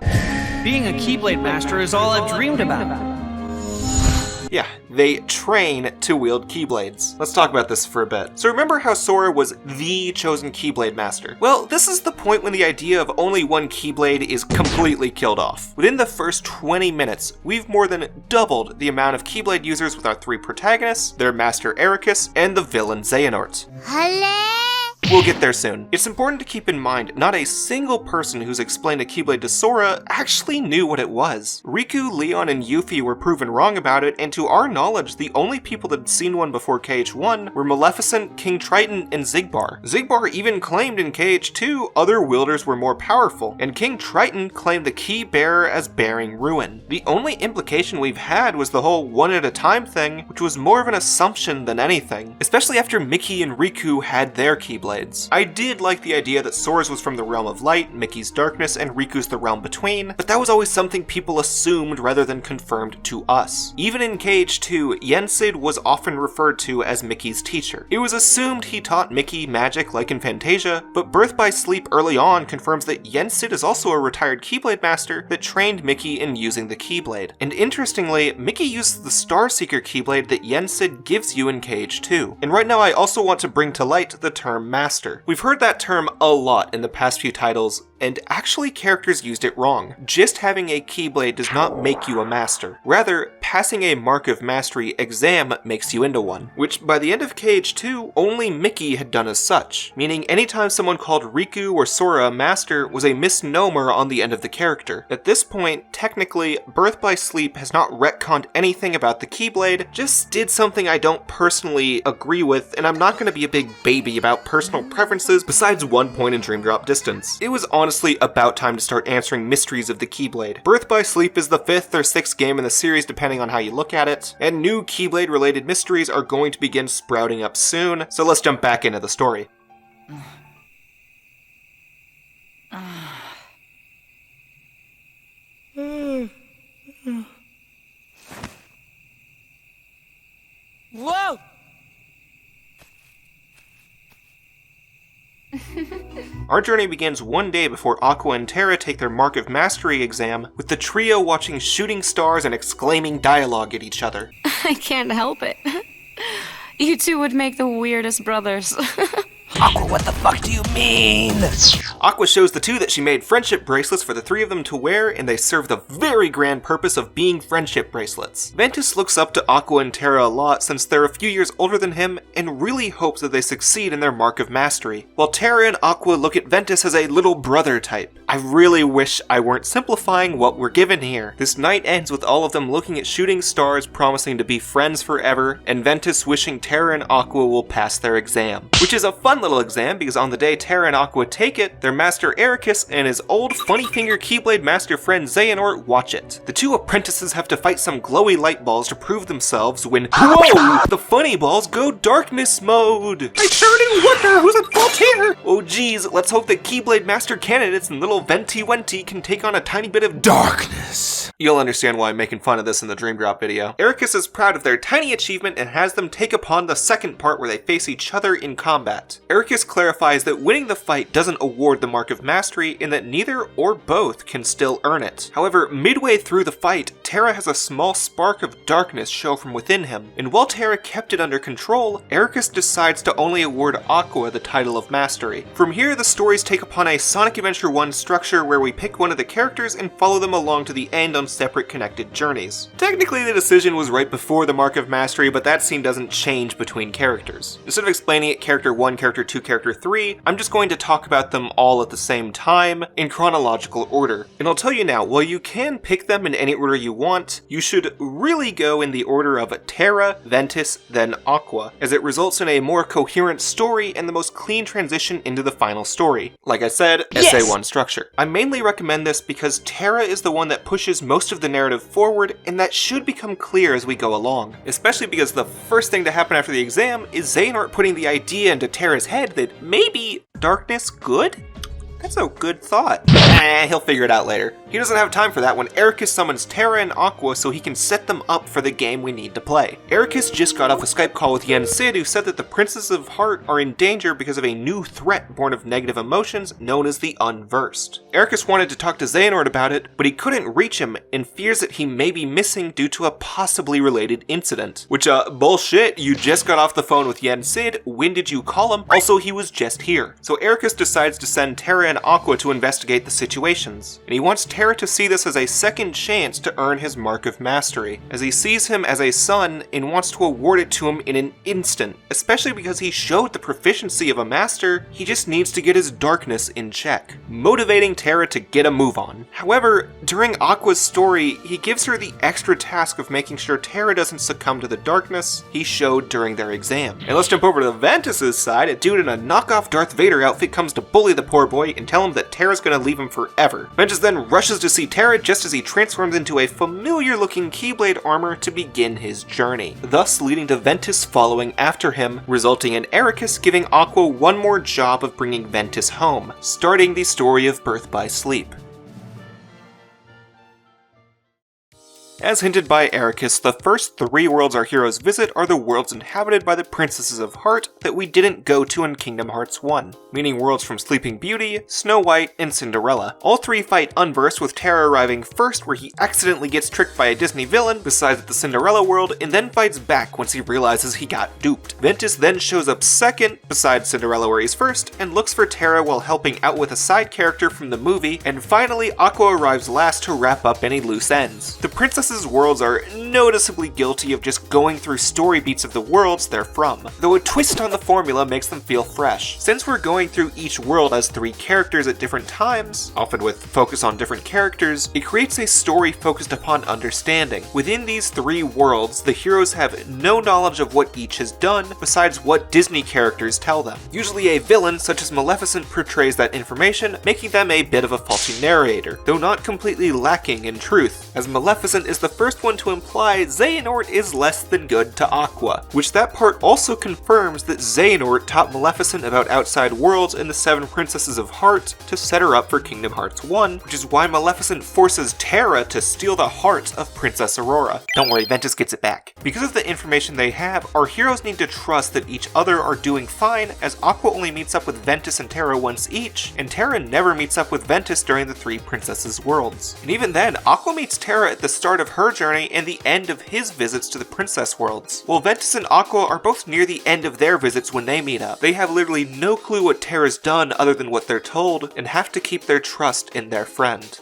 Being a Keyblade Master is all I've dreamed about. Yeah, they train to wield Keyblades. Let's talk about this for a bit. So remember how Sora was the chosen Keyblade Master? Well, this is the point when the idea of only one Keyblade is completely killed off. Within the first 20 minutes, we've more than doubled the amount of Keyblade users with our 3 protagonists, their Master Ericus, and the villain Xehanort. We'll get there soon. It's important to keep in mind, not a single person who's explained a Keyblade to Sora actually knew what it was. Riku, Leon, and Yuffie were proven wrong about it, and to our knowledge, the only people that had seen one before KH1 were Maleficent, King Triton, and Xigbar. Xigbar even claimed in KH2 other wielders were more powerful, and King Triton claimed the key bearer as bearing ruin. The only implication we've had was the whole one at a time thing, which was more of an assumption than anything, especially after Mickey and Riku had their Keyblades. I did like the idea that Sora's was from the realm of light, Mickey's darkness, and Riku's the realm between, but that was always something people assumed rather than confirmed to us. Even in KH2, Yensid was often referred to as Mickey's teacher. It was assumed he taught Mickey magic like in Fantasia, but Birth by Sleep early on confirms that Yensid is also a retired Keyblade Master that trained Mickey in using the Keyblade. And interestingly, Mickey uses the Starseeker Keyblade that Yensid gives you in KH2. And right now I also want to bring to light the term magic. master. We've heard that term a lot in the past few titles, and actually characters used it wrong. Just having a Keyblade does not make you a master. Rather, passing a Mark of Mastery exam makes you into one, which by the end of KH2, only Mickey had done as such, meaning anytime someone called Riku or Sora a master was a misnomer on the end of the character. At this point, technically, Birth by Sleep has not retconned anything about the Keyblade, just did something I don't personally agree with, and I'm not going to be a big baby about personal preferences besides one point in Dream Drop distance. It was honestly about time to start answering mysteries of the Keyblade. Birth by Sleep is the 5th or 6th game in the series depending on how you look at it, and new Keyblade related mysteries are going to begin sprouting up soon, so let's jump back into the story. Whoa! Our journey begins one day before Aqua and Terra take their Mark of Mastery exam, with the trio watching shooting stars and exclaiming dialogue at each other. I can't help it. You two would make the weirdest brothers. Aqua, what the fuck do you mean? Aqua shows the two that she made friendship bracelets for the three of them to wear, and they serve the very grand purpose of being friendship bracelets. Ventus looks up to Aqua and Terra a lot since they're a few years older than him, and really hopes that they succeed in their Mark of Mastery, while Terra and Aqua look at Ventus as a little brother type. I really wish I weren't simplifying what we're given here. This night ends with all of them looking at shooting stars promising to be friends forever, and Ventus wishing Terra and Aqua will pass their exam. Which is a fun little exam because on the day Terra and Aqua take it, their master Ericus and his old funny finger Keyblade master friend Xehanort watch it. The two apprentices have to fight some glowy light balls to prove themselves when, whoa, the funny balls go darkness mode. I sure do wonder who's at fault here. Oh geez, let's hope that Keyblade master candidates and little Venti Wenti can take on a tiny bit of darkness. You'll understand why I'm making fun of this in the Dream Drop video. Ericus is proud of their tiny achievement and has them take upon the second part where they face each other in combat. Ericus clarifies that winning the fight doesn't award the Mark of Mastery and that neither or both can still earn it. However, midway through the fight, Terra has a small spark of darkness show from within him, and while Terra kept it under control, Ericus decides to only award Aqua the title of Mastery. From here, the stories take upon a Sonic Adventure 1 structure where we pick one of the characters and follow them along to the end on separate connected journeys. Technically, the decision was right before the Mark of Mastery, but that scene doesn't change between characters. Instead of explaining it character 1, character 2, character 3, I'm just going to talk about them all at the same time in chronological order. And I'll tell you now, while you can pick them in any order you want, you should really go in the order of Terra, Ventus, then Aqua, as it results in a more coherent story and the most clean transition into the final story. Like I said, Yes! SA1 structure. I mainly recommend this because Terra is the one that pushes most of the narrative forward, and that should become clear as we go along. Especially because the first thing to happen after the exam is Xehanort putting the idea into Terra's head that maybe darkness good? That's a good thought. He'll figure it out later. He doesn't have time for that when Ericus summons Terra and Aqua so he can set them up for the game we need to play. Ericus just got off a Skype call with Yen Sid, who said that the Princes of Heart are in danger because of a new threat born of negative emotions known as the Unversed. Ericus wanted to talk to Xehanort about it, but he couldn't reach him and fears that he may be missing due to a possibly related incident. Which, bullshit, you just got off the phone with Yen Sid, when did you call him? Also, he was just here. So Ericus decides to send Terra and Aqua to investigate the situations, and he wants Terra to see this as a second chance to earn his Mark of Mastery, as he sees him as a son and wants to award it to him in an instant, especially because he showed the proficiency of a master, he just needs to get his darkness in check, motivating Terra to get a move on. However, during Aqua's story, he gives her the extra task of making sure Terra doesn't succumb to the darkness he showed during their exam. And let's jump over to Ventus's side. A dude in a knockoff Darth Vader outfit comes to bully the poor boy and tell him that Terra's gonna leave him forever. Ventus then rushes to see Terra just as he transforms into a familiar looking Keyblade armor to begin his journey, thus leading to Ventus following after him, resulting in Ericus giving Aqua one more job of bringing Ventus home, starting the story of Birth by Sleep. As hinted by Ericus, the first 3 worlds our heroes visit are the worlds inhabited by the Princesses of Heart that we didn't go to in Kingdom Hearts 1, meaning worlds from Sleeping Beauty, Snow White, and Cinderella. All 3 fight Unversed, with Terra arriving first where he accidentally gets tricked by a Disney villain, besides at the Cinderella world, and then fights back once he realizes he got duped. Ventus then shows up second, besides Cinderella where he's first, and looks for Terra while helping out with a side character from the movie, and finally Aqua arrives last to wrap up any loose ends. The Princesses' worlds are noticeably guilty of just going through story beats of the worlds they're from, though a twist on the formula makes them feel fresh. Since we're going through each world as 3 characters at different times, often with focus on different characters, it creates a story focused upon understanding. Within these 3 worlds, the heroes have no knowledge of what each has done, besides what Disney characters tell them. Usually a villain, such as Maleficent, portrays that information, making them a bit of a faulty narrator, though not completely lacking in truth, as Maleficent is the first one to imply Xehanort is less than good to Aqua, which that part also confirms that Xehanort taught Maleficent about outside worlds in the 7 Princesses of Heart to set her up for Kingdom Hearts 1, which is why Maleficent forces Terra to steal the heart of Princess Aurora. Don't worry, Ventus gets it back. Because of the information they have, our heroes need to trust that each other are doing fine, as Aqua only meets up with Ventus and Terra once each, and Terra never meets up with Ventus during the 3 Princesses worlds. And even then, Aqua meets Terra at the start of her journey and the end of his visits to the Princess worlds. While Ventus and Aqua are both near the end of their visits when they meet up, they have literally no clue what Terra's done other than what they're told, and have to keep their trust in their friend.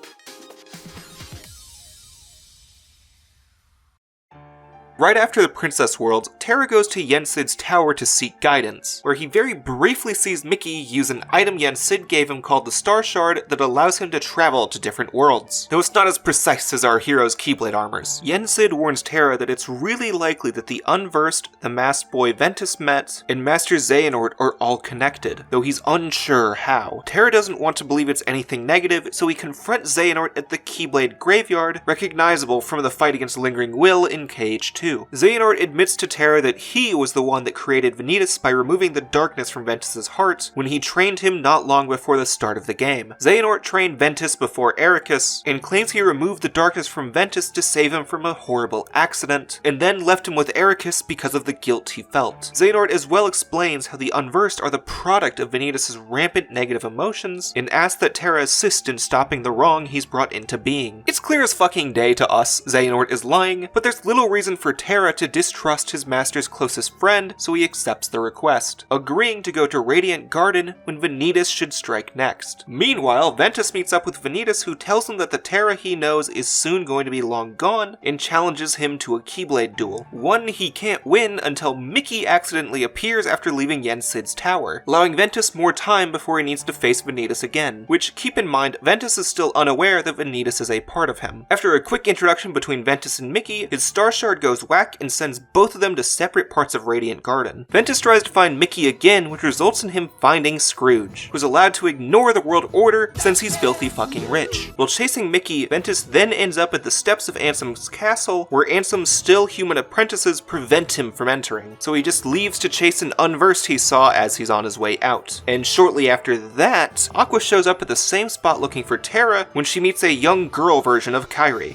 Right after the Princess World, Terra goes to Yensid's tower to seek guidance, where he very briefly sees Mickey use an item Yensid gave him called the Star Shard that allows him to travel to different worlds. Though it's not as precise as our hero's Keyblade armors. Yensid warns Terra that it's really likely that the Unversed, the masked boy Ventus met, and Master Xehanort are all connected, though he's unsure how. Terra doesn't want to believe it's anything negative, so he confronts Xehanort at the Keyblade graveyard, recognizable from the fight against Lingering Will in Cage 2. Xehanort admits to Terra that he was the one that created Vanitas by removing the darkness from Ventus's heart when he trained him not long before the start of the game. Xehanort trained Ventus before Ericus, and claims he removed the darkness from Ventus to save him from a horrible accident, and then left him with Ericus because of the guilt he felt. Xehanort as well explains how the Unversed are the product of Vanitas' rampant negative emotions, and asks that Terra assist in stopping the wrong he's brought into being. It's clear as fucking day to us Xehanort is lying, but there's little reason for Terra to distrust his master's closest friend, so he accepts the request, agreeing to go to Radiant Garden when Vanitas should strike next. Meanwhile, Ventus meets up with Vanitas, who tells him that the Terra he knows is soon going to be long gone, and challenges him to a Keyblade duel, one he can't win until Mickey accidentally appears after leaving Yensid's tower, allowing Ventus more time before he needs to face Vanitas again, which, keep in mind, Ventus is still unaware that Vanitas is a part of him. After a quick introduction between Ventus and Mickey, his Star Shard goes whack and sends both of them to separate parts of Radiant Garden. Ventus tries to find Mickey again, which results in him finding Scrooge, who's allowed to ignore the world order since he's filthy fucking rich. While chasing Mickey, Ventus then ends up at the steps of Ansem's castle, where Ansem's still human apprentices prevent him from entering, so he just leaves to chase an Unversed he saw as he's on his way out. And shortly after that, Aqua shows up at the same spot looking for Terra when she meets a young girl version of Kairi.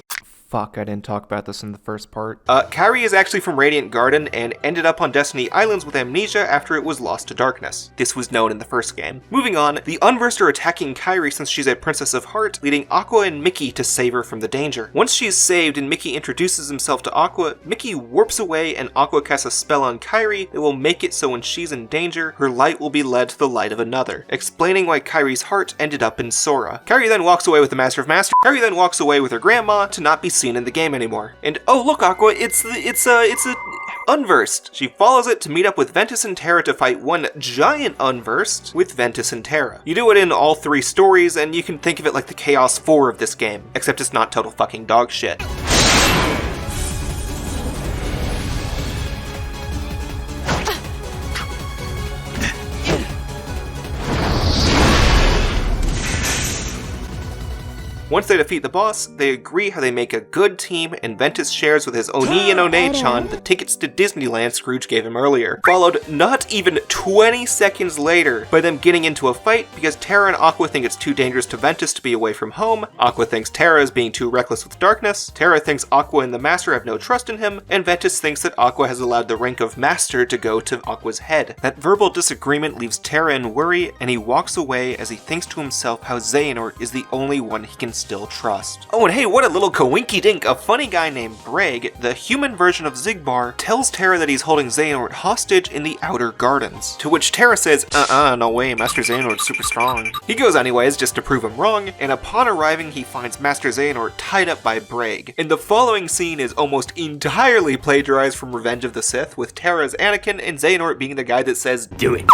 Fuck, I didn't talk about this in the first part. Kairi is actually from Radiant Garden and ended up on Destiny Islands with amnesia after it was lost to darkness. This was known in the first game. Moving on, the Unversed are attacking Kairi since she's a Princess of Heart, leading Aqua and Mickey to save her from the danger. Once she is saved and Mickey introduces himself to Aqua, Mickey warps away and Aqua casts a spell on Kairi that will make it so when she's in danger, her light will be led to the light of another, explaining why Kairi's heart ended up in Sora. Kairi then walks away with the Master of Masters. Kairi then walks away with her grandma to not be seen in the game anymore. And oh look, Aqua, it's a Unversed. She follows it to meet up with Ventus and Terra to fight one giant Unversed with Ventus and Terra. You do it in all 3 stories, and you can think of it like the Chaos 4 of this game, except it's not total fucking dog shit. Once they defeat the boss, they agree how they make a good team, and Ventus shares with his Oni and One-chan the tickets to Disneyland Scrooge gave him earlier. Followed not even 20 seconds later by them getting into a fight because Terra and Aqua think it's too dangerous to Ventus to be away from home, Aqua thinks Terra is being too reckless with darkness, Terra thinks Aqua and the Master have no trust in him, and Ventus thinks that Aqua has allowed the rank of Master to go to Aqua's head. That verbal disagreement leaves Terra in worry, and he walks away as he thinks to himself how Xehanort is the only one he can still trust. Oh, and hey, what a little coinky-dink! A funny guy named Bragg, the human version of Xigbar, tells Terra that he's holding Xehanort hostage in the Outer Gardens, to which Terra says, no way, Master Xehanort's super strong. He goes anyways, just to prove him wrong, and upon arriving he finds Master Xehanort tied up by Bragg. And the following scene is almost entirely plagiarized from Revenge of the Sith, with Terra as Anakin and Xehanort being the guy that says, "Do it."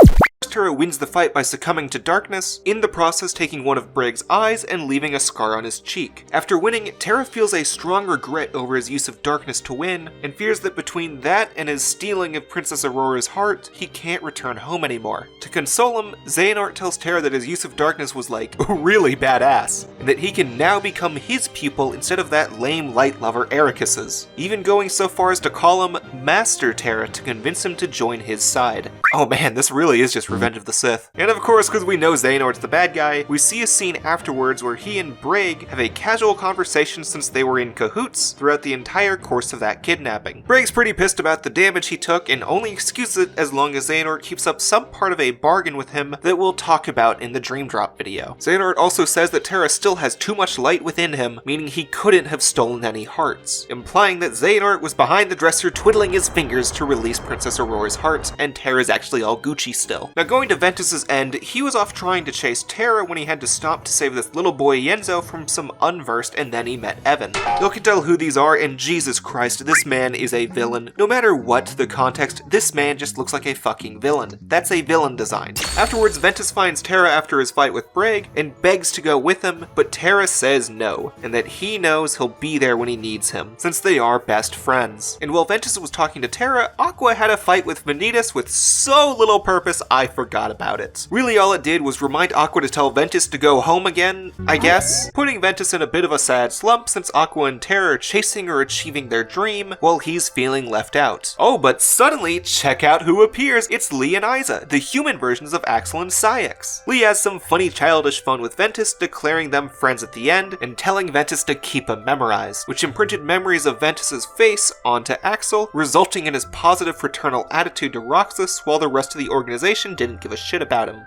Terra wins the fight by succumbing to darkness, in the process taking one of Bragg's eyes and leaving a scar on his cheek. After winning, Terra feels a strong regret over his use of darkness to win, and fears that between that and his stealing of Princess Aurora's heart, he can't return home anymore. To console him, Xehanort tells Terra that his use of darkness was like, really badass, and that he can now become his pupil instead of that lame light lover Ericus's, even going so far as to call him Master Terra to convince him to join his side. Oh man, this really is just Revenge of the Sith. And of course, because we know Xehanort's the bad guy, we see a scene afterwards where he and Bragg have a casual conversation since they were in cahoots throughout the entire course of that kidnapping. Bragg's pretty pissed about the damage he took and only excuses it as long as Xehanort keeps up some part of a bargain with him that we'll talk about in the Dream Drop video. Xehanort also says that Terra still has too much light within him, meaning he couldn't have stolen any hearts, implying that Xehanort was behind the dresser twiddling his fingers to release Princess Aurora's heart, and Terra's actually all Gucci still. Now going to Ventus's end, he was off trying to chase Terra when he had to stop to save this little boy Yenzo from some unversed, and then he met Evan. You can tell who these are, and Jesus Christ, this man is a villain. No matter what the context, this man just looks like a fucking villain. That's a villain design. Afterwards, Ventus finds Terra after his fight with Bragg and begs to go with him, but Terra says no, and that he knows he'll be there when he needs him, since they are best friends. And while Ventus was talking to Terra, Aqua had a fight with Vanitas with so little purpose I forgot about it. Really all it did was remind Aqua to tell Ventus to go home again, I guess, putting Ventus in a bit of a sad slump since Aqua and Terra are chasing or achieving their dream while he's feeling left out. Oh, but suddenly, check out who appears, it's Lee and Isa, the human versions of Axel and Syx. Lee has some funny childish fun with Ventus, declaring them friends at the end and telling Ventus to keep him memorized, which imprinted memories of Ventus's face onto Axel, resulting in his positive fraternal attitude to Roxas while the rest of the organization didn't give a shit about him.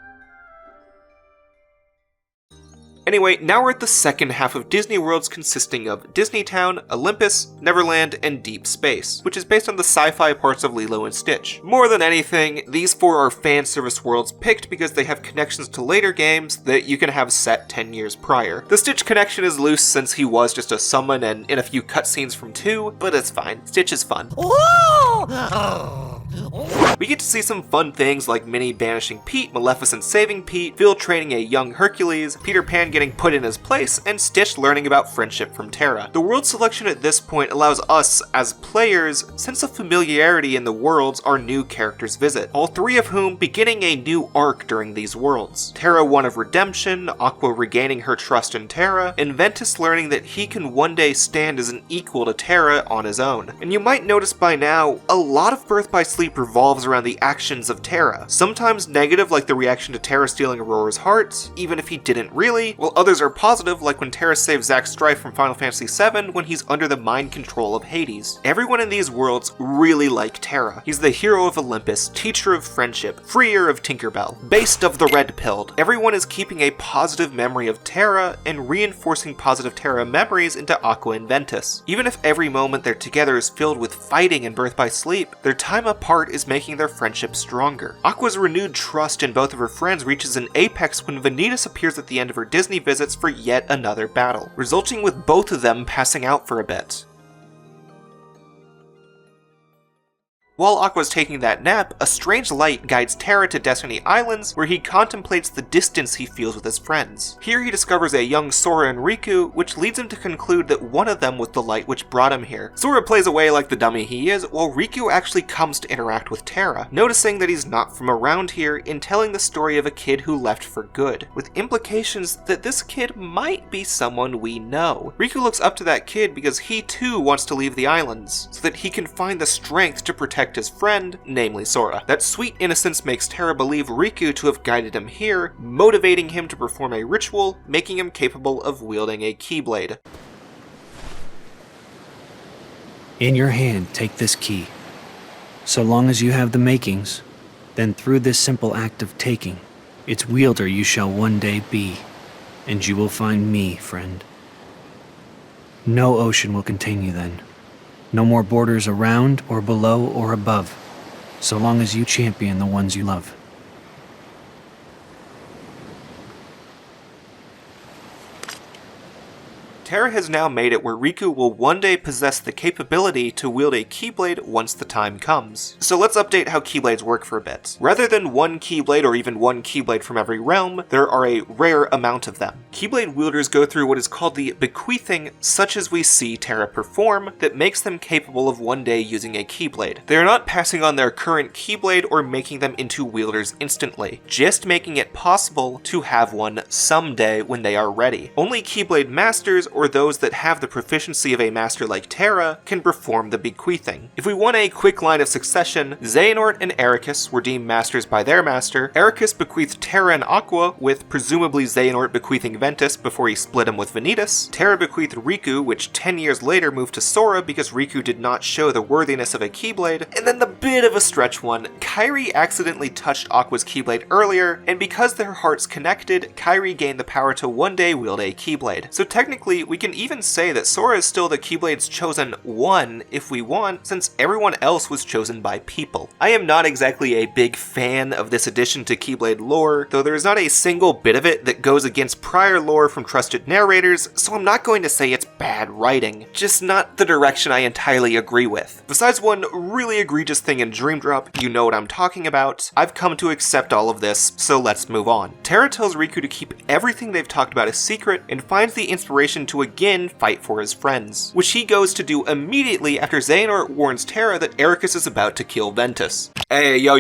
Anyway, now we're at the second half of Disney Worlds, consisting of Disneytown, Olympus, Neverland, and Deep Space, which is based on the sci-fi parts of Lilo and Stitch. More than anything, these four are fan service worlds picked because they have connections to later games that you can have set 10 years prior. The Stitch connection is loose since he was just a summon and in a few cutscenes from 2, but it's fine. Stitch is fun. We get to see some fun things like Minnie banishing Pete, Maleficent saving Pete, Phil training a young Hercules, Peter Pan getting put in his place, and Stitch learning about friendship from Terra. The world selection at this point allows us, as players, sense of familiarity in the worlds our new characters visit, all three of whom beginning a new arc during these worlds. Terra one of redemption, Aqua regaining her trust in Terra, and Ventus learning that he can one day stand as an equal to Terra on his own. And you might notice by now, a lot of Birth by Sleep revolves around the actions of Terra. Sometimes negative, like the reaction to Terra stealing Aurora's heart, even if he didn't really, while others are positive, like when Terra saves Zack Strife from Final Fantasy VII when he's under the mind control of Hades. Everyone in these worlds really like Terra. He's the hero of Olympus, teacher of friendship, freer of Tinkerbell, based of the Red Pilled. Everyone is keeping a positive memory of Terra and reinforcing positive Terra memories into Aqua and Ventus. Even if every moment they're together is filled with fighting and Birth by Sleep, their time apart is making their friendship stronger. Aqua's renewed trust in both of her friends reaches an apex when Vanitas appears at the end of her Disney visits for yet another battle, resulting with both of them passing out for a bit. While Aqua's taking that nap, a strange light guides Terra to Destiny Islands, where he contemplates the distance he feels with his friends. Here he discovers a young Sora and Riku, which leads him to conclude that one of them was the light which brought him here. Sora plays away like the dummy he is, while Riku actually comes to interact with Terra, noticing that he's not from around here and telling the story of a kid who left for good, with implications that this kid might be someone we know. Riku looks up to that kid because he too wants to leave the islands, so that he can find the strength to protect his friend, namely Sora. That sweet innocence makes Terra believe Riku to have guided him here, motivating him to perform a ritual, making him capable of wielding a Keyblade. In your hand, take this key. So long as you have the makings, then through this simple act of taking, its wielder you shall one day be, and you will find me, friend. No ocean will contain you then. No more borders around or below or above, so long as you champion the ones you love. Terra has now made it where Riku will one day possess the capability to wield a Keyblade once the time comes. So let's update how Keyblades work for a bit. Rather than one Keyblade or even one Keyblade from every realm, there are a rare amount of them. Keyblade wielders go through what is called the bequeathing, such as we see Terra perform, that makes them capable of one day using a Keyblade. They are not passing on their current Keyblade or making them into wielders instantly, just making it possible to have one someday when they are ready. Only Keyblade masters or those that have the proficiency of a master like Terra can perform the bequeathing. If we want a quick line of succession, Xehanort and Ericus were deemed masters by their master. Ericus bequeathed Terra and Aqua, with presumably Xehanort bequeathing Ventus before he split him with Vanitas. Terra bequeathed Riku, which 10 years later moved to Sora because Riku did not show the worthiness of a Keyblade. And then the bit of a stretch one, Kairi accidentally touched Aqua's Keyblade earlier, and because their hearts connected, Kairi gained the power to one day wield a Keyblade. So technically, we can even say that Sora is still the Keyblade's chosen one if we want, since everyone else was chosen by people. I am not exactly a big fan of this addition to Keyblade lore, though there is not a single bit of it that goes against prior lore from trusted narrators, so I'm not going to say it's bad writing, just not the direction I entirely agree with. Besides one really egregious thing in Dream Drop, you know what I'm talking about, I've come to accept all of this, so let's move on. Terra tells Riku to keep everything they've talked about a secret and finds the inspiration to again fight for his friends, which he goes to do immediately after Xehanort warns Terra that Ericus is about to kill Ventus. Hey, yo,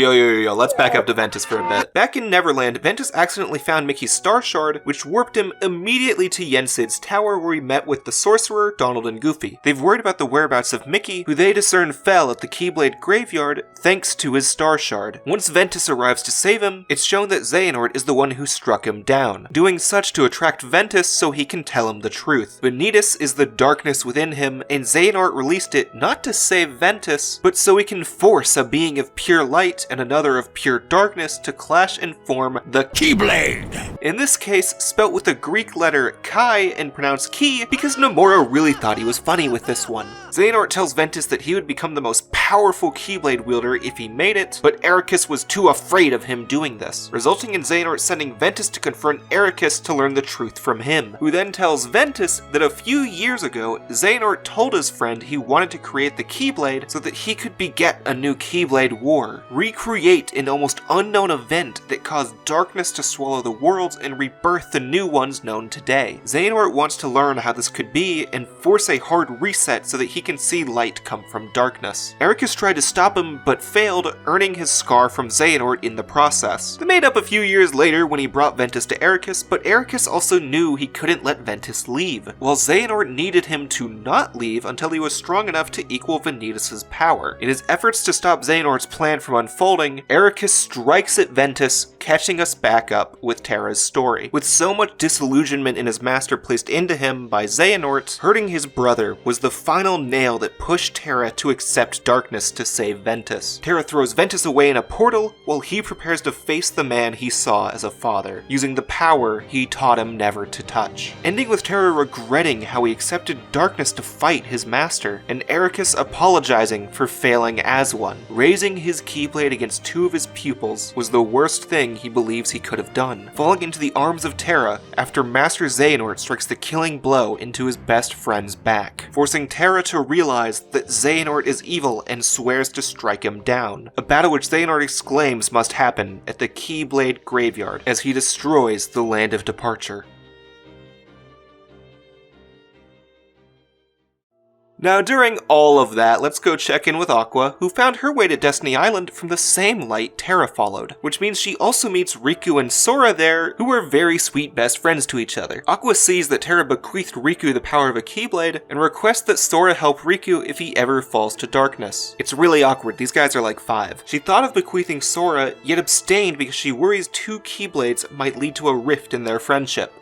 let's back up to Ventus for a bit. Back in Neverland, Ventus accidentally found Mickey's Star Shard, which warped him immediately to Yensid's tower where he met with the Sorcerer, Donald, and Goofy. They've worried about the whereabouts of Mickey, who they discern fell at the Keyblade graveyard thanks to his Star Shard. Once Ventus arrives to save him, it's shown that Xehanort is the one who struck him down, doing such to attract Ventus so he can tell him the truth. Vanitas is the darkness within him, and Xehanort released it not to save Ventus, but so he can force a being of pure light and another of pure darkness to clash and form the Keyblade! In this case, spelt with the Greek letter Chi and pronounced Key because Nomura really thought he was funny with this one. Xehanort tells Ventus that he would become the most powerful Keyblade wielder if he made it, but Ericus was too afraid of him doing this, resulting in Xehanort sending Ventus to confront Ericus to learn the truth from him, who then tells Ventus that a few years ago, Xehanort told his friend he wanted to create the Keyblade so that he could beget a new Keyblade war, recreate an almost unknown event that caused darkness to swallow the worlds and rebirth the new ones known today. Xehanort wants to learn how this could be and force a hard reset so that he can see light come from darkness. Ericus tried to stop him but failed, earning his scar from Xehanort in the process. They made up a few years later when he brought Ventus to Ericus, but Ericus also knew he couldn't let Ventus leave, while Xehanort needed him to not leave until he was strong enough to equal Vanitas' power. In his efforts to stop Xehanort's plan from unfolding, Ericus strikes at Ventus, catching us back up with Terra's story. With so much disillusionment in his master placed into him by Xehanort, hurting his brother was the final nail that pushed Terra to accept darkness to save Ventus. Terra throws Ventus away in a portal while he prepares to face the man he saw as a father, using the power he taught him never to touch. Ending with Terra regretting how he accepted darkness to fight his master, and Ericus apologizing for failing as one. Raising his Keyblade against two of his pupils was the worst thing everything he believes he could have done, falling into the arms of Terra after Master Xehanort strikes the killing blow into his best friend's back, forcing Terra to realize that Xehanort is evil and swears to strike him down, a battle which Xehanort exclaims must happen at the Keyblade Graveyard as he destroys the Land of Departure. Now, during all of that, let's go check in with Aqua, who found her way to Destiny Island from the same light Terra followed, which means she also meets Riku and Sora there, who are very sweet best friends to each other. Aqua sees that Terra bequeathed Riku the power of a Keyblade, and requests that Sora help Riku if he ever falls to darkness. It's really awkward, these guys are like 5. She thought of bequeathing Sora, yet abstained because she worries 2 Keyblades might lead to a rift in their friendship.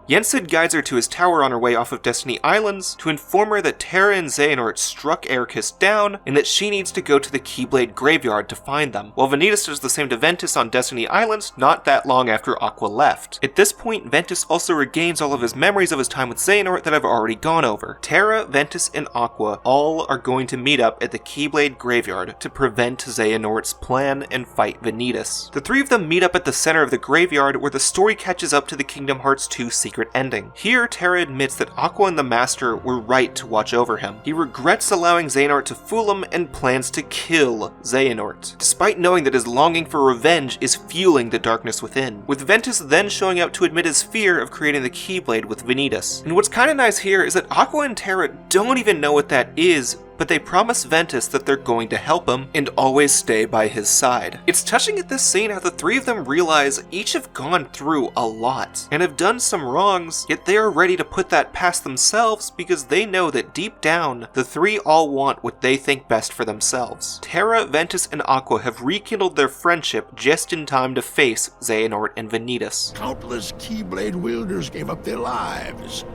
Yensid guides her to his tower on her way off of Destiny Islands to inform her that Terra and Xehanort struck Ericus down and that she needs to go to the Keyblade Graveyard to find them, while Vanitas does the same to Ventus on Destiny Islands not that long after Aqua left. At this point, Ventus also regains all of his memories of his time with Xehanort that I've already gone over. Terra, Ventus, and Aqua all are going to meet up at the Keyblade Graveyard to prevent Xehanort's plan and fight Vanitas. The 3 of them meet up at the center of the graveyard where the story catches up to the Kingdom Hearts 2 secret ending. Here, Terra admits that Aqua and the Master were right to watch over him. He regrets allowing Xehanort to fool him and plans to kill Xehanort, despite knowing that his longing for revenge is fueling the darkness within, with Ventus then showing up to admit his fear of creating the Keyblade with Vanitas. And what's kinda nice here is that Aqua and Terra don't even know what that is, but they promise Ventus that they're going to help him and always stay by his side. It's touching at this scene how the 3 of them realize each have gone through a lot and have done some wrongs, yet they are ready to put that past themselves because they know that deep down, the 3 all want what they think best for themselves. Terra, Ventus, and Aqua have rekindled their friendship just in time to face Xehanort and Vanitas. Countless Keyblade wielders gave up their lives,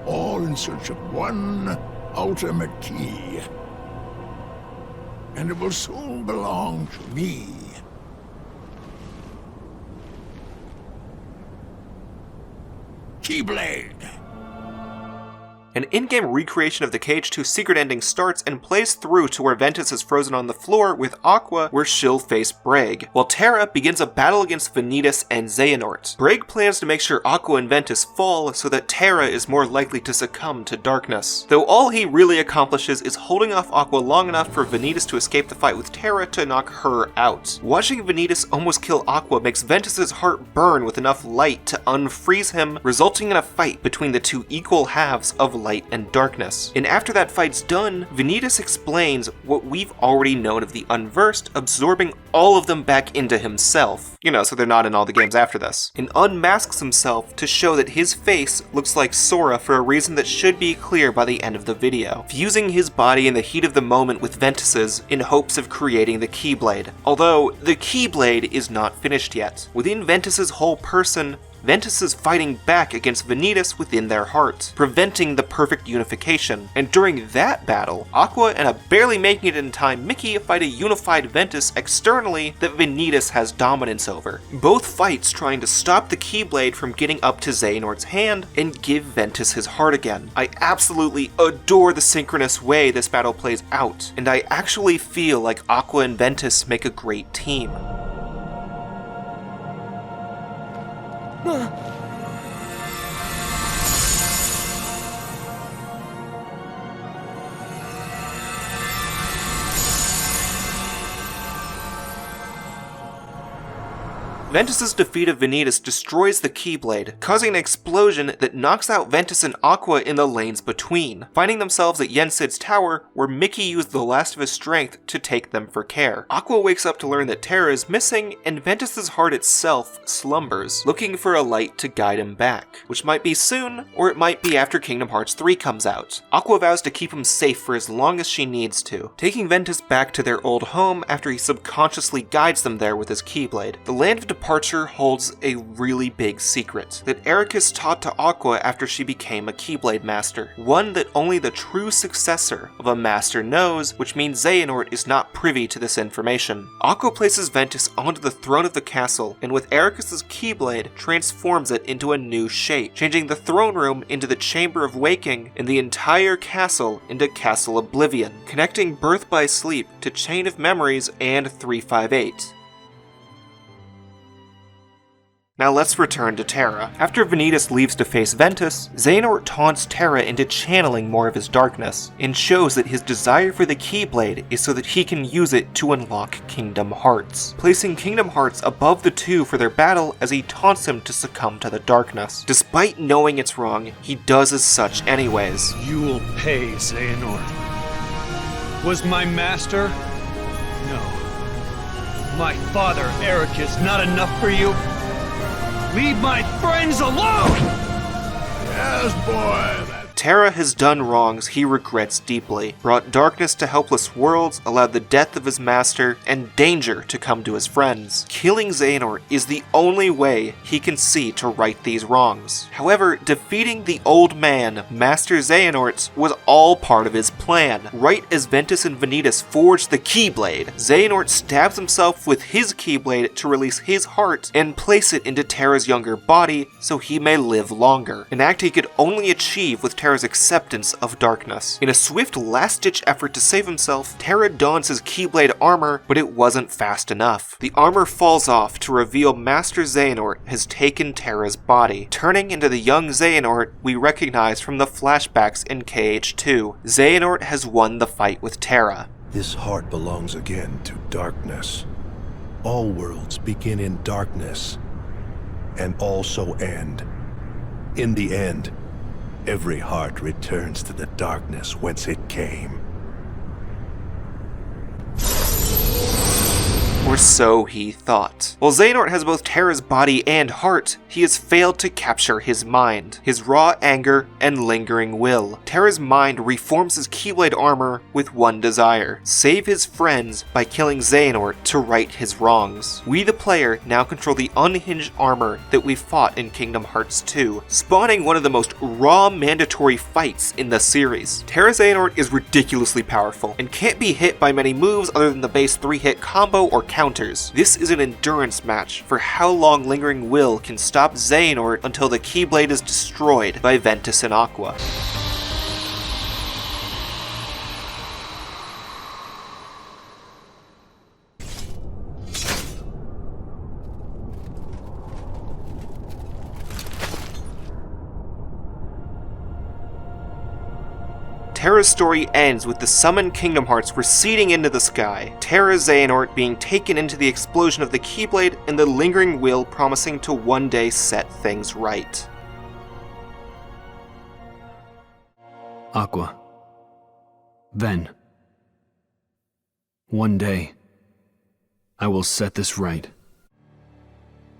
all in search of one ultimate key. And it will soon belong to me. Keyblade! An in-game recreation of the KH2 secret ending starts and plays through to where Ventus is frozen on the floor with Aqua where she'll face Braig, while Terra begins a battle against Vanitas and Xehanort. Braig plans to make sure Aqua and Ventus fall so that Terra is more likely to succumb to darkness, though all he really accomplishes is holding off Aqua long enough for Vanitas to escape the fight with Terra to knock her out. Watching Vanitas almost kill Aqua makes Ventus's heart burn with enough light to unfreeze him, resulting in a fight between the 2 equal halves of light and darkness. And after that fight's done, Vanitas explains what we've already known of the Unversed, absorbing all of them back into himself. You know, so they're not in all the games after this. And unmasks himself to show that his face looks like Sora for a reason that should be clear by the end of the video, fusing his body in the heat of the moment with Ventus's in hopes of creating the Keyblade. Although, the Keyblade is not finished yet. Within Ventus's whole person, Ventus is fighting back against Vanitas within their heart, preventing the perfect unification. And during that battle, Aqua and a barely making it in time Mickey fight a unified Ventus externally that Vanitas has dominance over. Both fights trying to stop the Keyblade from getting up to Xehanort's hand and give Ventus his heart again. I absolutely adore the synchronous way this battle plays out, and I actually feel like Aqua and Ventus make a great team. Ventus's defeat of Vanitas destroys the Keyblade, causing an explosion that knocks out Ventus and Aqua in the lanes between, finding themselves at Yensid's tower, where Mickey used the last of his strength to take them for care. Aqua wakes up to learn that Terra is missing, and Ventus's heart itself slumbers, looking for a light to guide him back, which might be soon, or it might be after Kingdom Hearts 3 comes out. Aqua vows to keep him safe for as long as she needs to, taking Ventus back to their old home after he subconsciously guides them there with his Keyblade. The Land of Departure holds a really big secret that Ericus taught to Aqua after she became a Keyblade Master, one that only the true successor of a Master knows, which means Xehanort is not privy to this information. Aqua places Ventus onto the throne of the castle, and with Ericus's Keyblade, transforms it into a new shape, changing the throne room into the Chamber of Waking, and the entire castle into Castle Oblivion, connecting Birth by Sleep to Chain of Memories and 358. Now let's return to Terra. After Vanitas leaves to face Ventus, Xehanort taunts Terra into channeling more of his darkness, and shows that his desire for the Keyblade is so that he can use it to unlock Kingdom Hearts, placing Kingdom Hearts above the two for their battle as he taunts him to succumb to the darkness. Despite knowing it's wrong, he does as such anyways. You will pay, Xehanort. Was my master? No. My father, Eric, is not enough for you? Leave my friends alone! Yes, boy. Terra has done wrongs he regrets deeply, brought darkness to helpless worlds, allowed the death of his master, and danger to come to his friends. Killing Xehanort is the only way he can see to right these wrongs. However, defeating the old man, Master Xehanort, was all part of his plan. Right as Ventus and Vanitas forged the Keyblade, Xehanort stabs himself with his Keyblade to release his heart and place it into Terra's younger body so he may live longer, an act he could only achieve with Terra's acceptance of darkness. In a swift last-ditch effort to save himself, Terra dons his Keyblade armor, but it wasn't fast enough. The armor falls off to reveal Master Xehanort has taken Terra's body, turning into the young Xehanort we recognize from the flashbacks in KH2. Xehanort has won the fight with Terra. This heart belongs again to darkness. All worlds begin in darkness, and also end. In the end, every heart returns to the darkness whence it came. Or so he thought. While Xehanort has both Terra's body and heart, he has failed to capture his mind, his raw anger and lingering will. Terra's mind reforms his Keyblade armor with one desire: save his friends by killing Xehanort to right his wrongs. We, the player, now control the unhinged armor that we fought in Kingdom Hearts 2, spawning one of the most raw mandatory fights in the series. Terra Xehanort is ridiculously powerful, and can't be hit by many moves other than the base 3-hit combo or counters. This is an endurance match for how long Lingering Will can stop Xehanort until the Keyblade is destroyed by Ventus and Aqua. Terra's story ends with the summoned Kingdom Hearts receding into the sky, Terra Xehanort being taken into the explosion of the Keyblade, and the Lingering Will promising to one day set things right. Aqua. Ven. One day, I will set this right.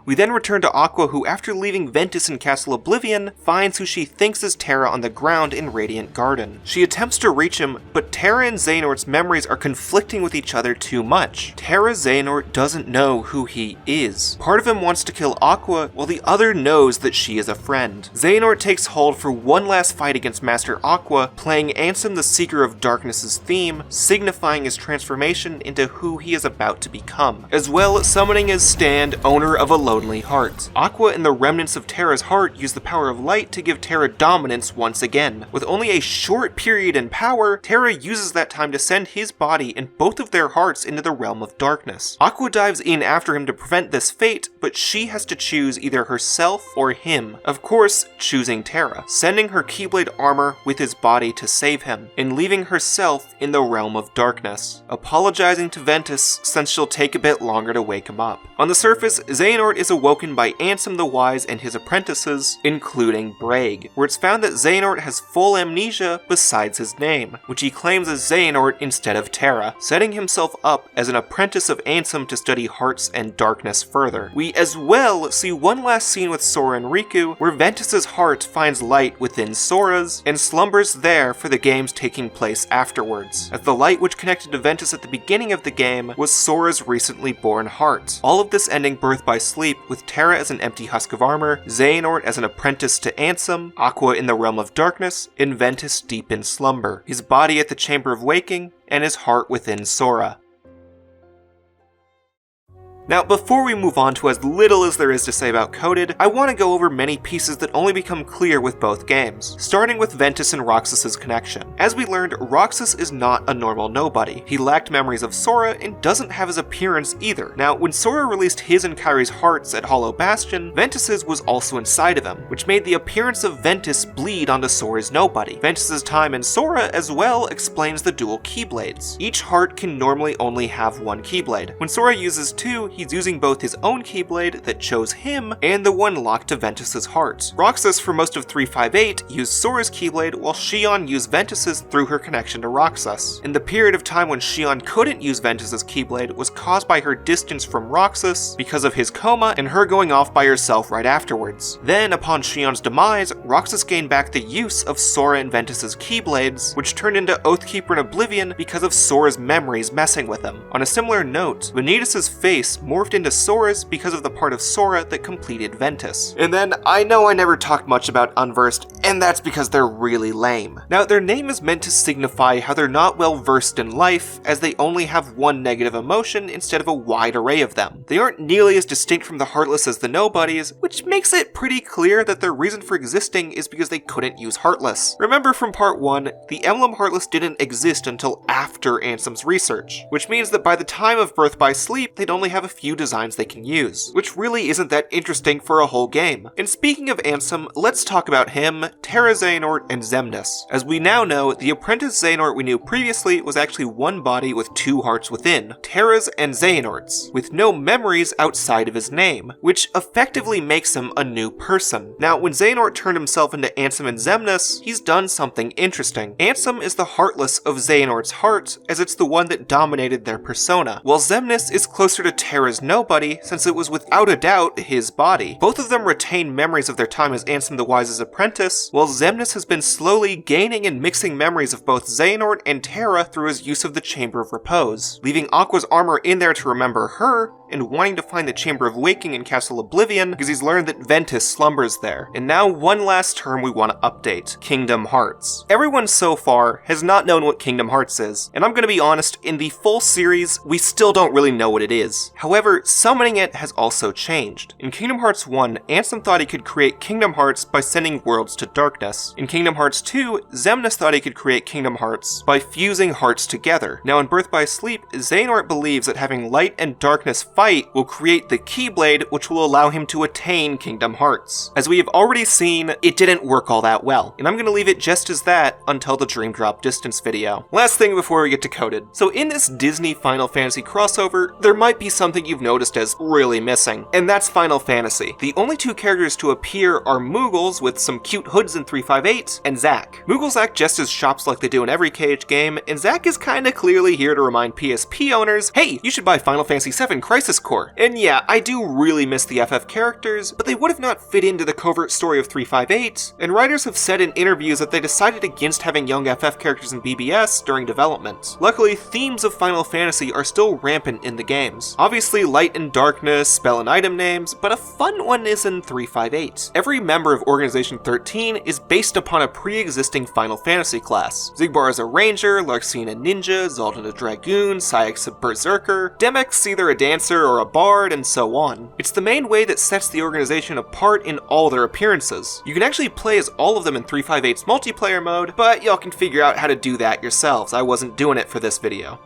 We then return to Aqua, who, after leaving Ventus in Castle Oblivion, finds who she thinks is Terra on the ground in Radiant Garden. She attempts to reach him, but Terra and Xehanort's memories are conflicting with each other too much. Terra Xehanort doesn't know who he is. Part of him wants to kill Aqua, while the other knows that she is a friend. Xehanort takes hold for one last fight against Master Aqua, playing Ansem the Seeker of Darkness's theme, signifying his transformation into who he is about to become, as well as summoning his stand, owner of a lonely heart. Aqua and the remnants of Terra's heart use the power of light to give Terra dominance once again. With only a short period in power, Terra uses that time to send his body and both of their hearts into the realm of darkness. Aqua dives in after him to prevent this fate, but she has to choose either herself or him. Of course, choosing Terra, sending her Keyblade armor with his body to save him, and leaving herself in the realm of darkness, apologizing to Ventus since she'll take a bit longer to wake him up. On the surface, Xehanort is awoken by Ansem the Wise and his apprentices, including Braig, where it's found that Xehanort has full amnesia besides his name, which he claims is Xehanort instead of Terra, setting himself up as an apprentice of Ansem to study hearts and darkness further. We as well see one last scene with Sora and Riku, where Ventus's heart finds light within Sora's, and slumbers there for the games taking place afterwards, as the light which connected to Ventus at the beginning of the game was Sora's recently born heart. All of this ending birth by sleep, with Terra as an empty husk of armor, Xehanort as an apprentice to Ansem, Aqua in the realm of darkness, and Ventus deep in slumber, his body at the Chamber of Waking, and his heart within Sora. Now, before we move on to as little as there is to say about Coded, I want to go over many pieces that only become clear with both games, starting with Ventus and Roxas's connection. As we learned, Roxas is not a normal nobody. He lacked memories of Sora and doesn't have his appearance either. Now, when Sora released his and Kairi's hearts at Hollow Bastion, Ventus's was also inside of him, which made the appearance of Ventus bleed onto Sora's nobody. Ventus's time in Sora as well explains the dual Keyblades. Each heart can normally only have one Keyblade. When Sora uses two, he's using both his own Keyblade that chose him and the one locked to Ventus's heart. Roxas for most of 358 used Sora's Keyblade while Xion used Ventus's through her connection to Roxas. And the period of time when Xion couldn't use Ventus's Keyblade was caused by her distance from Roxas because of his coma and her going off by herself right afterwards. Then, upon Xion's demise, Roxas gained back the use of Sora and Ventus's Keyblades, which turned into Oathkeeper and Oblivion because of Sora's memories messing with him. On a similar note, Vanitas' face morphed into Sora's because of the part of Sora that completed Ventus. And then, I know I never talked much about Unversed, and that's because they're really lame. Now, their name is meant to signify how they're not well versed in life, as they only have one negative emotion instead of a wide array of them. They aren't nearly as distinct from the Heartless as the Nobodies, which makes it pretty clear that their reason for existing is because they couldn't use Heartless. Remember from part 1, the emblem Heartless didn't exist until after Ansem's research, which means that by the time of Birth by Sleep, they'd only have a few designs they can use, which really isn't that interesting for a whole game. And speaking of Ansem, let's talk about him, Terra Xehanort, and Xemnas. As we now know, the apprentice Xehanort we knew previously was actually one body with two hearts within, Terra's and Xehanort's, with no memories outside of his name, which effectively makes him a new person. Now, when Xehanort turned himself into Ansem and Xemnas, he's done something interesting. Ansem is the Heartless of Xehanort's heart, as it's the one that dominated their persona, while Xemnas is closer to Terra's nobody, since it was without a doubt his body. Both of them retain memories of their time as Ansem the Wise's apprentice, while Xemnas has been slowly gaining and mixing memories of both Xehanort and Terra through his use of the Chamber of Repose, leaving Aqua's armor in there to remember her, and wanting to find the Chamber of Waking in Castle Oblivion because he's learned that Ventus slumbers there. And now one last term we want to update, Kingdom Hearts. Everyone so far has not known what Kingdom Hearts is, and I'm going to be honest, in the full series, we still don't really know what it is. However, summoning it has also changed. In Kingdom Hearts 1, Ansem thought he could create Kingdom Hearts by sending worlds to darkness. In Kingdom Hearts 2, Xemnas thought he could create Kingdom Hearts by fusing hearts together. Now in Birth by Sleep, Xehanort believes that having light and darkness fight will create the Keyblade, which will allow him to attain Kingdom Hearts. As we have already seen, it didn't work all that well, and I'm going to leave it just as that until the Dream Drop Distance video. Last thing before we get to Coded. So in this Disney Final Fantasy crossover, there might be something you've noticed as really missing, and that's Final Fantasy. The only two characters to appear are Moogles with some cute hoods in 358, and Zack. Moogles act just as shops like they do in every KH game, and Zack is kinda clearly here to remind PSP owners, hey, you should buy Final Fantasy VII Crisis Core. And yeah, I do really miss the FF characters, but they would have not fit into the covert story of 358, and writers have said in interviews that they decided against having young FF characters in BBS during development. Luckily, themes of Final Fantasy are still rampant in the games. Obviously, light and darkness, spell and item names, but a fun one is in 358. Every member of Organization 13 is based upon a pre-existing Final Fantasy class. Xigbar is a ranger, Larxene a ninja, Zaldin a dragoon, Saïx a berserker, Demyx either a dancer or a bard, and so on. It's the main way that sets the organization apart in all their appearances. You can actually play as all of them in 358's multiplayer mode, but y'all can figure out how to do that yourselves. I wasn't doing it for this video.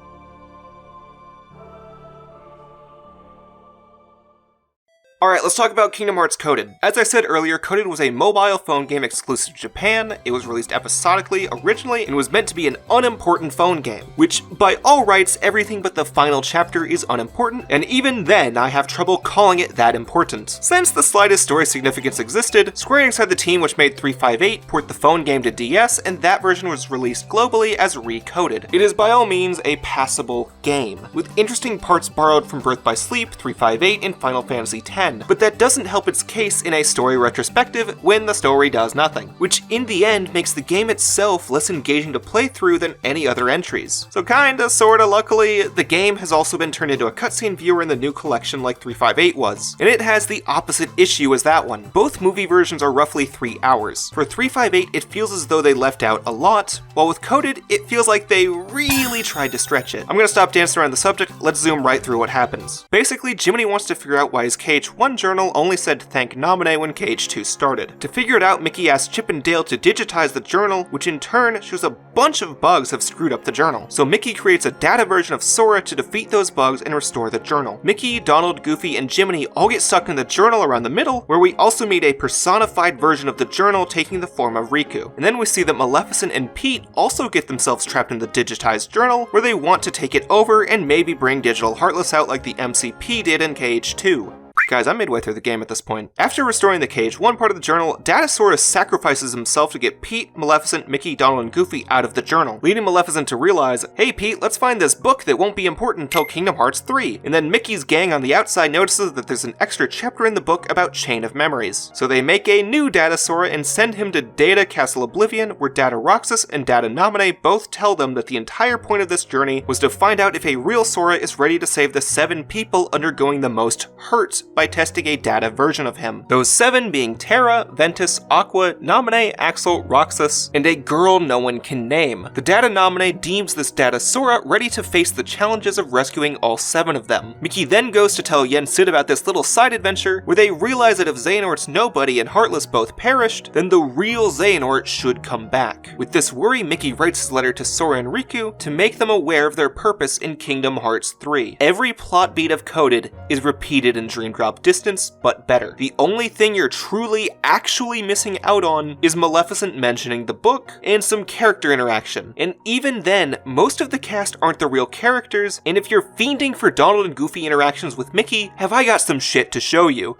Alright, let's talk about Kingdom Hearts Coded. As I said earlier, Coded was a mobile phone game exclusive to Japan. It was released episodically originally and was meant to be an unimportant phone game, which by all rights, everything but the final chapter is unimportant, and even then I have trouble calling it that important. Since the slightest story significance existed, Square Enix had the team which made 358 port the phone game to DS, and that version was released globally as Recoded. It is by all means a passable game, with interesting parts borrowed from Birth by Sleep, 358, and Final Fantasy X. again, but that doesn't help its case in a story retrospective when the story does nothing, which in the end makes the game itself less engaging to play through than any other entries. So kinda, sorta, luckily, the game has also been turned into a cutscene viewer in the new collection like 358 was, and it has the opposite issue as that one. Both movie versions are roughly 3 hours. For 358, it feels as though they left out a lot, while with Coded, it feels like they really tried to stretch it. I'm gonna stop dancing around the subject, let's zoom right through what happens. Basically, Jiminy wants to figure out why his KH1 journal only said thank Naminé when KH2 started. To figure it out, Mickey asks Chip and Dale to digitize the journal, which in turn shows a bunch of bugs have screwed up the journal. So Mickey creates a data version of Sora to defeat those bugs and restore the journal. Mickey, Donald, Goofy, and Jiminy all get stuck in the journal around the middle, where we also meet a personified version of the journal taking the form of Riku. And then we see that Maleficent and Pete also get themselves trapped in the digitized journal, where they want to take it over and maybe bring Digital Heartless out like the MCP did in KH2. Guys, I'm midway through the game at this point. After restoring the KH1 part of the journal, Datasaurus sacrifices himself to get Pete, Maleficent, Mickey, Donald, and Goofy out of the journal, leading Maleficent to realize, hey Pete, let's find this book that won't be important until Kingdom Hearts 3. And then Mickey's gang on the outside notices that there's an extra chapter in the book about Chain of Memories. So they make a new Datasora and send him to Data Castle Oblivion, where Data Roxas and Data Naminé both tell them that the entire point of this journey was to find out if a real Sora is ready to save the 7 people undergoing the most hurt by testing a data version of him. Those 7 being Terra, Ventus, Aqua, Naminé, Axel, Roxas, and a girl no one can name. The Data Naminé deems this Data Sora ready to face the challenges of rescuing all 7 of them. Mickey then goes to tell Yen Sid about this little side adventure, where they realize that if Xehanort's Nobody and Heartless both perished, then the real Xehanort should come back. With this worry, Mickey writes his letter to Sora and Riku to make them aware of their purpose in Kingdom Hearts 3. Every plot beat of Coded is repeated in Dream Drop Distance, but better. The only thing you're truly, actually missing out on is Maleficent mentioning the book and some character interaction. And even then, most of the cast aren't the real characters, and if you're fiending for Donald and Goofy interactions with Mickey, have I got some shit to show you.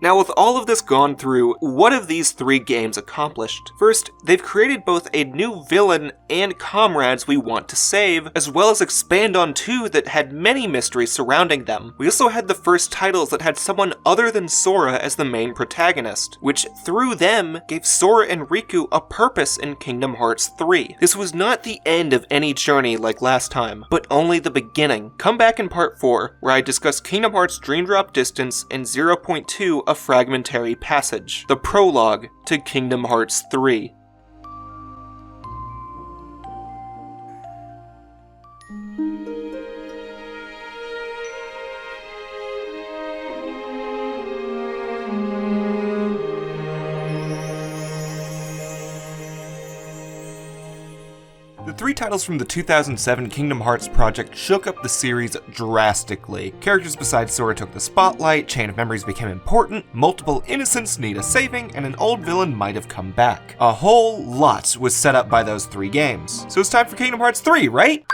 Now, with all of this gone through, what have these 3 games accomplished? First, they've created both a new villain and comrades we want to save, as well as expand on 2 that had many mysteries surrounding them. We also had the first titles that had someone other than Sora as the main protagonist, which through them gave Sora and Riku a purpose in Kingdom Hearts 3. This was not the end of any journey like last time, but only the beginning. Come back in part 4, where I discuss Kingdom Hearts Dream Drop Distance and 0.2 A Fragmentary Passage, the prologue to Kingdom Hearts 3. The 3 titles from the 2007 Kingdom Hearts project shook up the series drastically. Characters besides Sora took the spotlight, Chain of Memories became important, multiple innocents need a saving, and an old villain might have come back. A whole lot was set up by those 3 games. So it's time for Kingdom Hearts 3, right?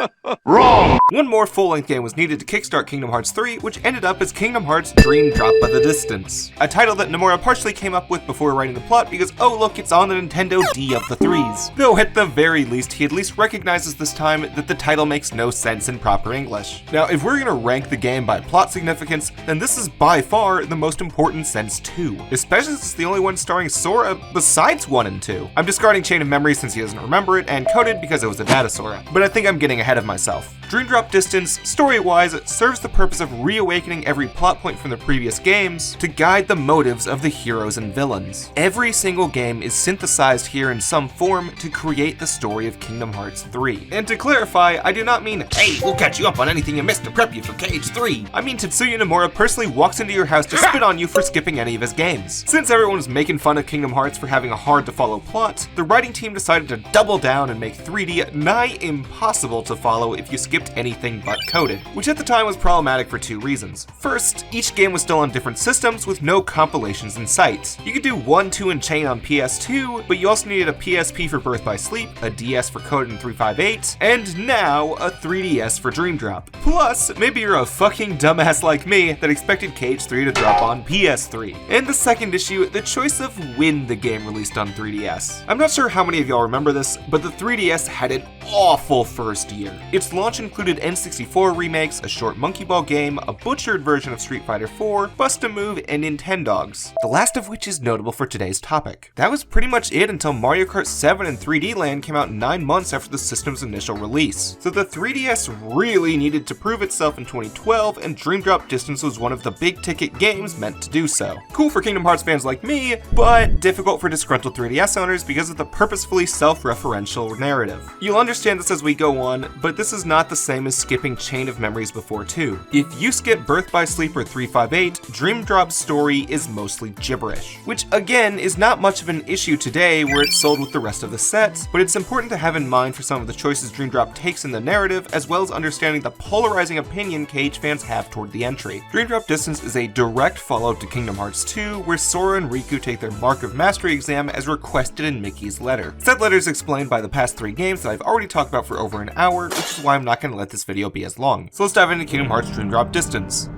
Wrong! One more full-length game was needed to kickstart Kingdom Hearts 3, which ended up as Kingdom Hearts Dream Drop by the Distance. A title that Nomura partially came up with before writing the plot because, oh look, it's on the Nintendo D of the 3s. Though at the very least, he at least recognizes this time that the title makes no sense in proper English. Now, if we're gonna rank the game by plot significance, then this is by far the most important sense too, especially since it's the only one starring Sora besides 1 and 2. I'm discarding Chain of Memories since he doesn't remember it, and Coded because it was a data Sora, but I think I'm getting ahead of myself. Dream Drop Distance, story-wise, serves the purpose of reawakening every plot point from the previous games to guide the motives of the heroes and villains. Every single game is synthesized here in some form to create the story of Kingdom Hearts 3. And to clarify, I do not mean, hey, we'll catch you up on anything you missed to prep you for KH3. I mean Tetsuya Nomura personally walks into your house to spit on you for skipping any of his games. Since everyone was making fun of Kingdom Hearts for having a hard-to-follow plot, the writing team decided to double down and make 3D nigh impossible to follow if you skipped anything but Coded, which at the time was problematic for 2 reasons. First, each game was still on different systems with no compilations in sight. You could do 1, 2, and Chain on PS2, but you also needed a PSP for Birth by Sleep, a DS for Coded in 358, and now a 3DS for Dream Drop. Plus, maybe you're a fucking dumbass like me that expected KH3 to drop on PS3. And the second issue, the choice of when the game released on 3DS. I'm not sure how many of y'all remember this, but the 3DS had an awful first year. Its launch included N64 remakes, a short Monkey Ball game, a butchered version of Street Fighter 4, Bust-A-Move, and Nintendogs, the last of which is notable for today's topic. That was pretty much it until Mario Kart 7 and 3D Land came out 9 months after the system's initial release. So the 3DS really needed to prove itself in 2012, and Dream Drop Distance was one of the big ticket games meant to do so. Cool for Kingdom Hearts fans like me, but difficult for disgruntled 3DS owners because of the purposefully self-referential narrative. You'll understand this as we go on, but this is not the same as skipping Chain of Memories before 2. If you skip Birth by Sleep or 358, Dream Drop's story is mostly gibberish, which again is not much of an issue today where it's sold with the rest of the sets, but it's important to have in mind for some of the choices Dream Drop takes in the narrative, as well as understanding the polarizing opinion KH fans have toward the entry. Dream Drop Distance is a direct follow-up to Kingdom Hearts 2, where Sora and Riku take their Mark of Mastery exam as requested in Mickey's letter. Said letter is explained by the past 3 games that I've already talked about for over an hour, which is why I'm not going to let this video be as long. So let's dive into Kingdom Hearts Dream Drop Distance.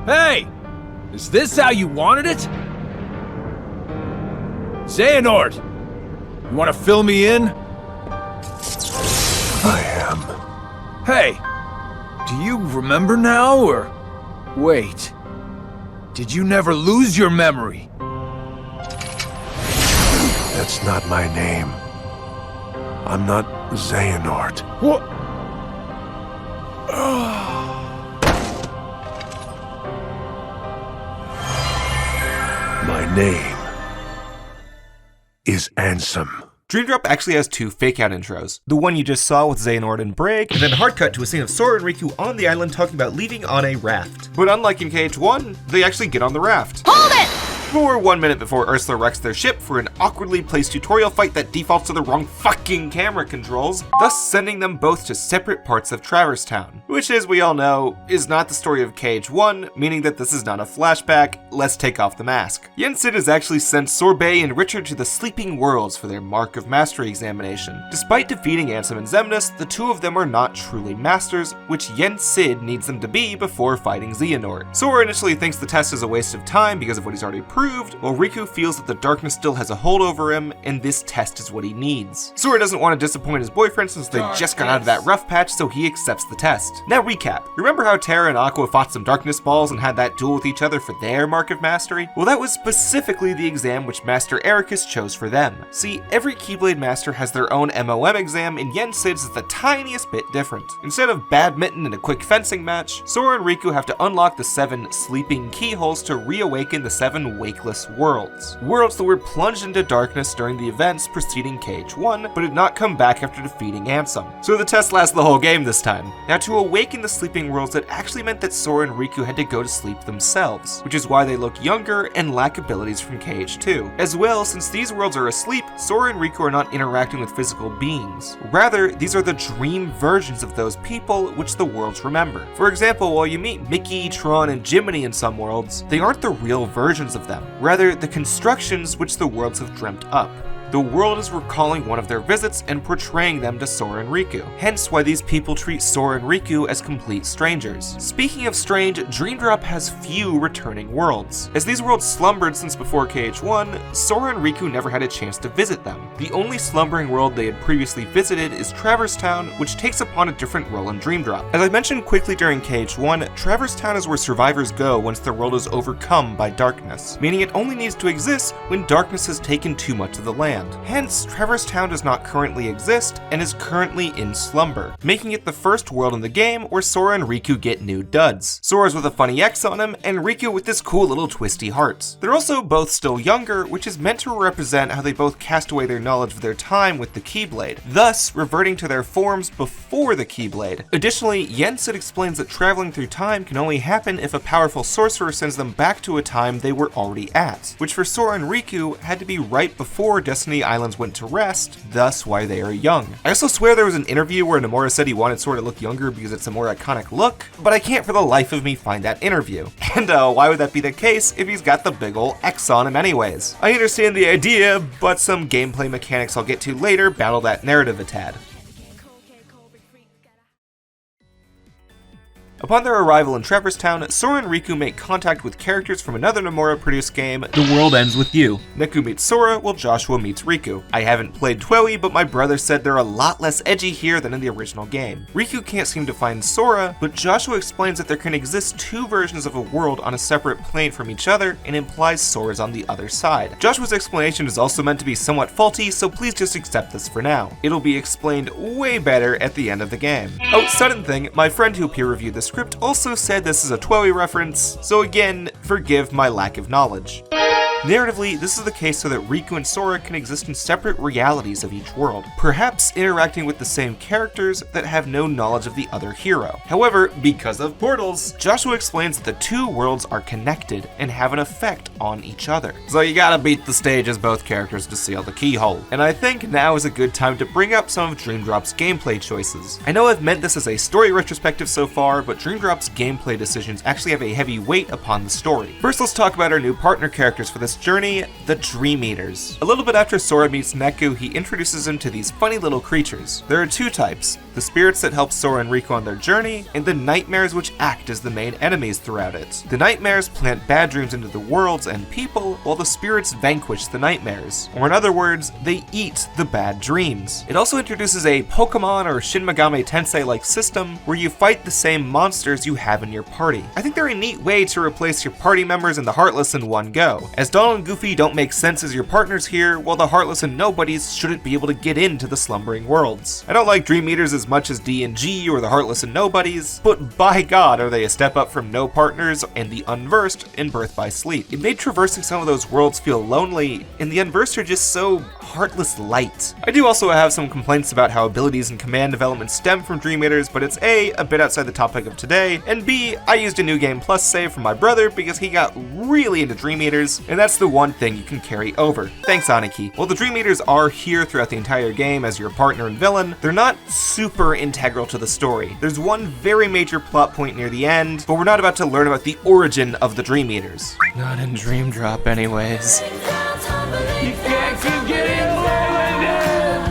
Hey! Is this how you wanted it? Xehanort! You want to fill me in? I am. Hey! Do you remember now, or... Wait. Did you never lose your memory? That's not my name. I'm not Xehanort. What? My name is Ansem. Dream Drop actually has 2 fake-out intros. The one you just saw with Xehanort and Braig, and then hard cut to a scene of Sora and Riku on the island talking about leaving on a raft. But unlike in KH1, they actually get on the raft. Hold it! For 1 minute before Ursula wrecks their ship for an awkwardly placed tutorial fight that defaults to the wrong fucking camera controls, thus sending them both to separate parts of Traverse Town. Which, as we all know, is not the story of KH1, meaning that this is not a flashback. Let's take off the mask. Yen Sid has actually sent Sorbet and Richard to the Sleeping Worlds for their Mark of Mastery examination. Despite defeating Ansem and Xemnas, the 2 of them are not truly masters, which Yen Sid needs them to be before fighting Xehanort. Sora initially thinks the test is a waste of time because of what he's already proved, while Riku feels that the darkness still has a hold over him, and this test is what he needs. Sora doesn't want to disappoint his boyfriend since they just got out of that rough patch, so he accepts the test. Now recap. Remember how Terra and Aqua fought some darkness balls and had that duel with each other for their Mark of Mastery? Well, that was specifically the exam which Master Ericus chose for them. See, every Keyblade Master has their own MOM exam, and Yen Sid's is the tiniest bit different. Instead of badminton and a quick fencing match, Sora and Riku have to unlock the 7 sleeping keyholes to reawaken the 7 wakeless worlds. Worlds that were plunged into darkness during the events preceding KH1, but did not come back after defeating Ansem. So the test lasts the whole game this time. Now to awaken the sleeping worlds, it actually meant that Sora and Riku had to go to sleep themselves, which is why they look younger and lack abilities from KH2. As well, since these worlds are asleep, Sora and Riku are not interacting with physical beings. Rather, these are the dream versions of those people which the worlds remember. For example, while you meet Mickey, Tron, and Jiminy in some worlds, they aren't the real versions of them. Rather, the constructions which the worlds have dreamt up. The world is recalling one of their visits and portraying them to Sora and Riku. Hence why these people treat Sora and Riku as complete strangers. Speaking of strange, Dream Drop has few returning worlds. As these worlds slumbered since before KH1, Sora and Riku never had a chance to visit them. The only slumbering world they had previously visited is Traverse Town, which takes upon a different role in Dream Drop. As I mentioned quickly during KH1, Traverse Town is where survivors go once their world is overcome by darkness, meaning it only needs to exist when darkness has taken too much of the land. Hence, Traverse Town does not currently exist and is currently in slumber, making it the first world in the game where Sora and Riku get new duds. Sora's with a funny X on him, and Riku with this cool little twisty heart. They're also both still younger, which is meant to represent how they both cast away their knowledge of their time with the Keyblade, thus reverting to their forms before the Keyblade. Additionally, Yen Sid explains that traveling through time can only happen if a powerful sorcerer sends them back to a time they were already at, which for Sora and Riku had to be right before Destiny Islands went to rest, thus why they are young. I also swear there was an interview where Nomura said he wanted Sora to look younger because it's a more iconic look, but I can't for the life of me find that interview. And why would that be the case if he's got the big ol' X on him anyways? I understand the idea, but some gameplay mechanics I'll get to later battle that narrative a tad. Upon their arrival in Traverse Town, Sora and Riku make contact with characters from another Nomura-produced game, The World Ends With You. Neku meets Sora, while Joshua meets Riku. I haven't played Twelve, but my brother said they're a lot less edgy here than in the original game. Riku can't seem to find Sora, but Joshua explains that there can exist two versions of a world on a separate plane from each other, and implies Sora's on the other side. Joshua's explanation is also meant to be somewhat faulty, so please just accept this for now. It'll be explained way better at the end of the game. Oh, sudden thing, my friend who peer reviewed the script also said this is a Twelve reference, so again, forgive my lack of knowledge. Narratively, this is the case so that Riku and Sora can exist in separate realities of each world, perhaps interacting with the same characters that have no knowledge of the other hero. However, because of portals, Joshua explains that the two worlds are connected and have an effect on each other. So you gotta beat the stage as both characters to seal the keyhole. And I think now is a good time to bring up some of Dream Drop's gameplay choices. I know I've meant this as a story retrospective so far, but Dream Drop's gameplay decisions actually have a heavy weight upon the story. First, let's talk about our new partner characters for this journey, the Dream Eaters. A little bit after Sora meets Neku, he introduces him to these funny little creatures. There are two types, the spirits that help Sora and Riku on their journey, and the nightmares which act as the main enemies throughout it. The nightmares plant bad dreams into the worlds and people, while the spirits vanquish the nightmares. Or in other words, they eat the bad dreams. It also introduces a Pokemon or Shin Megami Tensei-like system where you fight the same monsters you have in your party. I think they're a neat way to replace your party members and the Heartless in one go, as Donald and Goofy don't make sense as your partners here, while the Heartless and Nobodies shouldn't be able to get into the slumbering worlds. I don't like Dream Eaters as much as D and G or the Heartless and Nobodies, but by God are they a step up from No Partners and the Unversed in Birth by Sleep. It made traversing some of those worlds feel lonely, and the Unversed are just so heartless light. I do also have some complaints about how abilities and command development stem from Dream Eaters, but it's A bit outside the topic of today, and B, I used a New Game Plus save from my brother because he got really into Dream Eaters, and that's the one thing you can carry over. Thanks, Aniki. While the Dream Eaters are here throughout the entire game as your partner and villain, they're not super integral to the story. There's one very major plot point near the end, but we're not about to learn about the origin of the Dream Eaters. Not in Dream Drop anyways.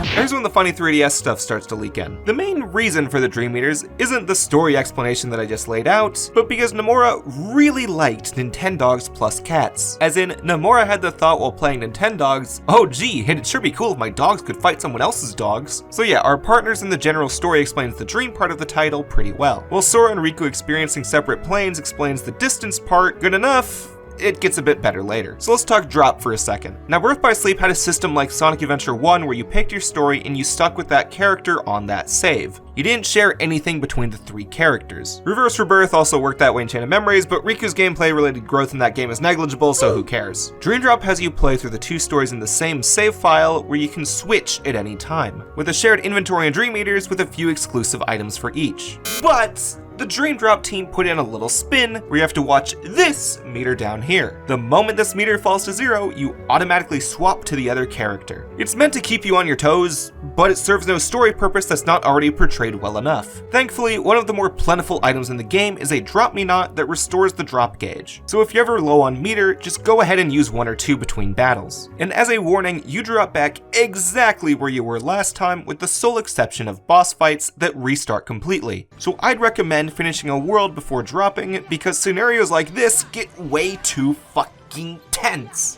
Here's when the funny 3DS stuff starts to leak in. The main reason for the Dream Eaters isn't the story explanation that I just laid out, but because Nomura really liked Nintendogs plus cats. As in, Nomura had the thought while playing Nintendogs, oh gee, it'd sure be cool if my dogs could fight someone else's dogs. So yeah, our partners in the general story explains the dream part of the title pretty well. While Sora and Riku experiencing separate planes explains the distance part good enough, it gets a bit better later. So let's talk drop for a second. Now, Birth by Sleep had a system like Sonic Adventure 1 where you picked your story and you stuck with that character on that save. You didn't share anything between the three characters. Reverse Rebirth also worked that way in Chain of Memories, but Riku's gameplay related growth in that game is negligible, so who cares? Dream Drop has you play through the two stories in the same save file where you can switch at any time, with a shared inventory and Dream Eaters with a few exclusive items for each. But the Dream Drop team put in a little spin where you have to watch this meter down here. The moment this meter falls to 0, you automatically swap to the other character. It's meant to keep you on your toes, but it serves no story purpose that's not already portrayed well enough. Thankfully, one of the more plentiful items in the game is a Drop Me Not that restores the drop gauge. So if you're ever low on meter, just go ahead and use 1 or 2 between battles. And as a warning, you drop back exactly where you were last time, with the sole exception of boss fights that restart completely. So I'd recommend finishing a world before dropping, because scenarios like this get way too fucking tense.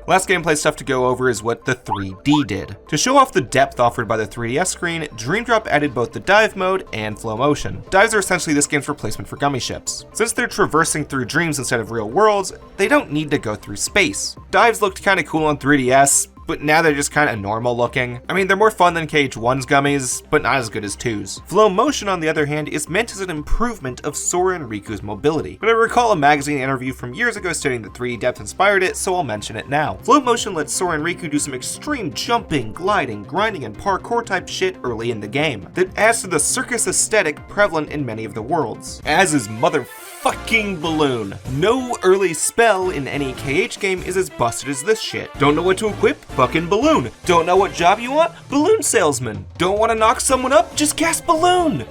Last gameplay stuff to go over is what the 3D did. To show off the depth offered by the 3DS screen, Dream Drop added both the dive mode and flow motion. Dives are essentially this game's replacement for gummy ships. Since they're traversing through dreams instead of real worlds, they don't need to go through space. Dives looked kinda cool on 3DS, but now they're just kinda normal looking. I mean, they're more fun than KH1's gummies, but not as good as 2's. Flow motion, on the other hand, is meant as an improvement of Sora and Riku's mobility. But I recall a magazine interview from years ago stating that 3D depth inspired it, so I'll mention it now. Flow motion lets Sora and Riku do some extreme jumping, gliding, grinding, and parkour type shit early in the game that adds to the circus aesthetic prevalent in many of the worlds. As is motherfucking Balloon. No early spell in any KH game is as busted as this shit. Don't know what to equip? Fucking Balloon. Don't know what job you want? Balloon salesman. Don't want to knock someone up? Just cast Balloon.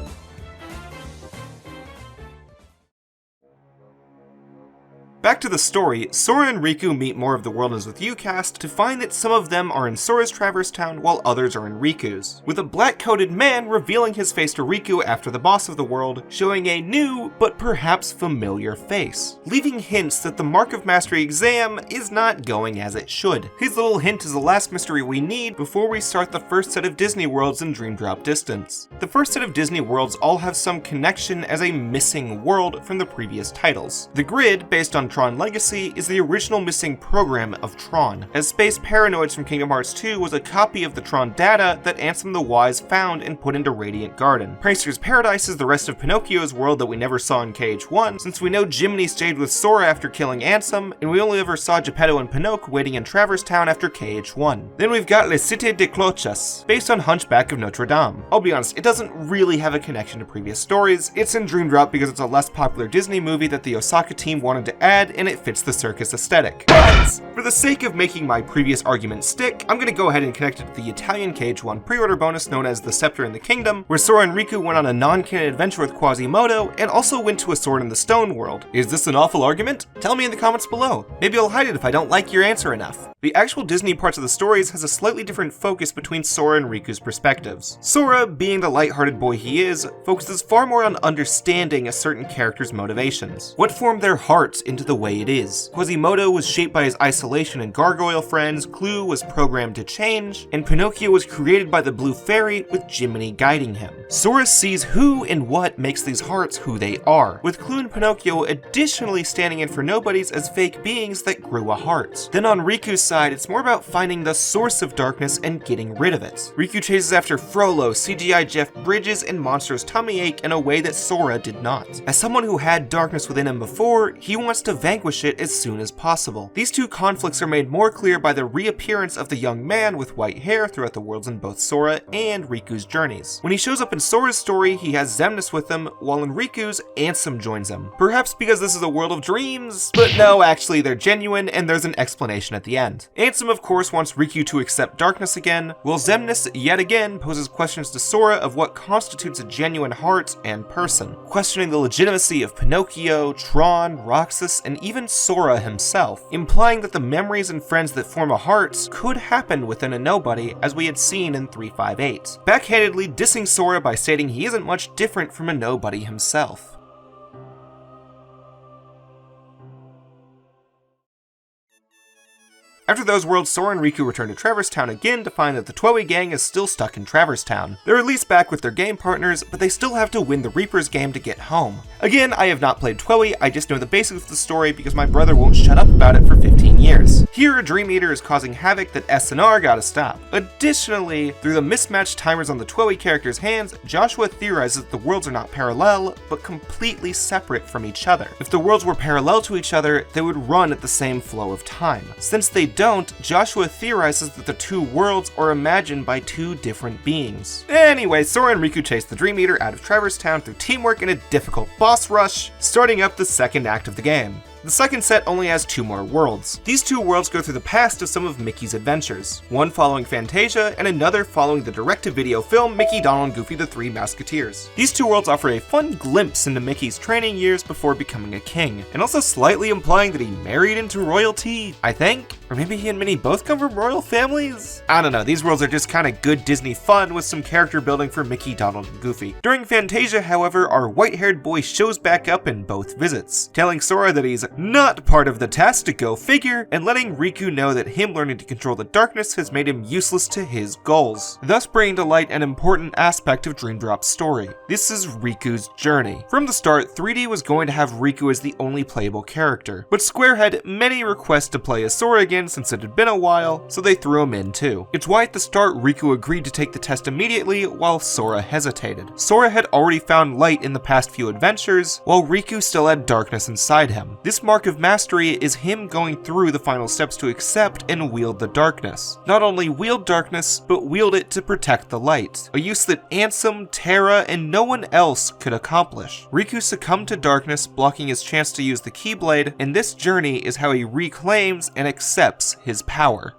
Back to the story, Sora and Riku meet more of the World Ends With You cast to find that some of them are in Sora's Traverse Town while others are in Riku's, with a black-coated man revealing his face to Riku after the boss of the world, showing a new, but perhaps familiar face, leaving hints that the Mark of Mastery exam is not going as it should. His little hint is the last mystery we need before we start the first set of Disney worlds in Dream Drop Distance. The first set of Disney worlds all have some connection as a missing world from the previous titles. The grid, based on Tron Legacy, is the original missing program of Tron, as Space Paranoids from Kingdom Hearts 2 was a copy of the Tron data that Ansem the Wise found and put into Radiant Garden. Prankster's Paradise is the rest of Pinocchio's world that we never saw in KH1, since we know Jiminy stayed with Sora after killing Ansem, and we only ever saw Geppetto and Pinocchio waiting in Traverse Town after KH1. Then we've got Le Cité de Clochas, based on Hunchback of Notre Dame. I'll be honest, it doesn't really have a connection to previous stories. It's in Dream Drop because it's a less popular Disney movie that the Osaka team wanted to add, and it fits the circus aesthetic. But for the sake of making my previous argument stick, I'm gonna go ahead and connect it to the Italian KH1 pre-order bonus known as The Scepter in the Kingdom, where Sora and Riku went on a non-canon adventure with Quasimodo, and also went to a Sword in the Stone world. Is this an awful argument? Tell me in the comments below. Maybe I'll hide it if I don't like your answer enough. The actual Disney parts of the stories has a slightly different focus between Sora and Riku's perspectives. Sora, being the lighthearted boy he is, focuses far more on understanding a certain character's motivations. What formed their hearts into the way it is. Quasimodo was shaped by his isolation and gargoyle friends, Clu was programmed to change, and Pinocchio was created by the Blue Fairy with Jiminy guiding him. Sora sees who and what makes these hearts who they are, with Clu and Pinocchio additionally standing in for nobodies as fake beings that grew a heart. Then on Riku's side, it's more about finding the source of darkness and getting rid of it. Riku chases after Frollo, CGI Jeff Bridges, and Monster's tummy ache in a way that Sora did not. As someone who had darkness within him before, he wants to vanquish it as soon as possible. These two conflicts are made more clear by the reappearance of the young man with white hair throughout the worlds in both Sora and Riku's journeys. When he shows up in Sora's story, he has Xemnas with him, while in Riku's, Ansem joins him. Perhaps because this is a world of dreams? But no, actually they're genuine, and there's an explanation at the end. Ansem of course wants Riku to accept darkness again, while Xemnas yet again poses questions to Sora of what constitutes a genuine heart and person, questioning the legitimacy of Pinocchio, Tron, Roxas, and even Sora himself, implying that the memories and friends that form a heart could happen within a nobody, as we had seen in 358, backhandedly dissing Sora by stating he isn't much different from a nobody himself. After those worlds, Sora and Riku return to Traverse Town again to find that the Twelve gang is still stuck in Traverse Town. They're at least back with their game partners, but they still have to win the Reaper's game to get home. Again, I have not played Twelve, I just know the basics of the story because my brother won't shut up about it for 15 years. Here, Dream Eater is causing havoc that SNR gotta stop. Additionally, through the mismatched timers on the Twelve characters' hands, Joshua theorizes that the worlds are not parallel, but completely separate from each other. If the worlds were parallel to each other, they would run at the same flow of time. Since they don't, Joshua theorizes that the two worlds are imagined by two different beings. Anyway, Sora and Riku chase the Dream Eater out of Traverse Town through teamwork in a difficult boss rush, starting up the second act of the game. The second set only has 2 more worlds. These 2 worlds go through the past of some of Mickey's adventures, one following Fantasia and another following the direct-to-video film Mickey, Donald, and Goofy the Three Musketeers. These 2 worlds offer a fun glimpse into Mickey's training years before becoming a king, and also slightly implying that he married into royalty, I think? Or maybe he and Minnie both come from royal families? I don't know, these worlds are just kinda good Disney fun with some character building for Mickey, Donald, and Goofy. During Fantasia, however, our white-haired boy shows back up in both visits, telling Sora that he's not part of the test, to go figure, and letting Riku know that him learning to control the darkness has made him useless to his goals, thus bringing to light an important aspect of Dream Drop's story. This is Riku's journey. From the start, 3D was going to have Riku as the only playable character, but Square had many requests to play as Sora again since it had been a while, so they threw him in too. It's why at the start Riku agreed to take the test immediately while Sora hesitated. Sora had already found light in the past few adventures, while Riku still had darkness inside him. This mark of mastery is him going through the final steps to accept and wield the darkness. Not only wield darkness, but wield it to protect the light, a use that Ansem, Terra, and no one else could accomplish. Riku succumbed to darkness, blocking his chance to use the Keyblade, and this journey is how he reclaims and accepts his power.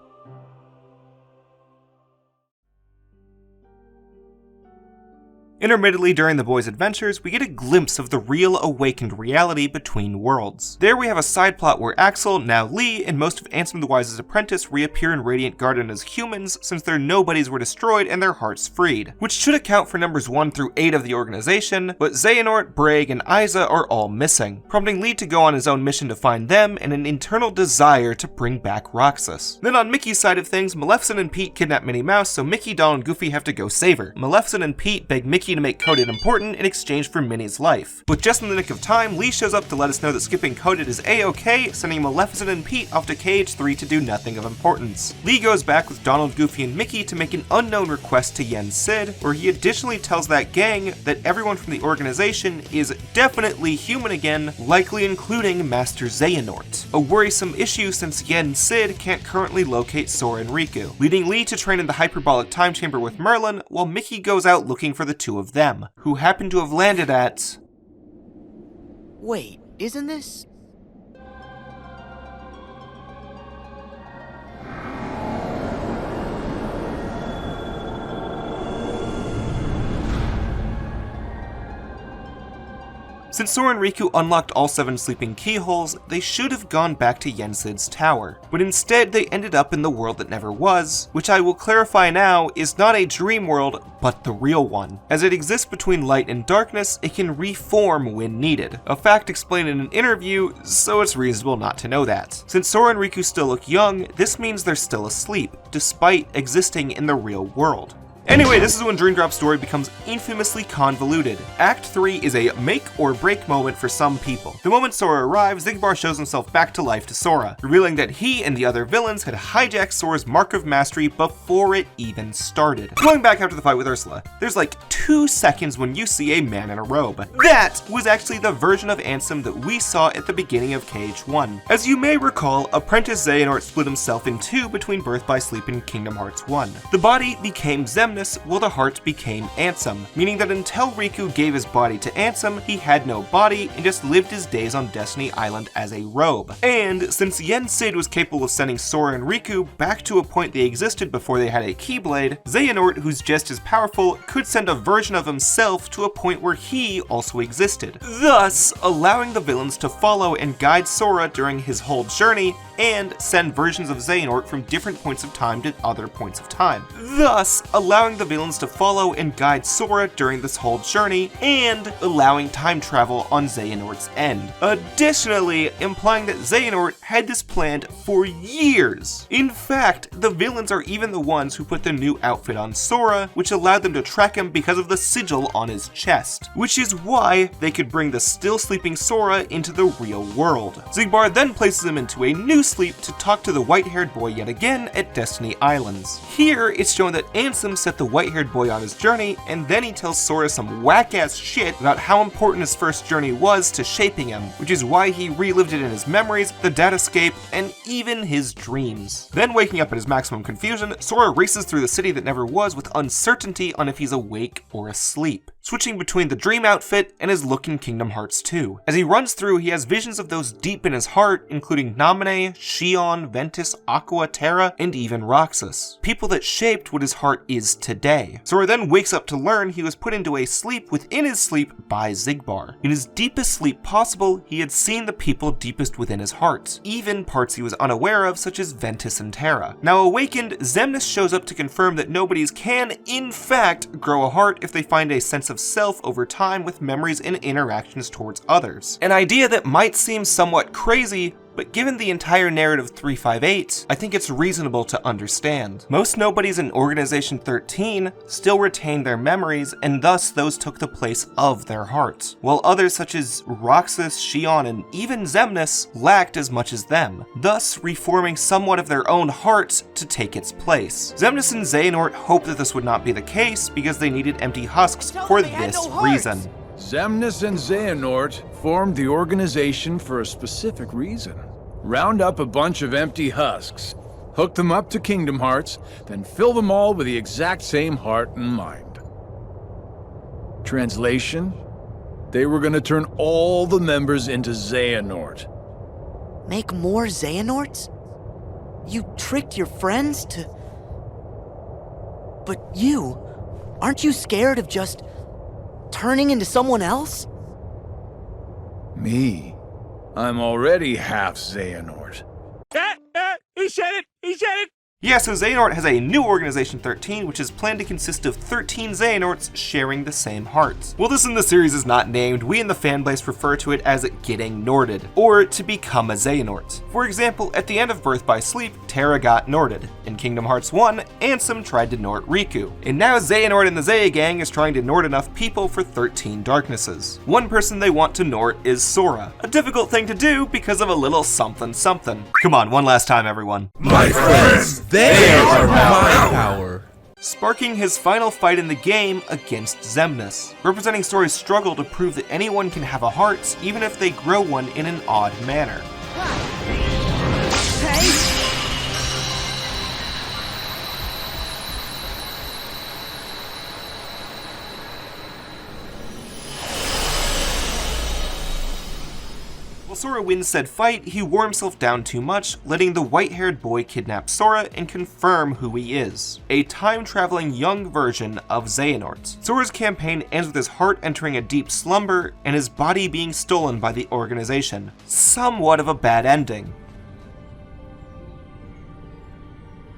Intermittently during the boys' adventures, we get a glimpse of the real awakened reality between worlds. There we have a side plot where Axel, now Lee, and most of Ansem the Wise's apprentice reappear in Radiant Garden as humans since their nobodies were destroyed and their hearts freed, which should account for numbers 1 through 8 of the organization, but Xehanort, Braig, and Isa are all missing, prompting Lee to go on his own mission to find them and an internal desire to bring back Roxas. Then on Mickey's side of things, Maleficent and Pete kidnap Minnie Mouse, so Mickey, Donald, and Goofy have to go save her. Maleficent and Pete beg Mickey to make Coded important in exchange for Minnie's life. But just in the nick of time, Lee shows up to let us know that skipping Coded is a-okay, sending Maleficent and Pete off to KH3 to do nothing of importance. Lee goes back with Donald, Goofy, and Mickey to make an unknown request to Yen Sid, where he additionally tells that gang that everyone from the organization is definitely human again, likely including Master Xehanort. A worrisome issue since Yen Sid can't currently locate Sora and Riku, leading Lee to train in the hyperbolic time chamber with Merlin, while Mickey goes out looking for the two of them, who happen to have landed at... Wait, isn't this... Since Sora and Riku unlocked all 7 sleeping keyholes, they should have gone back to Yen Sid's tower, but instead they ended up in the world that never was, which I will clarify now is not a dream world, but the real one. As it exists between light and darkness, it can reform when needed, a fact explained in an interview, so it's reasonable not to know that. Since Sora and Riku still look young, this means they're still asleep, despite existing in the real world. Anyway, this is when Dream Drop's story becomes infamously convoluted. Act 3 is a make or break moment for some people. The moment Sora arrives, Xigbar shows himself back to life to Sora, revealing that he and the other villains had hijacked Sora's Mark of Mastery before it even started. Going back after the fight with Ursula, there's like 2 seconds when you see a man in a robe. That was actually the version of Ansem that we saw at the beginning of KH1. As you may recall, Apprentice Xehanort split himself in 2 between Birth by Sleep and Kingdom Hearts 1. The body became Xemnas, while the heart became Ansem, meaning that until Riku gave his body to Ansem, he had no body and just lived his days on Destiny Island as a robe. And since Yen Sid was capable of sending Sora and Riku back to a point they existed before they had a Keyblade, Xehanort, who's just as powerful, could send a version of himself to a point where he also existed, thus allowing the villains to follow and guide Sora during his whole journey, and send versions of Xehanort from different points of time to other points of time, thus allowing the villains to follow and guide Sora during this whole journey, and allowing time travel on Xehanort's end. Additionally, implying that Xehanort had this planned for years. In fact, the villains are even the ones who put the new outfit on Sora, which allowed them to track him because of the sigil on his chest, which is why they could bring the still sleeping Sora into the real world. Xigbar then places him into a new sleep to talk to the white-haired boy yet again at Destiny Islands. Here, it's shown that Ansem set the white-haired boy on his journey, and then he tells Sora some whack-ass shit about how important his first journey was to shaping him, which is why he relived it in his memories, the datascape, and even his dreams. Then waking up in his maximum confusion, Sora races through the city that never was with uncertainty on if he's awake or asleep, switching between the dream outfit and his look in Kingdom Hearts 2. As he runs through, he has visions of those deep in his heart, including Naminé, Xion, Ventus, Aqua, Terra, and even Roxas, people that shaped what his heart is today. Sora then wakes up to learn he was put into a sleep within his sleep by Xigbar. In his deepest sleep possible, he had seen the people deepest within his heart, even parts he was unaware of, such as Ventus and Terra. Now awakened, Xemnas shows up to confirm that nobodies can, in fact, grow a heart if they find a sense of self over time with memories and interactions towards others. An idea that might seem somewhat crazy, but given the entire narrative 358, I think it's reasonable to understand. Most nobodies in Organization 13 still retain their memories, and thus those took the place of their hearts, while others such as Roxas, Xion, and even Xemnas lacked as much as them, thus reforming somewhat of their own hearts to take its place. Xemnas and Xehanort hoped that this would not be the case because they needed empty husks for this reason. Xemnas and Xehanort formed the organization for a specific reason. Round up a bunch of empty husks, hook them up to Kingdom Hearts, then fill them all with the exact same heart and mind. Translation? They were gonna turn all the members into Xehanort. Make more Xehanorts? You tricked your friends to... But you, aren't you scared of just Turning into someone else? Me? I'm already half Xehanort. He said it! He said it! Yeah, so Xehanort has a new Organization 13, which is planned to consist of 13 Xehanorts sharing the same hearts. While this in the series is not named, we in the fanbase refer to it as getting Norded, or to become a Xehanort. For example, at the end of Birth by Sleep, Terra got Norded. In Kingdom Hearts 1, Ansem tried to Nort Riku. And now Xehanort and the Xea gang is trying to Nort enough people for 13 darknesses. One person they want to Nort is Sora. A difficult thing to do because of a little something something. Come on, one last time everyone. My friends, they are my power. Sparking his final fight in the game against Xemnas, representing Sora's struggle to prove that anyone can have a heart even if they grow one in an odd manner. While Sora wins said fight, he wore himself down too much, letting the white-haired boy kidnap Sora and confirm who he is. A time-traveling young version of Xehanort. Sora's campaign ends with his heart entering a deep slumber and his body being stolen by the organization. Somewhat of a bad ending.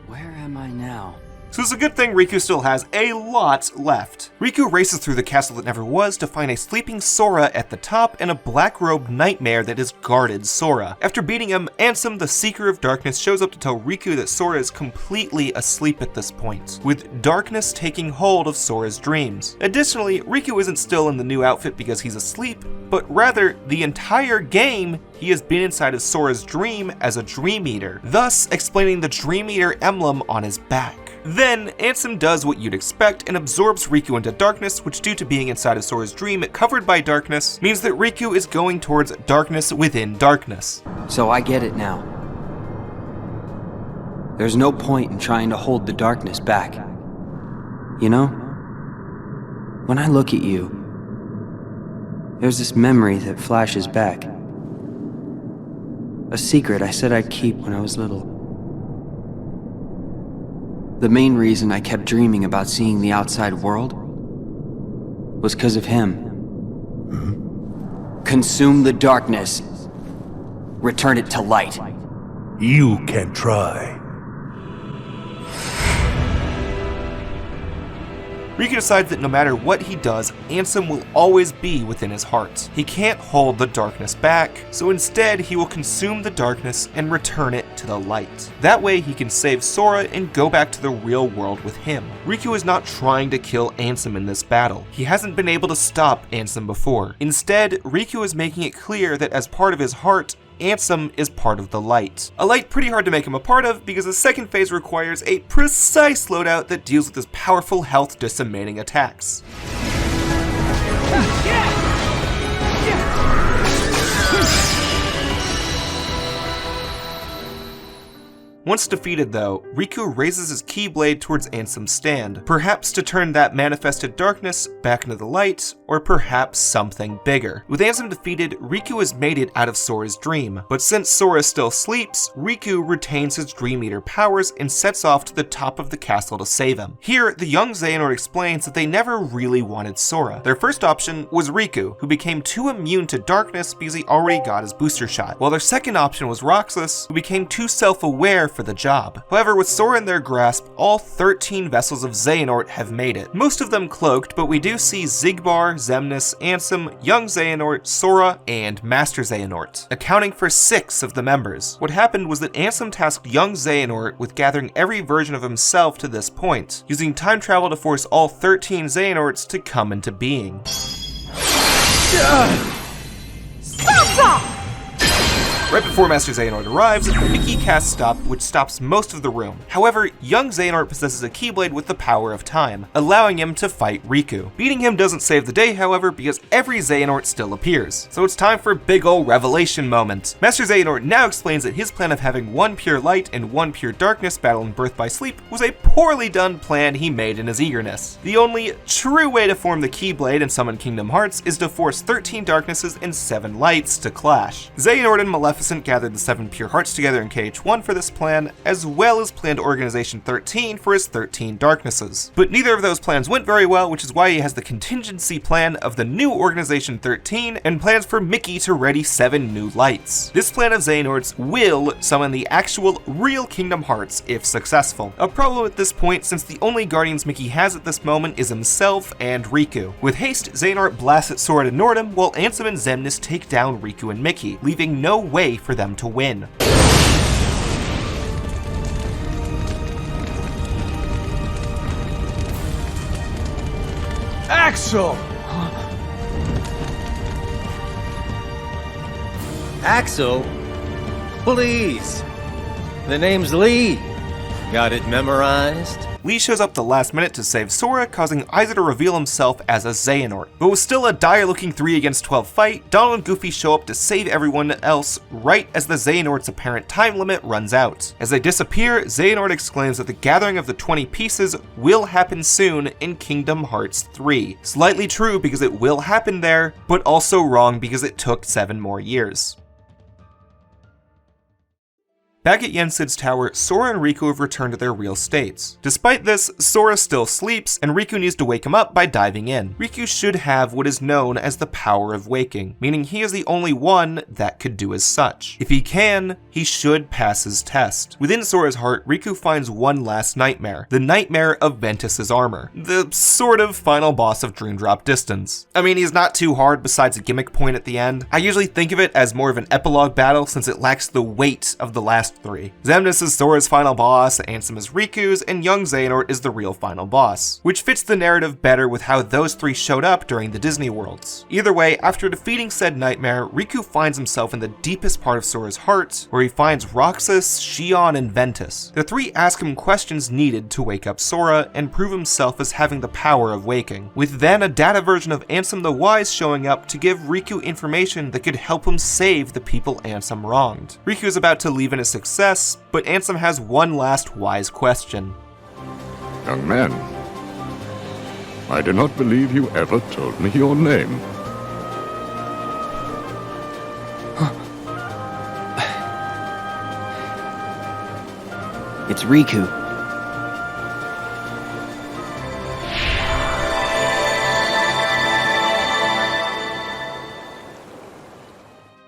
Where am I now? So it's a good thing Riku still has a lot left. Riku races through the castle that never was to find a sleeping Sora at the top and a black-robed nightmare that has guarded Sora. After beating him, Ansem, the Seeker of Darkness, shows up to tell Riku that Sora is completely asleep at this point, with darkness taking hold of Sora's dreams. Additionally, Riku isn't still in the new outfit because he's asleep, but rather, the entire game, he has been inside of Sora's dream as a Dream Eater, thus explaining the Dream Eater emblem on his back. Then, Ansem does what you'd expect and absorbs Riku into darkness, which due to being inside of Sora's dream covered by darkness, means that Riku is going towards darkness within darkness. So I get it now. There's no point in trying to hold the darkness back. You know, when I look at you, there's this memory that flashes back. A secret I said I'd keep when I was little. The main reason I kept dreaming about seeing the outside world was because of him. Consume the darkness. Return it to light. You can try. Riku decides that no matter what he does, Ansem will always be within his heart. He can't hold the darkness back, so instead he will consume the darkness and return it to the light. That way he can save Sora and go back to the real world with him. Riku is not trying to kill Ansem in this battle. He hasn't been able to stop Ansem before. Instead, Riku is making it clear that as part of his heart, Ansem is part of the light. A light pretty hard to make him a part of because the second phase requires a precise loadout that deals with his powerful health decimating attacks. Once defeated though, Riku raises his Keyblade towards Ansem's stand, perhaps to turn that manifested darkness back into the light, or perhaps something bigger. With Ansem defeated, Riku has made it out of Sora's dream, but since Sora still sleeps, Riku retains his Dream Eater powers and sets off to the top of the castle to save him. Here, the young Xehanort explains that they never really wanted Sora. Their first option was Riku, who became too immune to darkness because he already got his booster shot, while their second option was Roxas, who became too self-aware for the job. However, with Sora in their grasp, all 13 vessels of Xehanort have made it. Most of them cloaked, but we do see Xigbar, Xemnas, Ansem, Young Xehanort, Sora, and Master Xehanort, accounting for 6 of the members. What happened was that Ansem tasked Young Xehanort with gathering every version of himself to this point, using time travel to force all 13 Xehanorts to come into being. Right before Master Xehanort arrives, Mickey casts Stop, which stops most of the room. However, young Xehanort possesses a Keyblade with the power of time, allowing him to fight Riku. Beating him doesn't save the day, however, because every Xehanort still appears. So it's time for a big ol' revelation moment. Master Xehanort now explains that his plan of having one pure light and one pure darkness battle in Birth by Sleep was a poorly done plan he made in his eagerness. The only true way to form the Keyblade and summon Kingdom Hearts is to force 13 darknesses and 7 lights to clash. Xehanort and Maleficent Maleficent gathered the 7 pure hearts together in KH1 for this plan, as well as planned Organization 13 for his 13 darknesses. But neither of those plans went very well, which is why he has the contingency plan of the new Organization 13 and plans for Mickey to ready 7 new lights. This plan of Xehanort's will summon the actual real Kingdom Hearts if successful. A problem at this point, since the only guardians Mickey has at this moment is himself and Riku. With haste, Xehanort blasts at Sora to Nordhum, while Ansem and Xemnas take down Riku and Mickey, leaving no way for them to win. Axel! Axel? Please. The name's Lee. Got it memorized? Lee shows up the last minute to save Sora, causing Isa to reveal himself as a Xehanort. But with still a dire-looking 3 against 12 fight, Donald and Goofy show up to save everyone else right as the Xehanort's apparent time limit runs out. As they disappear, Xehanort exclaims that the gathering of the 20 pieces will happen soon in Kingdom Hearts 3. Slightly true because it will happen there, but also wrong because it took 7 more years. Back at Yen Sid's tower, Sora and Riku have returned to their real states. Despite this, Sora still sleeps, and Riku needs to wake him up by diving in. Riku should have what is known as the power of waking, meaning he is the only one that could do as such. If he can, he should pass his test. Within Sora's heart, Riku finds one last nightmare, the nightmare of Ventus's armor, the sort of final boss of Dream Drop Distance. I mean, he's not too hard besides a gimmick point at the end. I usually think of it as more of an epilogue battle since it lacks the weight of the last 3. Xemnas is Sora's final boss, Ansem is Riku's, and young Xehanort is the real final boss, which fits the narrative better with how those 3 showed up during the Disney Worlds. Either way, after defeating said nightmare, Riku finds himself in the deepest part of Sora's heart, where he finds Roxas, Xion, and Ventus. The 3 ask him questions needed to wake up Sora and prove himself as having the power of waking, with then a data version of Ansem the Wise showing up to give Riku information that could help him save the people Ansem wronged. Riku is about to leave in a success, but Ansem has one last wise question. Young man, I do not believe you ever told me your name. It's Riku.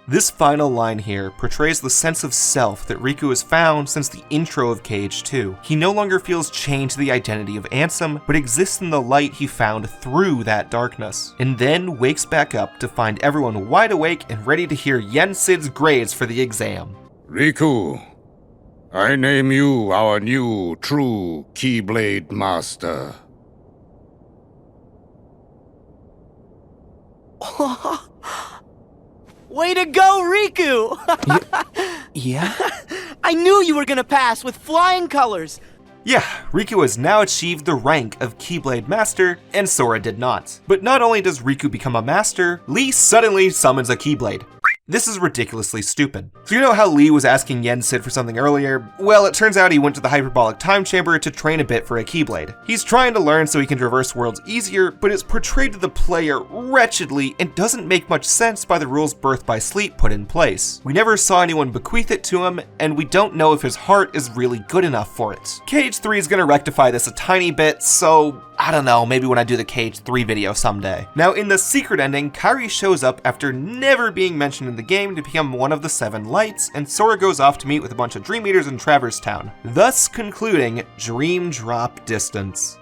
This final line here portrays the sense of self that Riku has found since the intro of KH2. He no longer feels chained to the identity of Ansem, but exists in the light he found through that darkness, and then wakes back up to find everyone wide awake and ready to hear Yen Sid's grades for the exam. Riku, I name you our new true Keyblade Master. Way to go, Riku! Yeah? I knew you were gonna pass with flying colors! Yeah, Riku has now achieved the rank of Keyblade Master, and Sora did not. But not only does Riku become a master, Lee suddenly summons a Keyblade. This is ridiculously stupid. So you know how Lee was asking Yen Sid for something earlier? Well, it turns out he went to the hyperbolic time chamber to train a bit for a Keyblade. He's trying to learn so he can traverse worlds easier, but it's portrayed to the player wretchedly and doesn't make much sense by the rules Birth by Sleep put in place. We never saw anyone bequeath it to him, and we don't know if his heart is really good enough for it. KH3 is gonna rectify this a tiny bit, so I don't know, maybe when I do the KH3 video someday. Now in the secret ending, Kairi shows up after never being mentioned in the game to become one of the 7 lights, and Sora goes off to meet with a bunch of Dream Eaters in Traverse Town, thus concluding Dream Drop Distance.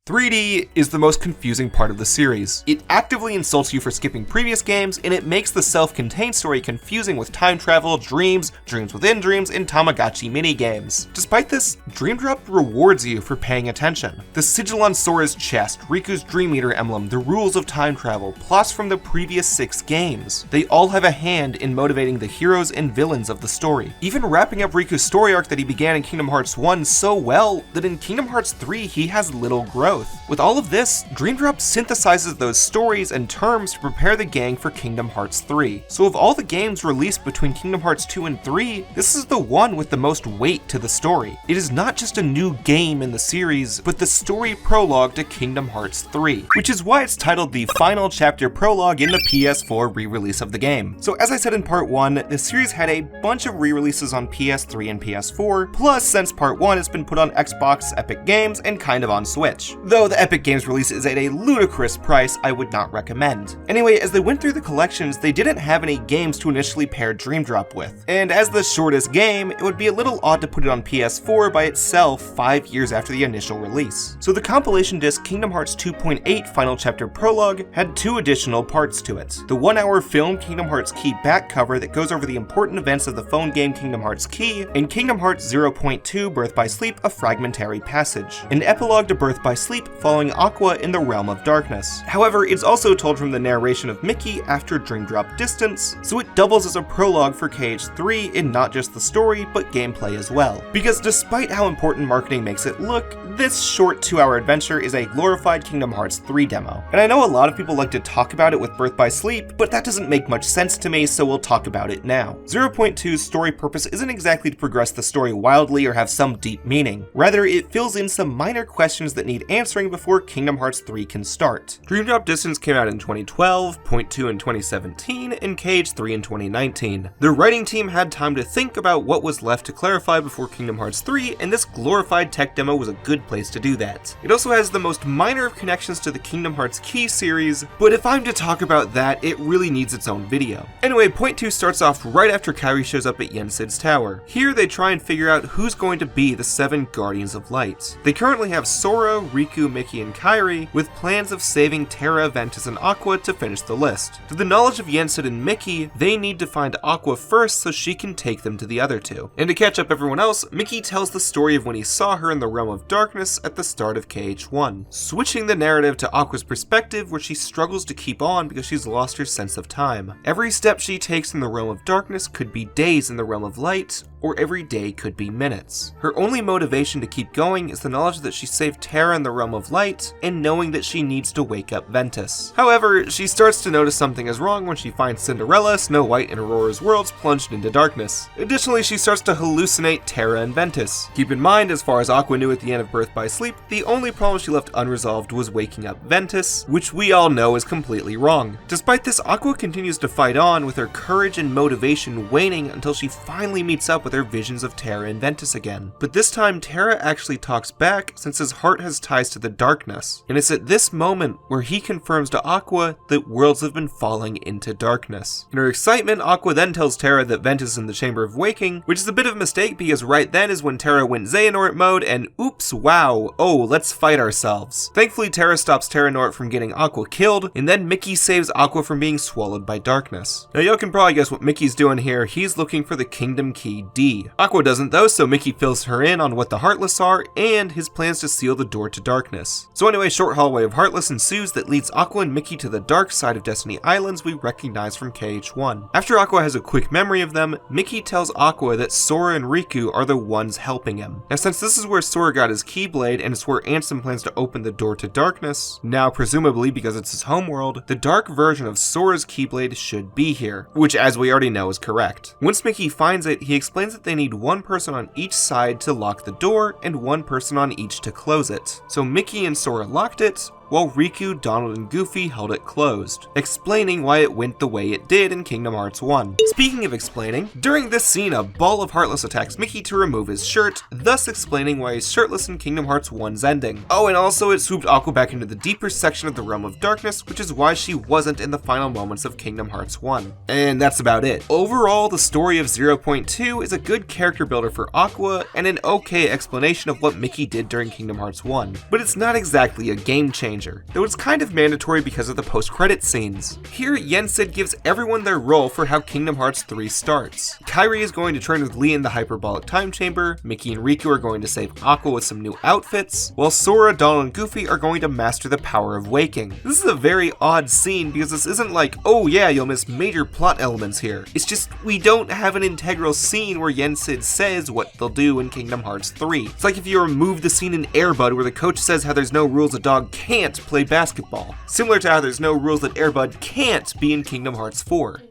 3D is the most confusing part of the series. It actively insults you for skipping previous games, and it makes the self-contained story confusing with time travel, dreams, dreams within dreams, and Tamagotchi minigames. Despite this, Dream Drop rewards you for paying attention. The sigil on Sora's chest, Riku's Dream Eater emblem, the rules of time travel, plots from the previous 6 games. They all have a hand in motivating the heroes and villains of the story. Even wrapping up Riku's story arc that he began in Kingdom Hearts 1 so well that in Kingdom Hearts 3 he has little growth. growth. With all of this, Dream Drop synthesizes those stories and terms to prepare the gang for Kingdom Hearts 3. So of all the games released between Kingdom Hearts 2 and 3, this is the one with the most weight to the story. It is not just a new game in the series, but the story prologue to Kingdom Hearts 3, which is why it's titled the final chapter prologue in the PS4 re-release of the game. So as I said in part 1, the series had a bunch of re-releases on PS3 and PS4, plus since part 1 it's been put on Xbox, Epic Games, and kind of on Switch. Though the Epic Games release is at a ludicrous price, I would not recommend. Anyway, as they went through the collections, they didn't have any games to initially pair Dream Drop with. And as the shortest game, it would be a little odd to put it on PS4 by itself 5 years after the initial release. So the compilation disc Kingdom Hearts 2.8 Final Chapter Prologue had 2 additional parts to it. The 1-hour film Kingdom Hearts Key back cover that goes over the important events of the phone game Kingdom Hearts Key, and Kingdom Hearts 0.2 Birth by Sleep, a fragmentary passage. An epilogue to Birth by Sleep following Aqua in the Realm of Darkness. However, it's also told from the narration of Mickey after Dream Drop Distance, so it doubles as a prologue for KH3 in not just the story, but gameplay as well. Because despite how important marketing makes it look, this short 2-hour adventure is a glorified Kingdom Hearts 3 demo. And I know a lot of people like to talk about it with Birth by Sleep, but that doesn't make much sense to me, so we'll talk about it now. 0.2's story purpose isn't exactly to progress the story wildly or have some deep meaning. Rather, it fills in some minor questions that need answering before Kingdom Hearts 3 can start. Dream Drop Distance came out in 2012, Point 2 in 2017, and KH3 in 2019. The writing team had time to think about what was left to clarify before Kingdom Hearts 3, and this glorified tech demo was a good place to do that. It also has the most minor of connections to the Kingdom Hearts Key series, but if I'm to talk about that, it really needs its own video. Anyway, Point 2 starts off right after Kairi shows up at Yensid's tower. Here they try and figure out who's going to be the 7 Guardians of Light. They currently have Sora, Riku, Mickey, and Kairi, with plans of saving Terra, Ventus, and Aqua to finish the list. To the knowledge of Yensid and Mickey, they need to find Aqua first so she can take them to the other 2. And to catch up everyone else, Mickey tells the story of when he saw her in the Realm of Darkness at the start of KH1, switching the narrative to Aqua's perspective where she struggles to keep on because she's lost her sense of time. Every step she takes in the Realm of Darkness could be days in the Realm of Light, or every day could be minutes. Her only motivation to keep going is the knowledge that she saved Terra in the Realm of Light, and knowing that she needs to wake up Ventus. However, she starts to notice something is wrong when she finds Cinderella, Snow White, and Aurora's worlds plunged into darkness. Additionally, she starts to hallucinate Terra and Ventus. Keep in mind, as far as Aqua knew at the end of Birth by Sleep, the only problem she left unresolved was waking up Ventus, which we all know is completely wrong. Despite this, Aqua continues to fight on, with her courage and motivation waning until she finally meets up with her visions of Terra and Ventus again. But this time, Terra actually talks back since his heart has ties to the darkness. And it's at this moment where he confirms to Aqua that worlds have been falling into darkness. In her excitement, Aqua then tells Terra that Ventus is in the Chamber of Waking, which is a bit of a mistake because right then is when Terra went Xehanort mode and oops, wow, oh, let's fight ourselves. Thankfully, Terra stops Terranort from getting Aqua killed, and then Mickey saves Aqua from being swallowed by darkness. Now y'all can probably guess what Mickey's doing here. He's looking for the Kingdom Key D. Aqua doesn't though, so Mickey fills her in on what the Heartless are and his plans to seal the door to darkness. So anyway, short hallway of Heartless ensues that leads Aqua and Mickey to the dark side of Destiny Islands we recognize from KH1. After Aqua has a quick memory of them, Mickey tells Aqua that Sora and Riku are the ones helping him. Now since this is where Sora got his Keyblade and it's where Ansem plans to open the door to darkness, now presumably because it's his homeworld, the dark version of Sora's Keyblade should be here, which as we already know is correct. Once Mickey finds it, he explains that they need one person on each side to lock the door and one person on each to close it. So Mickey and Sora locked it, while Riku, Donald, and Goofy held it closed, explaining why it went the way it did in Kingdom Hearts 1. Speaking of explaining, during this scene a ball of Heartless attacks Mickey to remove his shirt, thus explaining why he's shirtless in Kingdom Hearts 1's ending. Oh, and also it swooped Aqua back into the deeper section of the Realm of Darkness, which is why she wasn't in the final moments of Kingdom Hearts 1. And that's about it. Overall, the story of 0.2 is a good character builder for Aqua, and an okay explanation of what Mickey did during Kingdom Hearts 1. But it's not exactly a game changer changer, though it's kind of mandatory because of the post-credit scenes. Here, Yensid gives everyone their role for how Kingdom Hearts 3 starts. Kairi is going to train with Lee in the hyperbolic time chamber, Mickey and Riku are going to save Aqua with some new outfits, while Sora, Donald, and Goofy are going to master the power of waking. This is a very odd scene because this isn't like, oh yeah, you'll miss major plot elements here. It's just, we don't have an integral scene where Yensid says what they'll do in Kingdom Hearts 3. It's like if you remove the scene in Air Bud where the coach says how there's no rules a dog can't play basketball. Similar to how there's no rules that Air Bud can't be in Kingdom Hearts 4.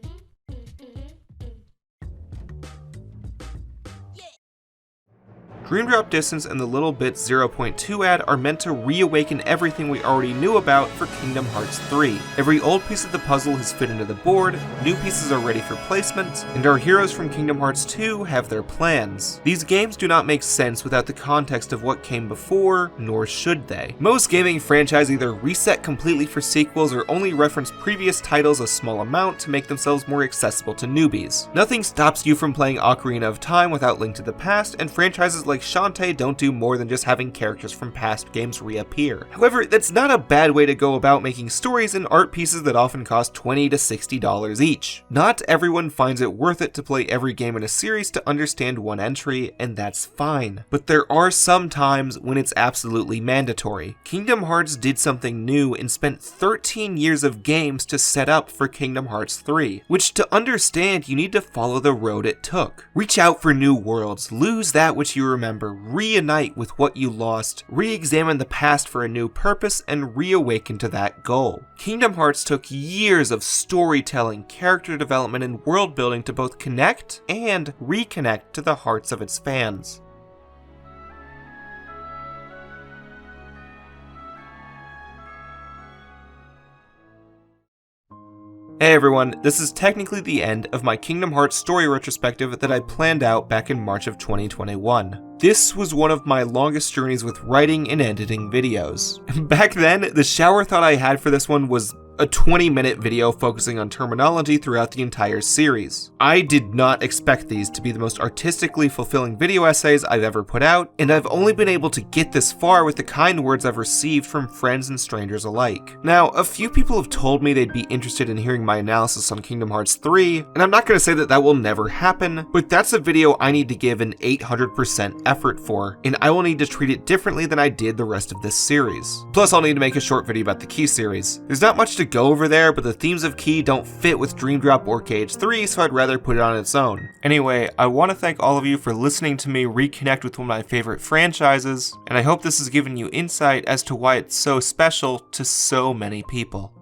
Dream Drop Distance and the Little Bit 0.2 ad are meant to reawaken everything we already knew about for Kingdom Hearts 3. Every old piece of the puzzle has fit into the board, new pieces are ready for placement, and our heroes from Kingdom Hearts 2 have their plans. These games do not make sense without the context of what came before, nor should they. Most gaming franchises either reset completely for sequels or only reference previous titles a small amount to make themselves more accessible to newbies. Nothing stops you from playing Ocarina of Time without Link to the Past, and franchises like Shantae don't do more than just having characters from past games reappear. However, that's not a bad way to go about making stories and art pieces that often cost $20 to $60 each. Not everyone finds it worth it to play every game in a series to understand one entry, and that's fine. But there are some times when it's absolutely mandatory. Kingdom Hearts did something new and spent 13 years of games to set up for Kingdom Hearts 3, which to understand you need to follow the road it took. Reach out for new worlds, lose that which you remember, reunite with what you lost, re-examine the past for a new purpose, and reawaken to that goal. Kingdom Hearts took years of storytelling, character development, and world building to both connect and reconnect to the hearts of its fans. Hey everyone, this is technically the end of my Kingdom Hearts story retrospective that I planned out back in March of 2021. This was one of my longest journeys with writing and editing videos. Back then, the shower thought I had for this one was a 20-minute video focusing on terminology throughout the entire series. I did not expect these to be the most artistically fulfilling video essays I've ever put out, and I've only been able to get this far with the kind words I've received from friends and strangers alike. Now, a few people have told me they'd be interested in hearing my analysis on Kingdom Hearts 3, and I'm not going to say that that will never happen, but that's a video I need to give an 800% effort for, and I will need to treat it differently than I did the rest of this series. Plus, I'll need to make a short video about the Key series. There's not much to go over there, but the themes of Key don't fit with Dream Drop or KH3, so I'd rather put it on its own. Anyway, I want to thank all of you for listening to me reconnect with one of my favorite franchises, and I hope this has given you insight as to why it's so special to so many people.